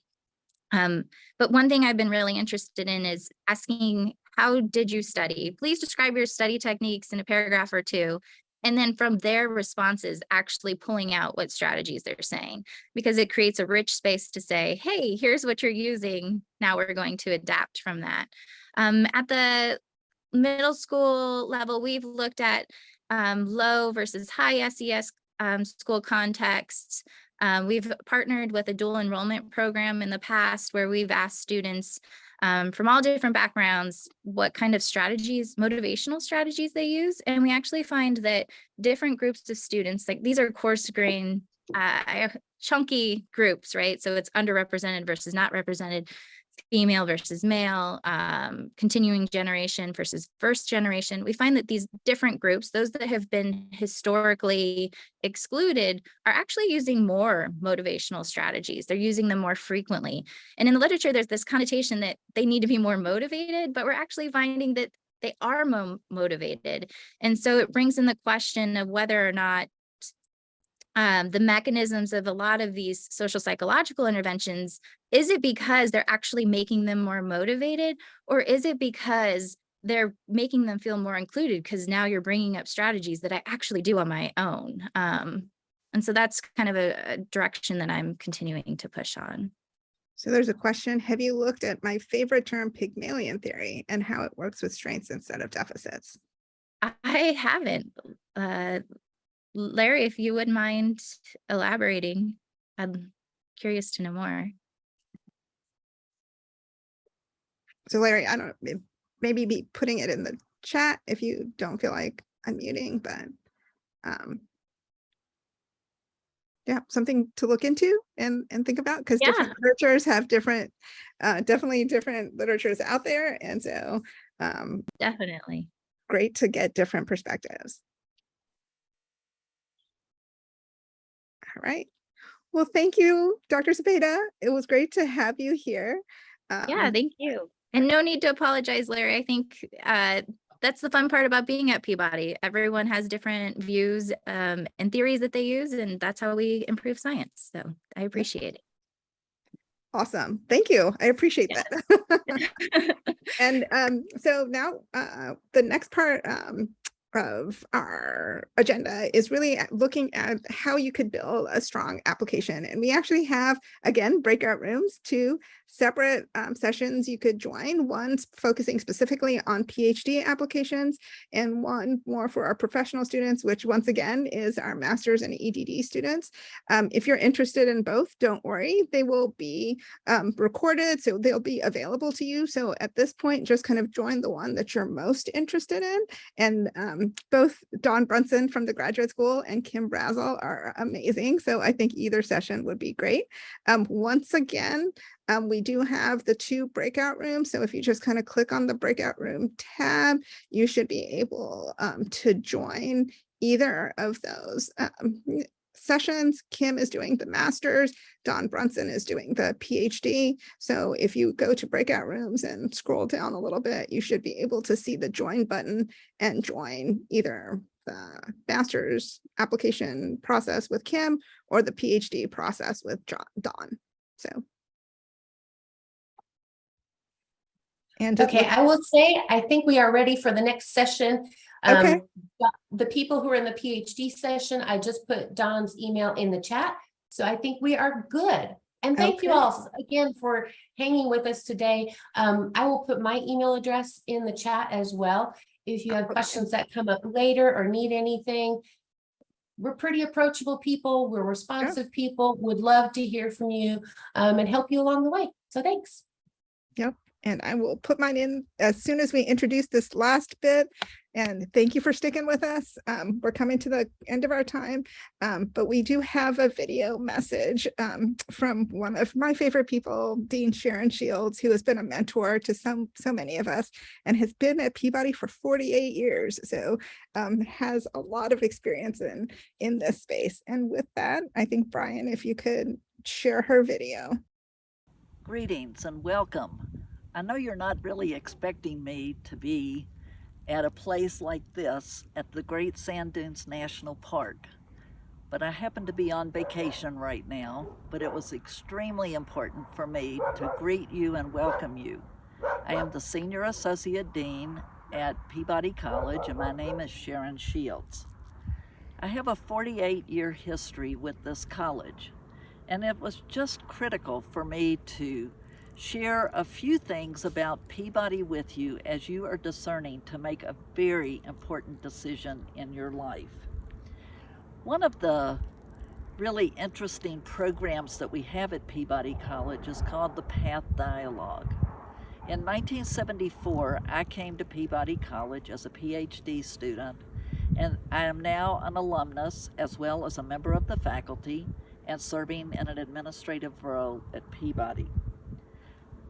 but one thing I've been really interested in is asking, how did you study? Please describe your study techniques in a paragraph or two. And then from their responses, actually pulling out what strategies they're saying, because it creates a rich space to say, hey, here's what you're using. Now we're going to adapt from that. At the middle school level, we've looked at low versus high SES school contexts. We've partnered with a dual enrollment program in the past where we've asked students from all different backgrounds what kind of strategies, motivational strategies they use. And we actually find that different groups of students, like these are coarse grain, chunky groups, right? So it's underrepresented versus not represented, female versus male, continuing generation versus first generation. We find that these different groups, those that have been historically excluded, are actually using more motivational strategies. They're using them more frequently. And in the literature, there's this connotation that they need to be more motivated, but we're actually finding that they are motivated. And so it brings in the question of whether or not the mechanisms of a lot of these social psychological interventions, is it because they're actually making them more motivated, or is it because they're making them feel more included because now you're bringing up strategies that I actually do on my own? And so that's kind of a direction that I'm continuing to push on. So there's a question, have you looked at my favorite term, Pygmalion theory, and how it works with strengths instead of deficits? I haven't. Larry, if you wouldn't mind elaborating, I'm curious to know more. So Larry, I don't know, maybe be putting it in the chat if you don't feel like unmuting, but yeah, something to look into and think about, because different literatures have different, definitely different literatures out there. And so definitely great to get different perspectives. All right. Well, thank you, Dr. Zepeda. It was great to have you here. Yeah, thank you. And no need to apologize, Larry. I think that's the fun part about being at Peabody. Everyone has different views and theories that they use, and that's how we improve science. So I appreciate it. Awesome. Thank you. I appreciate that. And so now the next part of our agenda is really looking at how you could build a strong application. And we actually have, again, breakout rooms, 2 separate sessions you could join, one focusing specifically on PhD applications and one more for our professional students, which once again is our master's and EDD students. If you're interested in both, don't worry, they will be recorded, so they'll be available to you. So at this point, just kind of join the one that you're most interested in. And both Dawn Brunson from the graduate school and Kim Brazel are amazing. So I think either session would be great. Once again, we do have the 2 breakout rooms. So if you just kind of click on the breakout room tab, you should be able to join either of those sessions. Kim is doing the master's, Dawn Brunson is doing the PhD. So if you go to breakout rooms and scroll down a little bit, you should be able to see the join button and join either the master's application process with Kim or the PhD process with Dawn. So. And okay, I will say, I think we are ready for the next session. Okay. The people who are in the PhD session, I just put Dawn's email in the chat. So I think we are good. And thank you Okay. all again for hanging with us today. I will put my email address in the chat as well. If you have questions that come up later or need anything, we're pretty approachable people. We're responsive people. Would love to hear from you and help you along the way. So thanks. Yep. And I will put mine in as soon as we introduce this last bit. And thank you for sticking with us. We're coming to the end of our time, but we do have a video message from one of my favorite people, Dean Sharon Shields, who has been a mentor to so many of us and has been at Peabody for 48 years. So has a lot of experience in this space. And with that, I think, Brian, if you could share her video. Greetings and welcome. I know you're not really expecting me to be at a place like this at the Great Sand Dunes National Park, but I happen to be on vacation right now, but it was extremely important for me to greet you and welcome you. I am the Senior Associate Dean at Peabody College, and my name is Sharon Shields. I have a 48-year history with this college, and it was just critical for me to share a few things about Peabody with you as you are discerning to make a very important decision in your life. One of the really interesting programs that we have at Peabody College is called the Path Dialogue. In 1974, I came to Peabody College as a PhD student, and I am now an alumnus as well as a member of the faculty and serving in an administrative role at Peabody.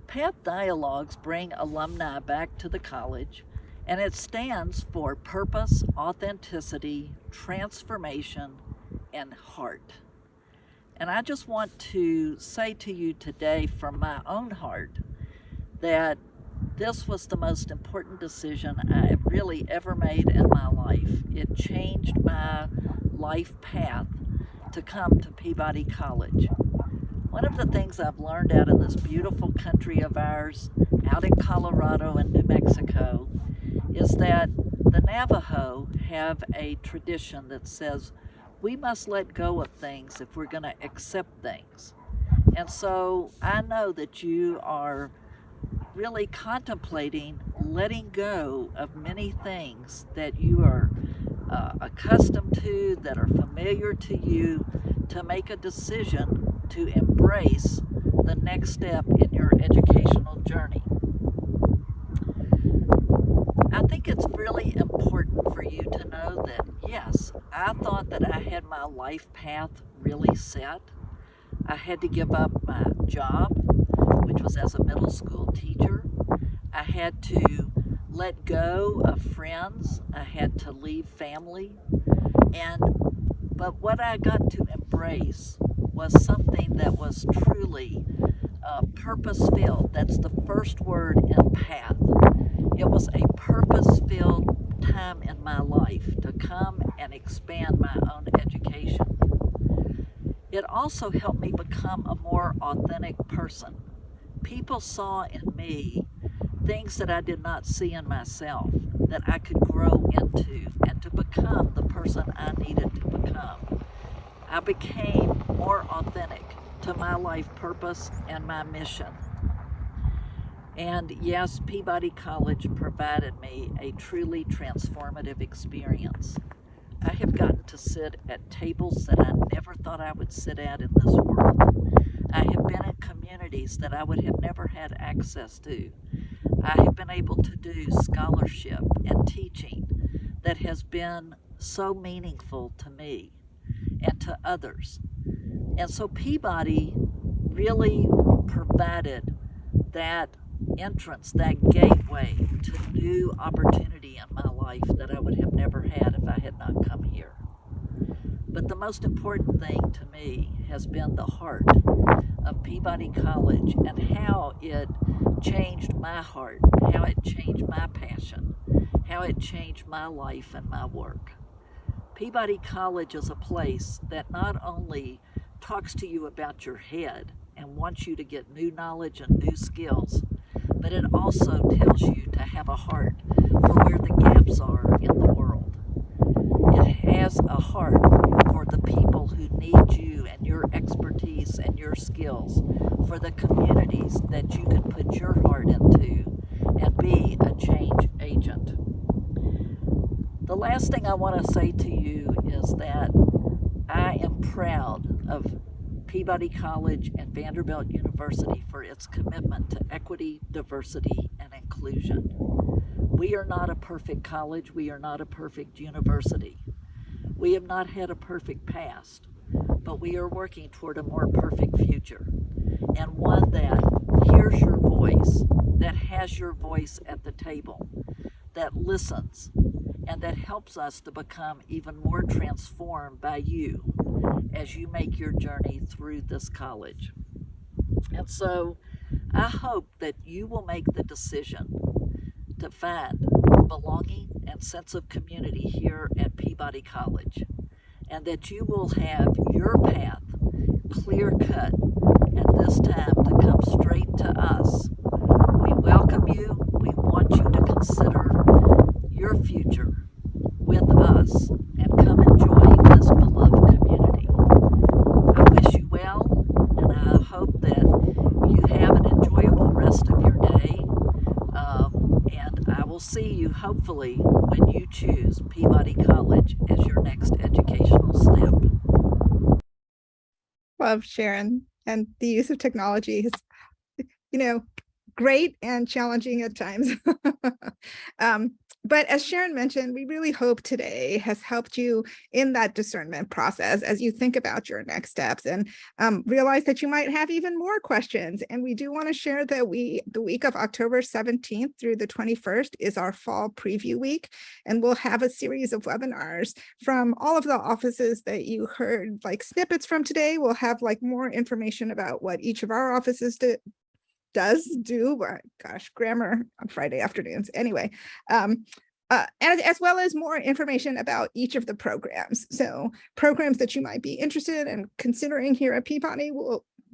Path Dialogues bring alumni back to the college, and it stands for purpose, authenticity, transformation, and heart. And I just want to say to you today from my own heart that this was the most important decision I have really ever made in my life. It changed my life path to come to Peabody College. One of the things I've learned out in this beautiful country of ours, out in Colorado and New Mexico, is that the Navajo have a tradition that says we must let go of things if we're going to accept things. And so I know that you are really contemplating letting go of many things that you are accustomed to, that are familiar to you, to make a decision to embrace the next step in your educational journey. I think it's really important for you to know that, yes, I thought that I had my life path really set. I had to give up my job, which was as a middle school teacher. I had to let go of friends. I had to leave family. But what I got to embrace was something that was truly purpose-filled. That's the first word in path. It was a purpose-filled time in my life to come and expand my own education. It also helped me become a more authentic person. People saw in me things that I did not see in myself that I could grow into and to become the person I needed to become. I became more authentic to my life purpose and my mission. And yes, Peabody College provided me a truly transformative experience. I have gotten to sit at tables that I never thought I would sit at in this world. I have been in communities that I would have never had access to. I have been able to do scholarship and teaching that has been so meaningful to me and to others. And so Peabody really provided that entrance, that gateway to new opportunity in my life that I would have never had if I had not come here. But the most important thing to me has been the heart of Peabody College and how it changed my heart, how it changed my passion, how it changed my life and my work. Peabody College is a place that not only talks to you about your head and wants you to get new knowledge and new skills, but it also tells you to have a heart for where the gaps are in the world. It has a heart for the people who need you and your expertise and your skills place that you can put your heart into and be a change agent. The last thing I want to say to you is that I am proud of Peabody College and Vanderbilt University for its commitment to equity, diversity, and inclusion. We are not a perfect college. We are not a perfect university. We have not had a perfect past, but we are working toward a more perfect future, and one that hears your voice, that has your voice at the table, that listens, and that helps us to become even more transformed by you as you make your journey through this college. And so I hope that you will make the decision to find belonging and sense of community here at Peabody College, and that you will have your path clear cut, and this time to come straight to us. We welcome you. We want you to consider your future with us and come and join this beloved community. I wish you well, and I hope that you have an enjoyable rest of your day. And I will see you hopefully when you choose Peabody College as your next educational step. Love Sharon, and the use of technology is, great and challenging at times. But as Sharon mentioned, we really hope today has helped you in that discernment process as you think about your next steps, and realize that you might have even more questions. And we do want to share that the week of October 17th through the 21st is our fall preview week. And we'll have a series of webinars from all of the offices that you heard like snippets from today. We'll have like more information about what each of our offices does do, gosh, grammar on Friday afternoons. Anyway, and as well as more information about each of the programs. So programs that you might be interested in considering here at Peabody,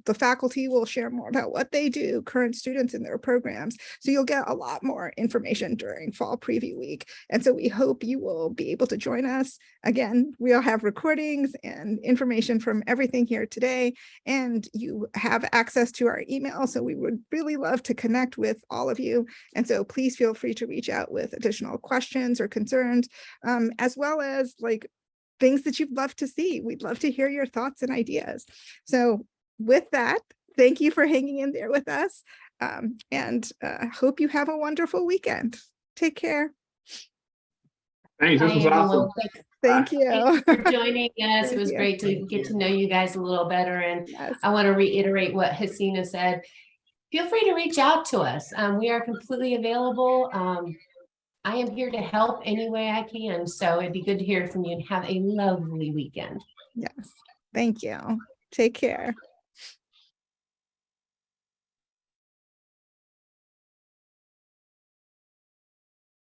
the faculty will share more about what they do, current students in their programs. So you'll get a lot more information during fall preview week. And so we hope you will be able to join us. Again, we'll have recordings and information from everything here today, and you have access to our email. So we would really love to connect with all of you. And so please feel free to reach out with additional questions or concerns, as well as like things that you'd love to see. We'd love to hear your thoughts and ideas. So with that, thank you for hanging in there with us, and hope you have a wonderful weekend. Take care. Thanks. This was awesome. Thank you. Thanks for joining us. Thank It was you. great to get to know you guys a little better. And I want to reiterate what Hasina said. Feel free to reach out to us. We are completely available. I am here to help any way I can. So it'd be good to hear from you, and have a lovely weekend. Yes. Thank you. Take care.